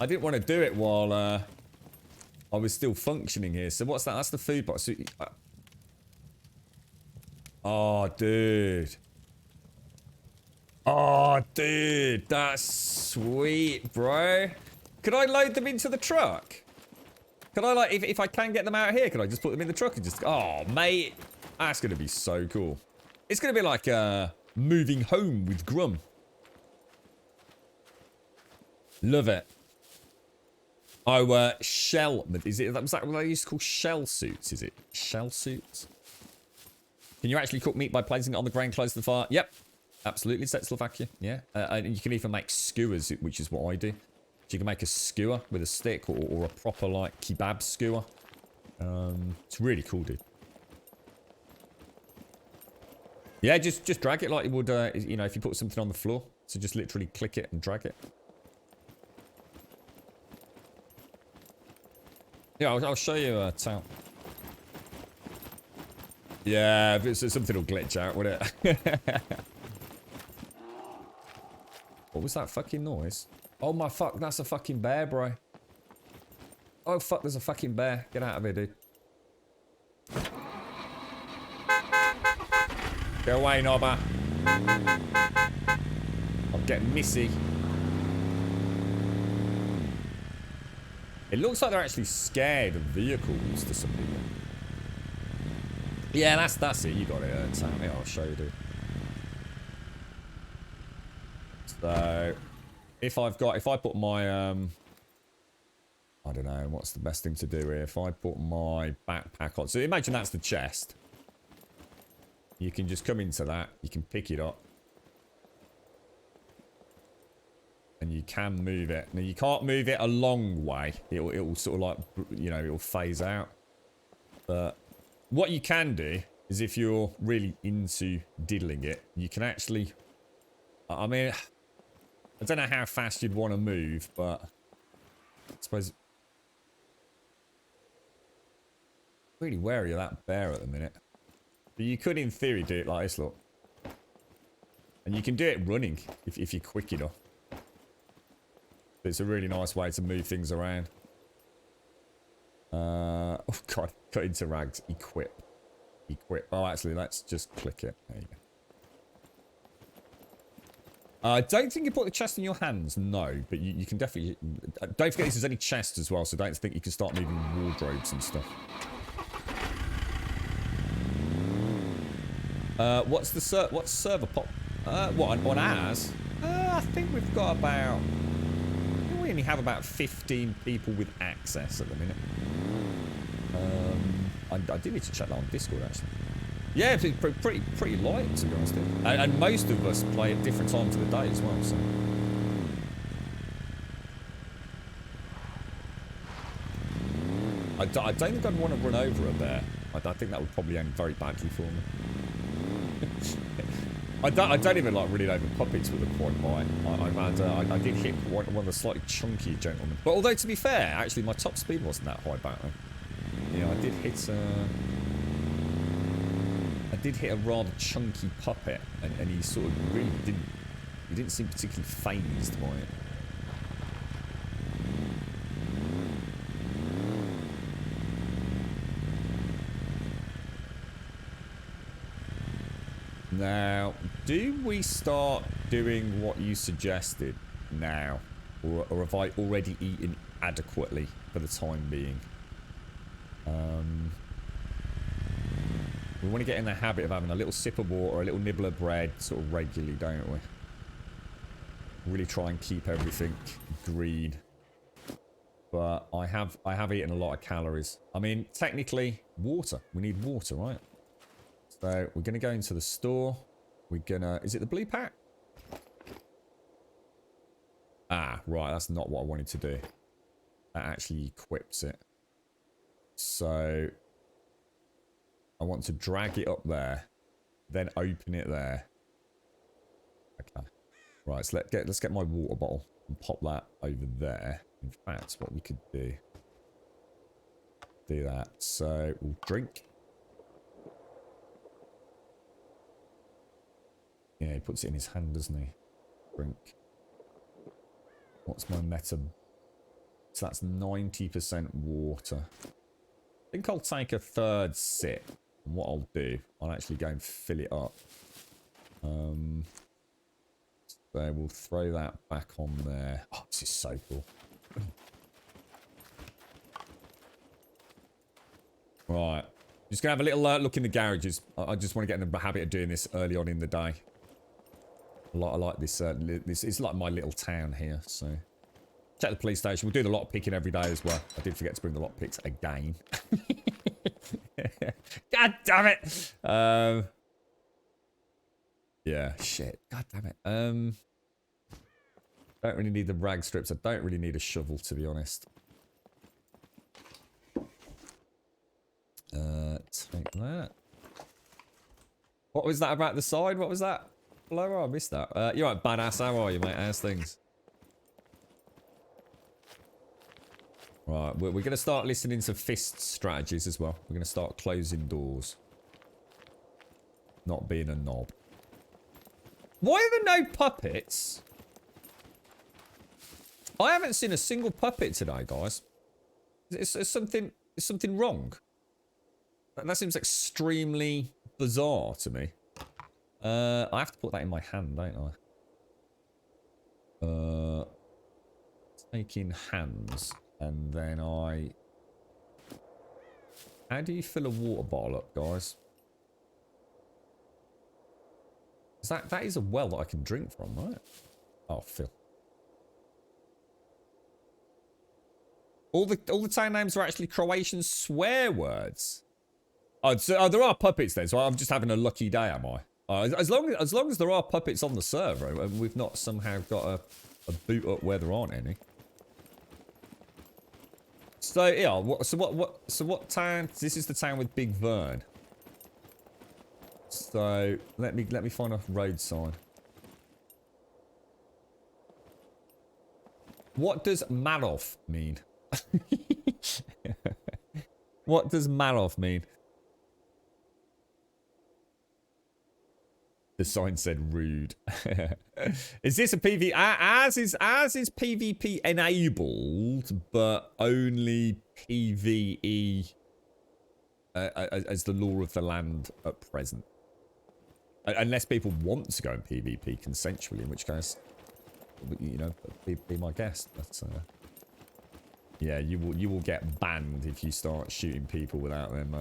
I didn't want to do it while I was still functioning here. So what's that? That's the food box. So, oh, dude. Oh, dude, that's sweet, bro. Could I load them into the truck? Could I, like, if I can get them out here, can I just put them in the truck and just... Oh, mate. That's going to be so cool. It's going to be like moving home with Grum. Love it. Oh, shell... Was that what they used to call shell suits, is it? Shell suits? Can you actually cook meat by placing it on the ground close to the fire? Yep. Absolutely, Czechoslovakia. Yeah. And you can even make skewers, which is what I do. So you can make a skewer with a stick or a proper, like, kebab skewer. It's really cool, dude. Yeah, just drag it like you would, you know, if you put something on the floor. So just literally click it and drag it. Yeah, I'll show you a towel. Yeah, something will glitch out, won't it? What was that fucking noise? Oh my fuck, that's a fucking bear, bro. Oh fuck, there's a fucking bear. Get out of here, dude. Go away, Nobber. I'm getting Missy. It looks like they're actually scared of vehicles to some people. Yeah, that's it. You got it, Sam. Yeah, I'll show you, dude. So, if I put my, I don't know, what's the best thing to do here? If I put my backpack on, so imagine that's the chest. You can just come into that, you can pick it up. And you can move it. Now, you can't move it a long way. It'll sort of like, you know, it'll phase out. But what you can do is if you're really into diddling it, you can actually, I mean, I don't know how fast you'd want to move, but I suppose... Really wary of that bear at the minute. But you could, in theory, do it like this, look. And you can do it running, if you're quick enough. But it's a really nice way to move things around. Oh god, cut into rags. Equip. Equip. Oh, actually, let's just click it. There you go. I don't think you put the chest in your hands, no, but you can definitely... Don't forget there's only chests as well, so don't think you can start moving wardrobes and stuff. What's server pop? What, on ours? I think we've got about... We only have about 15 people with access at the minute. I do need to check that on Discord, actually. Yeah, it's pretty light, to be honest. And most of us play at different times of the day as well, so... I don't think I'd want to run over a bear. I think that would probably end very badly for me. I don't even like running over puppets with a quad bike. I did hit one of the slightly chunky gentlemen. But although to be fair, actually my top speed wasn't that high back then. Yeah, I did hit a rather chunky puppet, and he sort of really didn't seem particularly phased by it. Now, do we start doing what you suggested now? Or have I already eaten adequately for the time being? We want to get in the habit of having a little sip of water, a little nibble of bread sort of regularly, don't we? Really try and keep everything green. But I have eaten a lot of calories. I mean, technically, water. We need water, right? So, we're going to go into the store. We're going to... Is it the blue pack? Ah, right. That's not what I wanted to do. That actually equips it. So, I want to drag it up there. Then open it there. Okay. Right, so let's get my water bottle and pop that over there. In fact, what we could do that. So, we'll drink. Yeah, he puts it in his hand, doesn't he? Drink. What's my meta? So that's 90% water. I think I'll take a third sip. And what I'll do, I'll actually go and fill it up. So we'll throw that back on there. Oh, this is so cool. Right. Just going to have a little look in the garages. I just want to get in the habit of doing this early on in the day. I like this. This it's like my little town here, so... Check the police station. We'll do the lot picking every day as well. I did forget to bring the lot picks again. God damn it! Yeah, shit. God damn it. Don't really need the rag strips. I don't really need a shovel, to be honest. Take that. What was that about the side? What was that? Hello, I missed that. You're right, badass. How are you, mate? How's things? Right, we're going to start listening to fist strategies as well. We're going to start closing doors. Not being a knob. Why are there no puppets? I haven't seen a single puppet today, guys. Is something wrong? That seems extremely bizarre to me. I have to put that in my hand, don't I? Take in hands. And then How do you fill a water bottle up, guys? That is a well that I can drink from, right? Oh, fill. All the town names are actually Croatian swear words. Oh, so, there are puppets then, so I'm just having a lucky day, am I? As long as there are puppets on the server, and we've not somehow got a boot up where there aren't any. So yeah, what town? This is the town with Big Vern. So let me find a road sign. What does Maroff mean? What does Maroff mean? The sign said rude. Is this a PvP? Ours is PvP enabled, but only PvE as the law of the land at present. Unless people want to go in PvP consensually, in which case, you know, be my guest. But yeah, you will get banned if you start shooting people without them.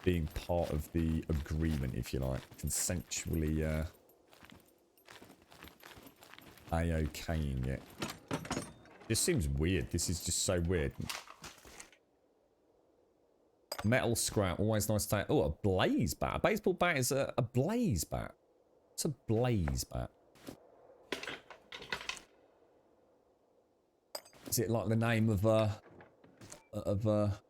Being part of the agreement, if you like, consensually A-okaying it. This seems weird. This is just so weird. Metal scrap, always nice to take. Oh, a blaze bat. A baseball bat is a blaze bat. It's a blaze bat. Is it like the name of a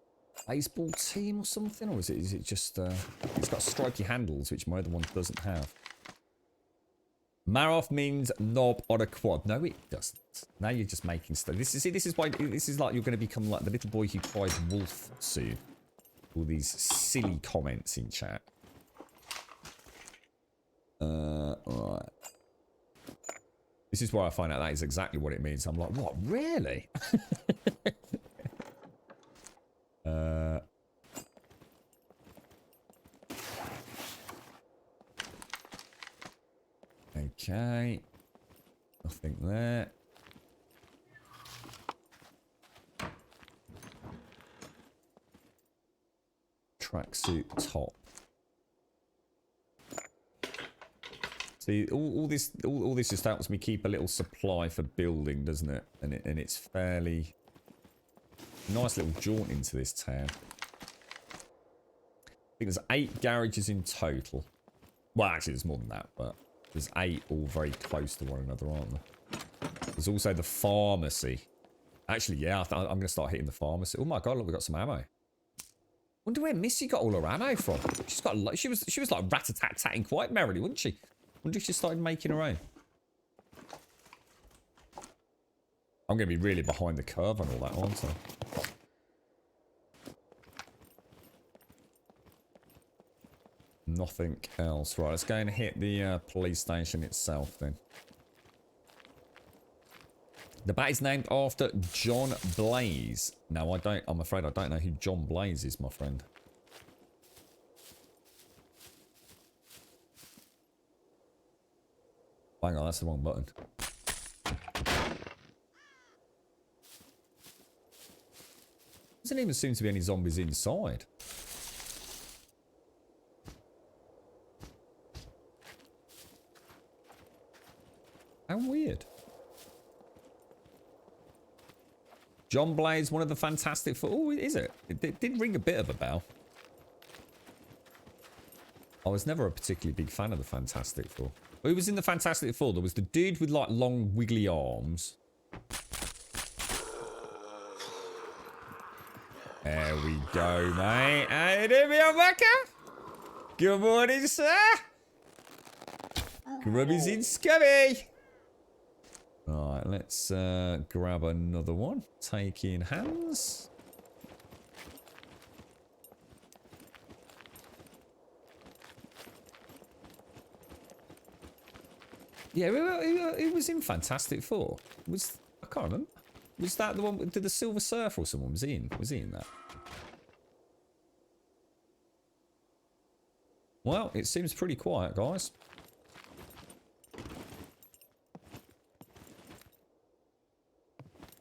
baseball team or something, or is it just it's got stripy handles, which my other one doesn't have. Maroff means knob on a quad. No, it doesn't. Now you're just making stuff. This is why this is like you're going to become like the little boy who cried wolf soon. All these silly comments in chat. Alright. This is where I find out that is exactly what it means. I'm like, what? Really? Okay. Nothing there. Tracksuit top. See, all this just helps me keep a little supply for building, doesn't it? And it's fairly nice little jaunt into this town. I think there's 8 garages in total. Well, actually, there's more than that, but there's 8 all very close to one another, aren't there? There's also the pharmacy. Actually, yeah, I'm going to start hitting the pharmacy. Oh my god, look, we got some ammo. Wonder where Missy got all her ammo from. She's got a lot. She was like rat-a-tat-tatting quite merrily, wasn't she? Wonder if she started making her own. I'm going to be really behind the curve on all that, aren't I? Nothing else. Right, let's go and hit the police station itself then. The bat is named after John Blaze. No, I'm afraid I don't know who John Blaze is, my friend. Hang on, that's the wrong button. Doesn't even seem to be any zombies inside. How weird. John Blaze, one of the Fantastic Four. Oh, is it? It did ring a bit of a bell. I was never a particularly big fan of the Fantastic Four. Who was in the Fantastic Four? There was the dude with like long wiggly arms. There we go, mate. How you doing, Mr. Bucker? Good morning, sir. Grubby's in scummy. Alright, let's grab another one. Take in hands. Yeah, it was in Fantastic Four. I can't remember. Was that the one? Did the Silver Surfer or someone was he in? Was he in that? Well, it seems pretty quiet, guys.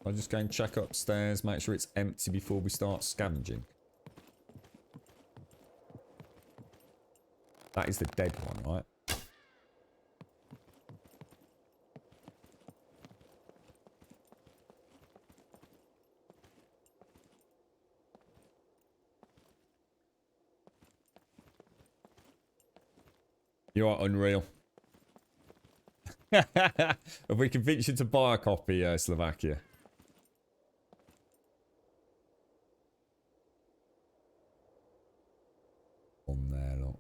I'll just go and check upstairs, make sure it's empty before we start scavenging. That is the dead one, right? You are unreal. Have we convinced you to buy a copy, Slovakia? On there, look.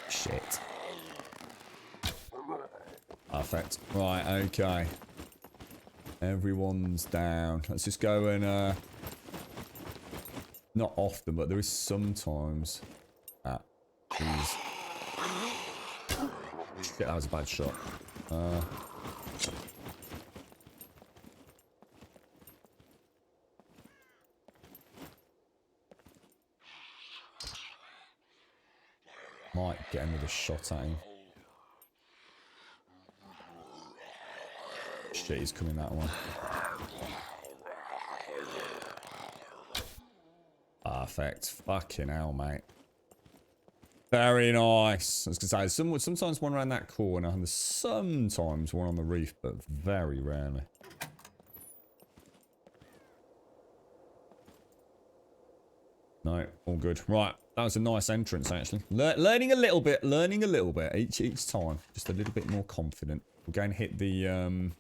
Shit. Perfect. Right, okay. Everyone's down. Let's just go and, not often, but there is sometimes... Ah, jeez. Shit, that was a bad shot. Might get another shot at him. Shit, he's coming that way. Perfect. Fucking hell, mate. Very nice. I was going to say, sometimes one around that corner, and there's sometimes one on the roof, but very rarely. No, all good. Right, that was a nice entrance, actually. Learning a little bit each time. Just a little bit more confident. We'll go and hit the,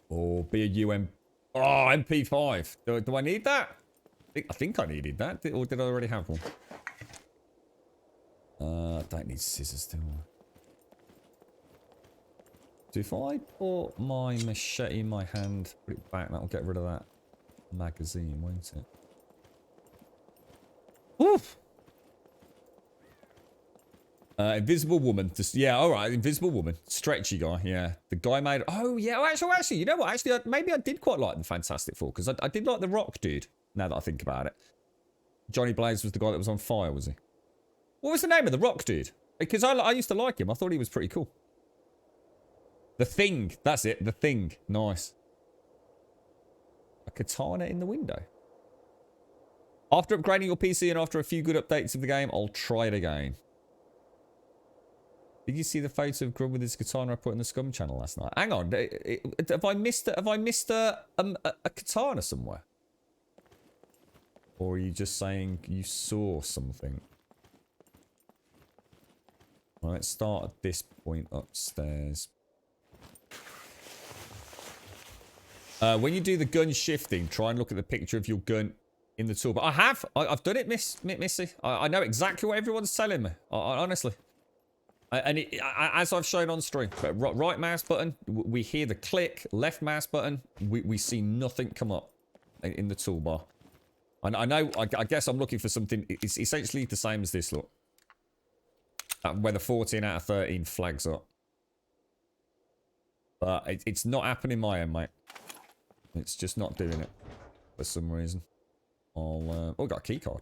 or be a UM. Oh, MP5. Do I need that? I think I needed that. Or did I already have one? I don't need scissors, do I? So if I put my machete in my hand, put it back, that'll get rid of that magazine, won't it? Oof! Invisible woman. Just, yeah, alright, invisible woman. Stretchy guy, yeah. The guy made... Oh, yeah, actually, you know what? Actually, maybe I did quite like the Fantastic Four, because I did like the Rock dude, now that I think about it. Johnny Blaze was the guy that was on fire, was he? What was the name of the Rock dude? Because I used to like him. I thought he was pretty cool. The Thing. That's it. The Thing. Nice. A katana in the window. After upgrading your PC and after a few good updates of the game, I'll try it again. Did you see the photo of Grub with his katana I put in the SCUM channel last night? Hang on. Have I missed a katana somewhere? Or are you just saying you saw something? Right, let's start at this point upstairs. When you do the gun shifting, try and look at the picture of your gun in the toolbar. I've done it, Missy. I know exactly what everyone's telling me. Honestly. And as I've shown on stream, right mouse button, we hear the click. Left mouse button, we see nothing come up in the toolbar. And I guess I'm looking for something. It's essentially the same as this, look. Where the 14 out of 13 flags up. But it's not happening my end, mate. It's just not doing it. For some reason. Oh, got a key card.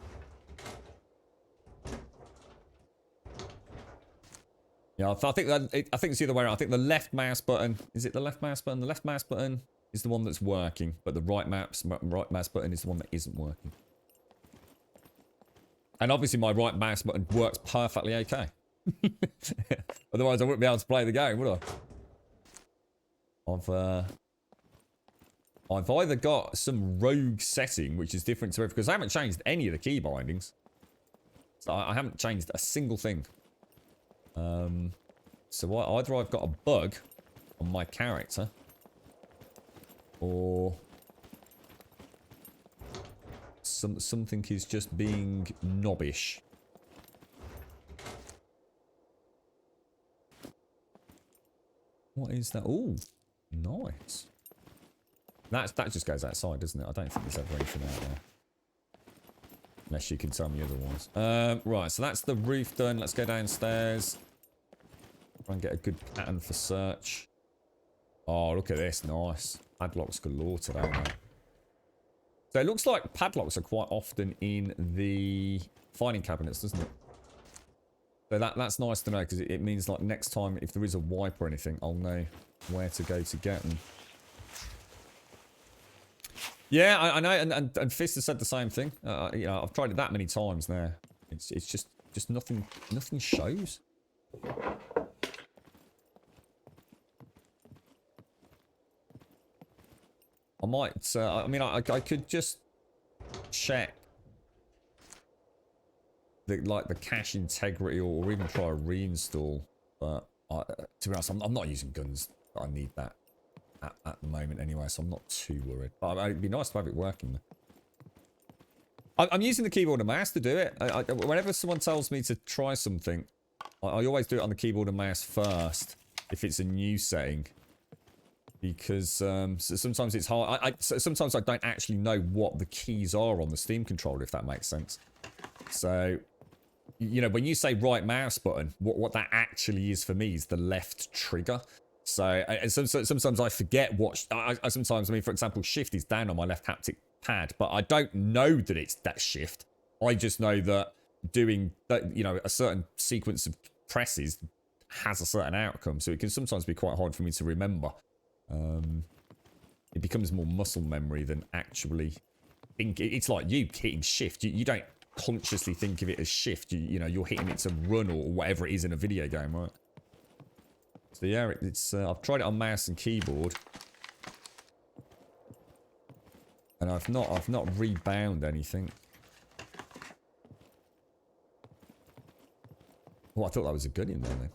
Yeah, I think it's the other way around. I think the left mouse button... Is it the left mouse button? The left mouse button is the one that's working. But the right mouse button is the one that isn't working. And obviously my right mouse button works perfectly okay. Otherwise I wouldn't be able to play the game, would I? I've either got some rogue setting which is different to everything, because I haven't changed any of the key bindings. So I haven't changed a single thing. So either I've got a bug on my character, or something is just being knobbish. What is that? Oh, nice. That just goes outside, doesn't it? I don't think there's ever anything out there. Unless you can tell me otherwise. Right, so that's the roof done. Let's go downstairs. Try and get a good pattern for search. Oh, look at this. Nice. Padlocks galore today, mate. So it looks like padlocks are quite often in the filing cabinets, doesn't it? So that's nice to know, because it means like next time if there is a wipe or anything, I'll know where to go to get them. Yeah, I know, and Fist has said the same thing. You know, I've tried it that many times now. It's just nothing shows. I might. I mean, I could just check the cache integrity, or even try a reinstall. But to be honest, I'm not using guns. I need that at the moment anyway, so I'm not too worried. But it'd be nice to have it working. I'm using the keyboard and mouse to do it. Whenever someone tells me to try something, I always do it on the keyboard and mouse first if it's a new setting. Because sometimes it's hard. Sometimes I don't actually know what the keys are on the Steam controller, if that makes sense. So, you know, when you say right mouse button, what that actually is for me is the left trigger. So sometimes I forget what... Sometimes, I mean, for example, shift is down on my left haptic pad, but I don't know that it's that shift. I just know that doing that, you know, a certain sequence of presses has a certain outcome, so it can sometimes be quite hard for me to remember. It becomes more muscle memory than actually think. It's like you hitting shift. You don't consciously think of it as shift. You know, you're hitting it to run or whatever it is in a video game, right? So yeah, it's I've tried it on mouse and keyboard, and I've not rebound anything. Oh, I thought that was a good in there then.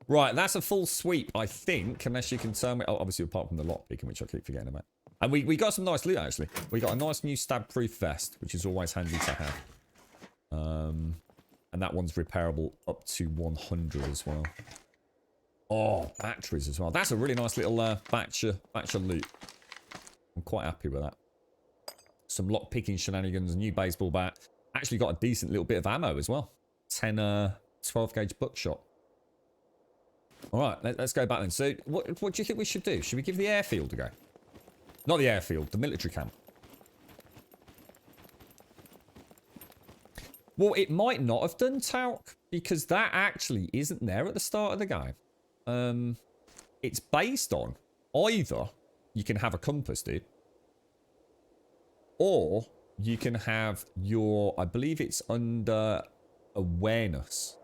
Right, that's a full sweep, I think, unless you can tell me. Oh, obviously, apart from the lockpicking, which I keep forgetting about. And we got some nice loot, actually. We got a nice new stab-proof vest, which is always handy to have. And that one's repairable up to 100 as well. Oh, batteries as well. That's a really nice little batch of loot. I'm quite happy with that. Some lockpicking shenanigans, a new baseball bat. Actually got a decent little bit of ammo as well. 10 12 gauge buckshot. All right, let's go back then. So, what do you think we should do? Should we give the airfield a go? Not the airfield, the military camp. Well, it might not have done, Talc, because that actually isn't there at the start of the game. It's based on either you can have a compass, dude, or you can have your, I believe it's under awareness.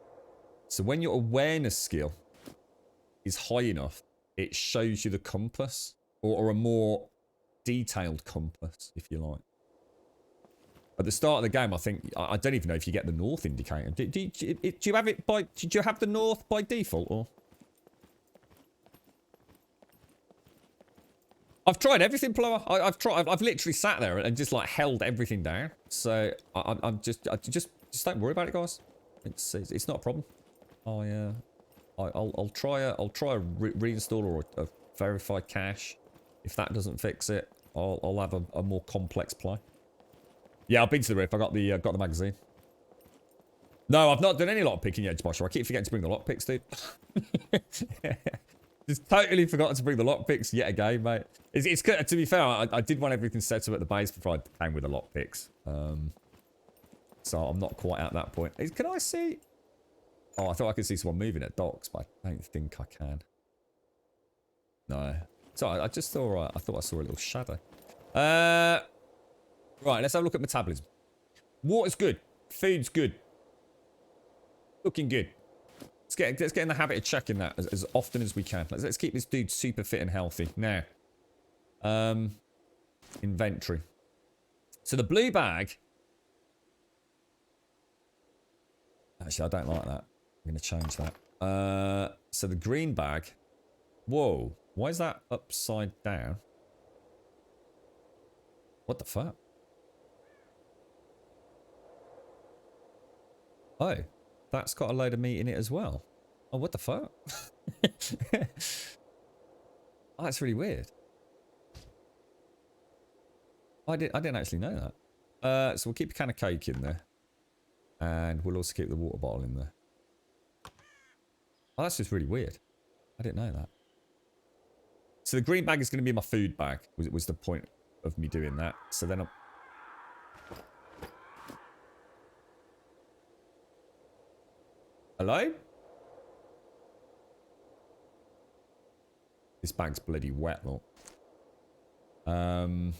So when your awareness skill is high enough, it shows you the compass, or a more detailed compass, if you like. At the start of the game, I think, I don't even know if you get the north indicator. Do you have it by, did you have the north by default, or? I've tried everything, Plower. I've literally sat there and just like held everything down. So I'm just don't worry about it, guys. It's not a problem. I'll try a reinstall or a verified cache. If that doesn't fix it, I'll have a more complex play. Yeah, I've been to the rip. I got the magazine. No, I've not done any lockpicking yet, Joshua. I keep forgetting to bring the lockpicks, dude. Just totally forgotten to bring the lockpicks yet again, mate. It's good. To be fair, I did want everything set up at the base before I came with the lockpicks. So I'm not quite at that point. Can I see? Oh, I thought I could see someone moving at docks, but I don't think I can. No. So I just thought I thought I saw a little shadow. Right, let's have a look at metabolism. Water's good. Food's good. Looking good. Let's get in the habit of checking that as often as we can. Let's keep this dude super fit and healthy. Now, inventory. So the blue bag. Actually, I don't like that. I'm going to change that. So the green bag. Whoa. Why is that upside down? What the fuck? Oh, that's got a load of meat in it as well. Oh, what the fuck? Oh, that's really weird. I didn't actually know that. So we'll keep a can of cake in there. And we'll also keep the water bottle in there. Oh, that's just really weird. I didn't know that. So the green bag is going to be my food bag. Was the point of me doing that. So then I'm... Hello? This bag's bloody wet, look. Got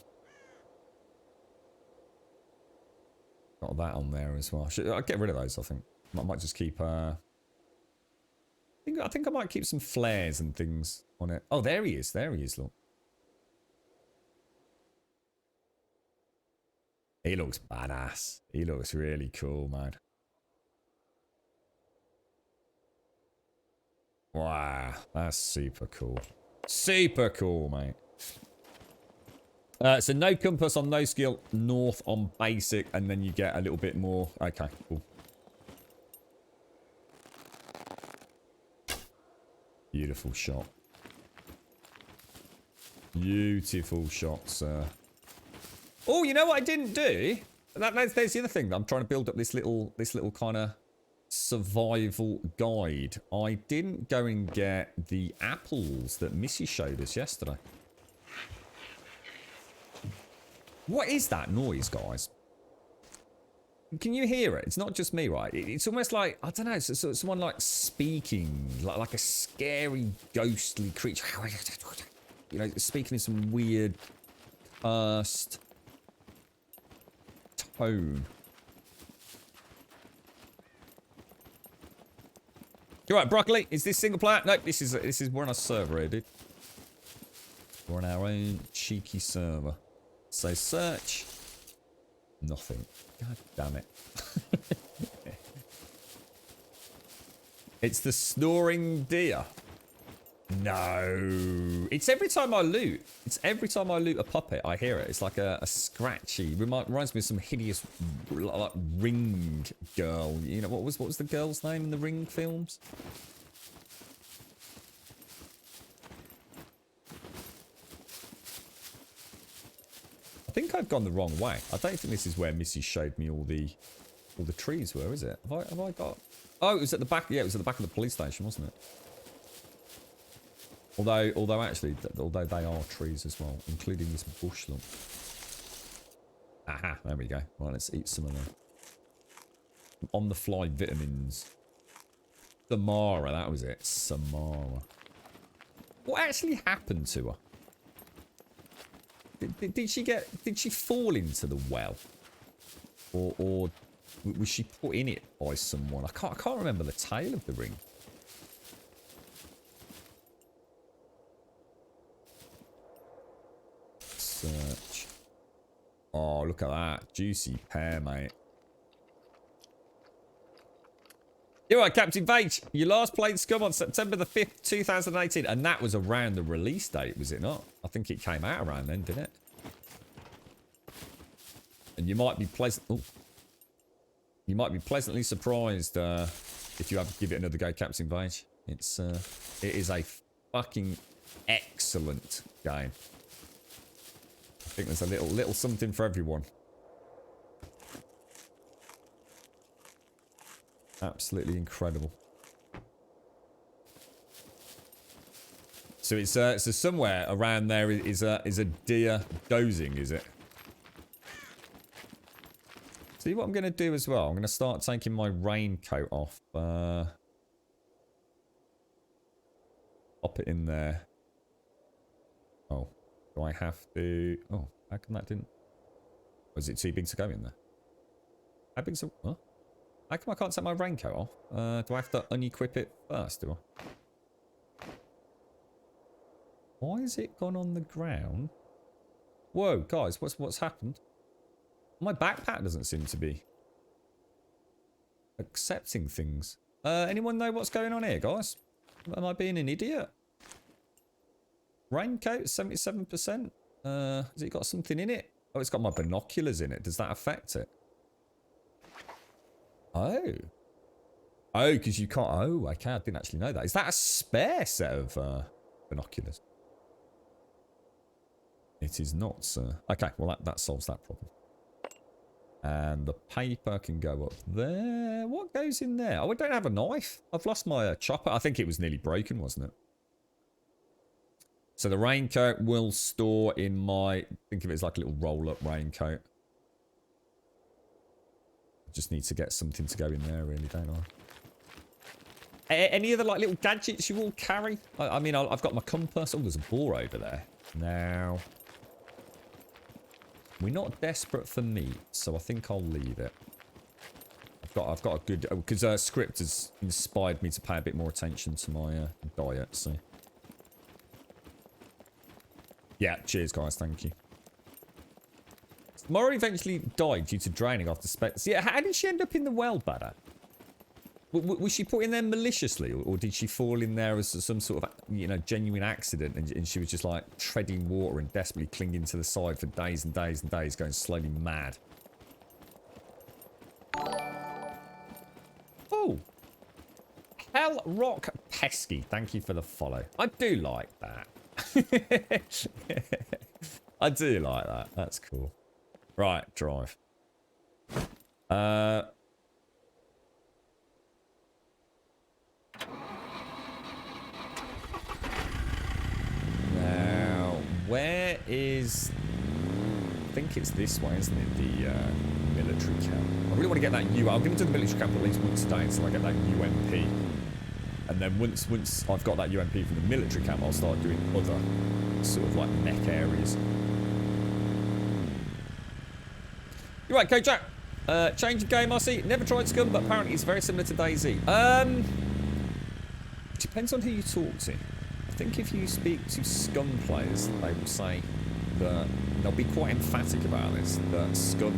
that on there as well. I'll get rid of those, I think. I might just keep... I think I might keep some flares and things on it. Oh, there he is. There he is, look. He looks badass. He looks really cool, man. Wow, that's super cool. Super cool, mate. So no compass on no skill, north on basic, and then you get a little bit more. Okay, cool. Beautiful shot. Beautiful shot, sir. Oh, you know what I didn't do? There's the other thing. I'm trying to build up this little kind of survival guide. I didn't go and get the apples that Missy showed us yesterday. What is that noise, guys? Can you hear it? It's not just me, right? It's almost like, I don't know, it's someone like speaking, like a scary, ghostly creature. You know, speaking in some weird, cursed tone. You're right, Broccoli. Is this single player? Nope, this is we're on a server here, dude. We're on our own cheeky server. So search. Nothing. God damn it. It's the snoring deer. No. It's every time I loot. It's every time I loot a puppet, I hear it. It's like a scratchy. Reminds me of some hideous like Ring girl. You know, what was the girl's name in the Ring films? I think I've gone the wrong way. I don't think this is where Missy showed me all the trees were, is it? Have I got... Oh, it was at the back. Yeah, it was at the back of the police station, wasn't it? Although actually, although they are trees as well, including this bush lump. Aha, there we go. Right, let's eat some of them. On the fly vitamins. Samara, that was it. Samara. What actually happened to her? Did she fall into the well? Or was she put in it by someone? I can't remember the tale of the ring. Search. Oh, look at that. Juicy pear, mate. You're right, Captain Vage. You last played Scum on September the 5th, 2018. And that was around the release date, was it not? I think it came out around then, didn't it? And you might be You might be pleasantly surprised if you have to give it another go, Captain Vage. It is a fucking excellent game. I think there's a little something for everyone. Absolutely incredible. So it's so somewhere around there is a deer dozing, is it? See what I'm going to do as well. I'm going to start taking my raincoat off. Pop it in there. Oh, do I have to? Oh, how come that didn't? Was it too big to go in there? How big's the? Huh? How come I can't take my raincoat off? Do I have to unequip it first? Do I? Why has it gone on the ground? Whoa, guys, what's happened? My backpack doesn't seem to be accepting things. Anyone know what's going on here, guys? Am I being an idiot? Raincoat, 77%. Has it got something in it? Oh, it's got my binoculars in it. Does that affect it? Oh. Oh, because you can't... Oh, okay, I didn't actually know that. Is that a spare set of binoculars? It is not, sir. Okay, well, that solves that problem. And the paper can go up there. What goes in there? Oh, I don't have a knife. I've lost my chopper. I think it was nearly broken, wasn't it? So the raincoat will store in my... Think of it as like a little roll-up raincoat. Just need to get something to go in there, really, don't I? Any other like little gadgets you all carry? I mean, I've got my compass. Oh, there's a boar over there. Now... We're not desperate for meat, so I think I'll leave it. I've got a good... Because script has inspired me to pay a bit more attention to my diet, so... Yeah, cheers, guys. Thank you. Mara eventually died due to drowning after specs. Yeah, how did she end up in the well, Badder? Was she put in there maliciously, or did she fall in there as some sort of, you know, genuine accident, and she was just like treading water and desperately clinging to the side for days and days and days, going slowly mad? Oh, Hell Rock Pesky, thank you for the follow. I do like that. I do like that. That's cool. Right, drive. Now, where is... I think think it's this way, isn't it? The military camp. I really want to get that U. I'm going to do the military camp at least once a day until I get that UMP. And then once I've got that UMP from the military camp, I'll start doing other sort of like mech areas. You're right, Coach Jack. Change of game, I see. Never tried SCUM, but apparently it's very similar to DayZ. Depends on who you talk to. I think if you speak to SCUM players, they will say that they'll be quite emphatic about this, that SCUM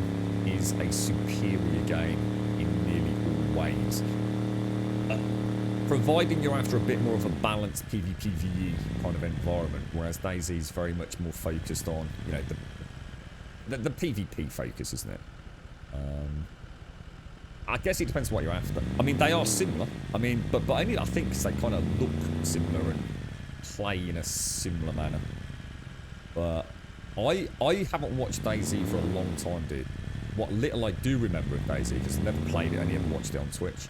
is a superior game in nearly all ways. Providing you're after a bit more of a balanced PvPvE kind of environment, whereas DayZ is very much more focused on, you know, the PvP focus, isn't it? I guess it depends on what you're after. I mean, they are similar. I mean, but only I think 'cause they kind of look similar and play in a similar manner. But I haven't watched DayZ for a long time, dude. What little I do remember of DayZ, because I never played it, I only ever watched it on Twitch.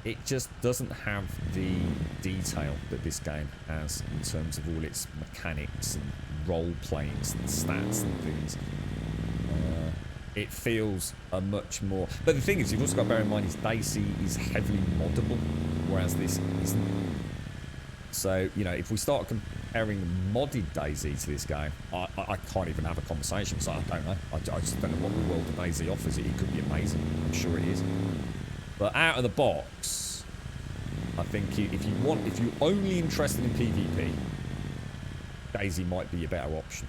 It just doesn't have the detail that this game has in terms of all its mechanics and role-playing and stats and things. It feels a much more... But the thing is, you've also got to bear in mind, is DayZ is heavily moddable, whereas this isn't. So, you know, if we start comparing modded DayZ to this game, I can't even have a conversation, so I don't know. I just don't know what the world of DayZ offers. It could be amazing. I'm sure it is. But out of the box, I think if you're only interested in PvP, DayZ might be a better option.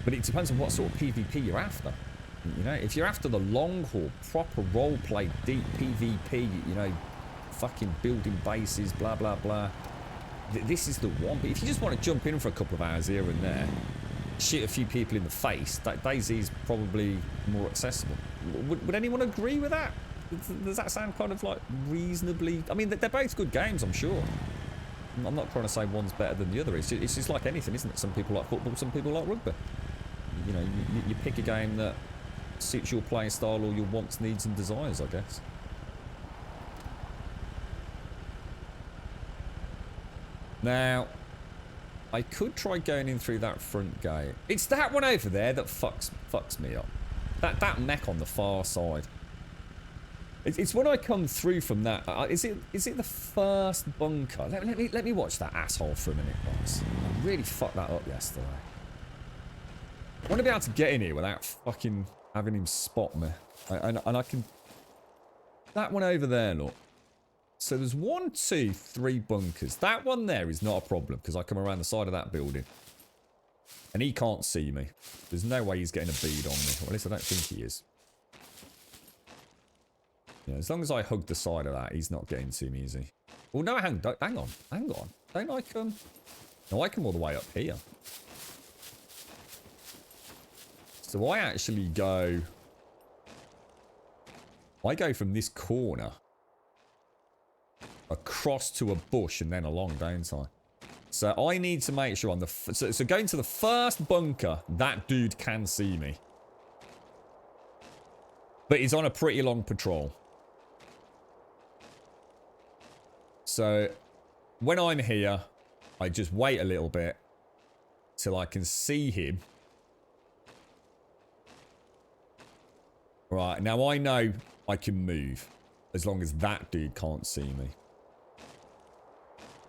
But it depends on what sort of PvP you're after. You know, if you're after the long haul, proper roleplay, deep PvP, you know, fucking building bases, blah, blah, blah, this is the one. But if you just want to jump in for a couple of hours here and there, shoot a few people in the face, DayZ is probably more accessible. Would anyone agree with that? Does that sound kind of like reasonably... I mean, they're both good games, I'm sure. I'm not trying to say one's better than the other. It's just like anything, isn't it? Some people like football, some people like rugby. You know, you pick a game that suits your playing style or your wants, needs and desires, I guess. Now, I could try going in through that front gate. It's that one over there that fucks me up. That mech on the far side. It's when I come through from that. Is it the first bunker? Let me watch that asshole for a minute, guys. I really fucked that up yesterday. I want to be able to get in here without fucking having him spot me. And I can... That one over there, look. So there's 1, 2, 3 bunkers. That one there is not a problem because I come around the side of that building. And he can't see me. There's no way he's getting a bead on me. Or at least I don't think he is. Yeah, as long as I hug the side of that, he's not getting to me, is he? Oh, no, hang on. Don't I come... No, I come all the way up here. So I actually go... I go from this corner across to a bush and then along, don't I? So I need to make sure on the... So going to the first bunker, that dude can see me. But he's on a pretty long patrol. So when I'm here, I just wait a little bit till I can see him. Right, now I know I can move as long as that dude can't see me.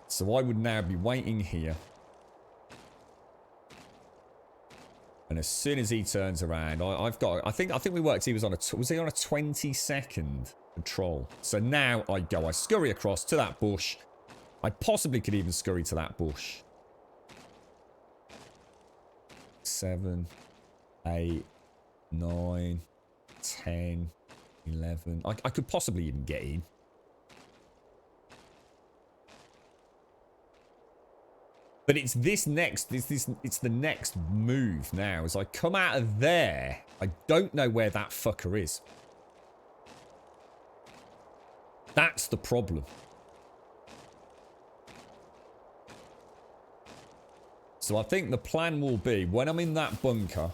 So I would now be waiting here. And as soon as he turns around, I've got... I think we worked. He was on a... Was he on a 20-second patrol? So now I go. I scurry across to that bush. I possibly could even scurry to that bush. 7, 8, 9, 10, 11. I could possibly even get in. But it's this next, it's the next move now. As I come out of there, I don't know where that fucker is. That's the problem. So I think the plan will be, when I'm in that bunker,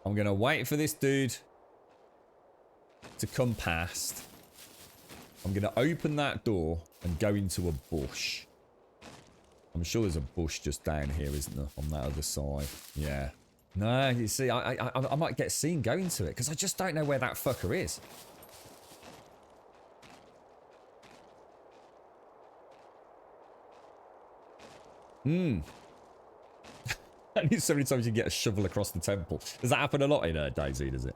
I'm going to wait for this dude to come past. I'm going to open that door and go into a bush. I'm sure there's a bush just down here, isn't there? On that other side. Yeah. No, you see, I might get seen going to it, because I just don't know where that fucker is. Only so many times you get a shovel across the temple. Does that happen a lot in DayZ, does it?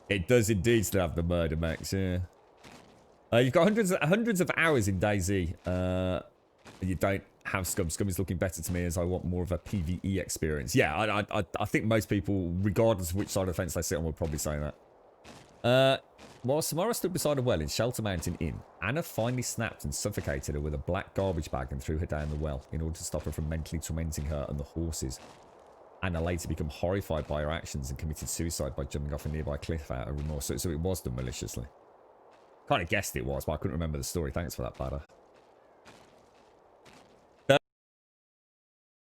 It does indeed still have the murder max, yeah. You've got hundreds of hours in DayZ. You don't have Scum. Scum is looking better to me as I want more of a PvE experience. Yeah, I think most people, regardless of which side of the fence they sit on, would probably say that. While Samara stood beside a well in Shelter Mountain Inn, Anna finally snapped and suffocated her with a black garbage bag and threw her down the well in order to stop her from mentally tormenting her and the horses. Anna later became horrified by her actions and committed suicide by jumping off a nearby cliff out of remorse. So it was done maliciously. Kind of guessed it was, but I couldn't remember the story. Thanks for that, Bada.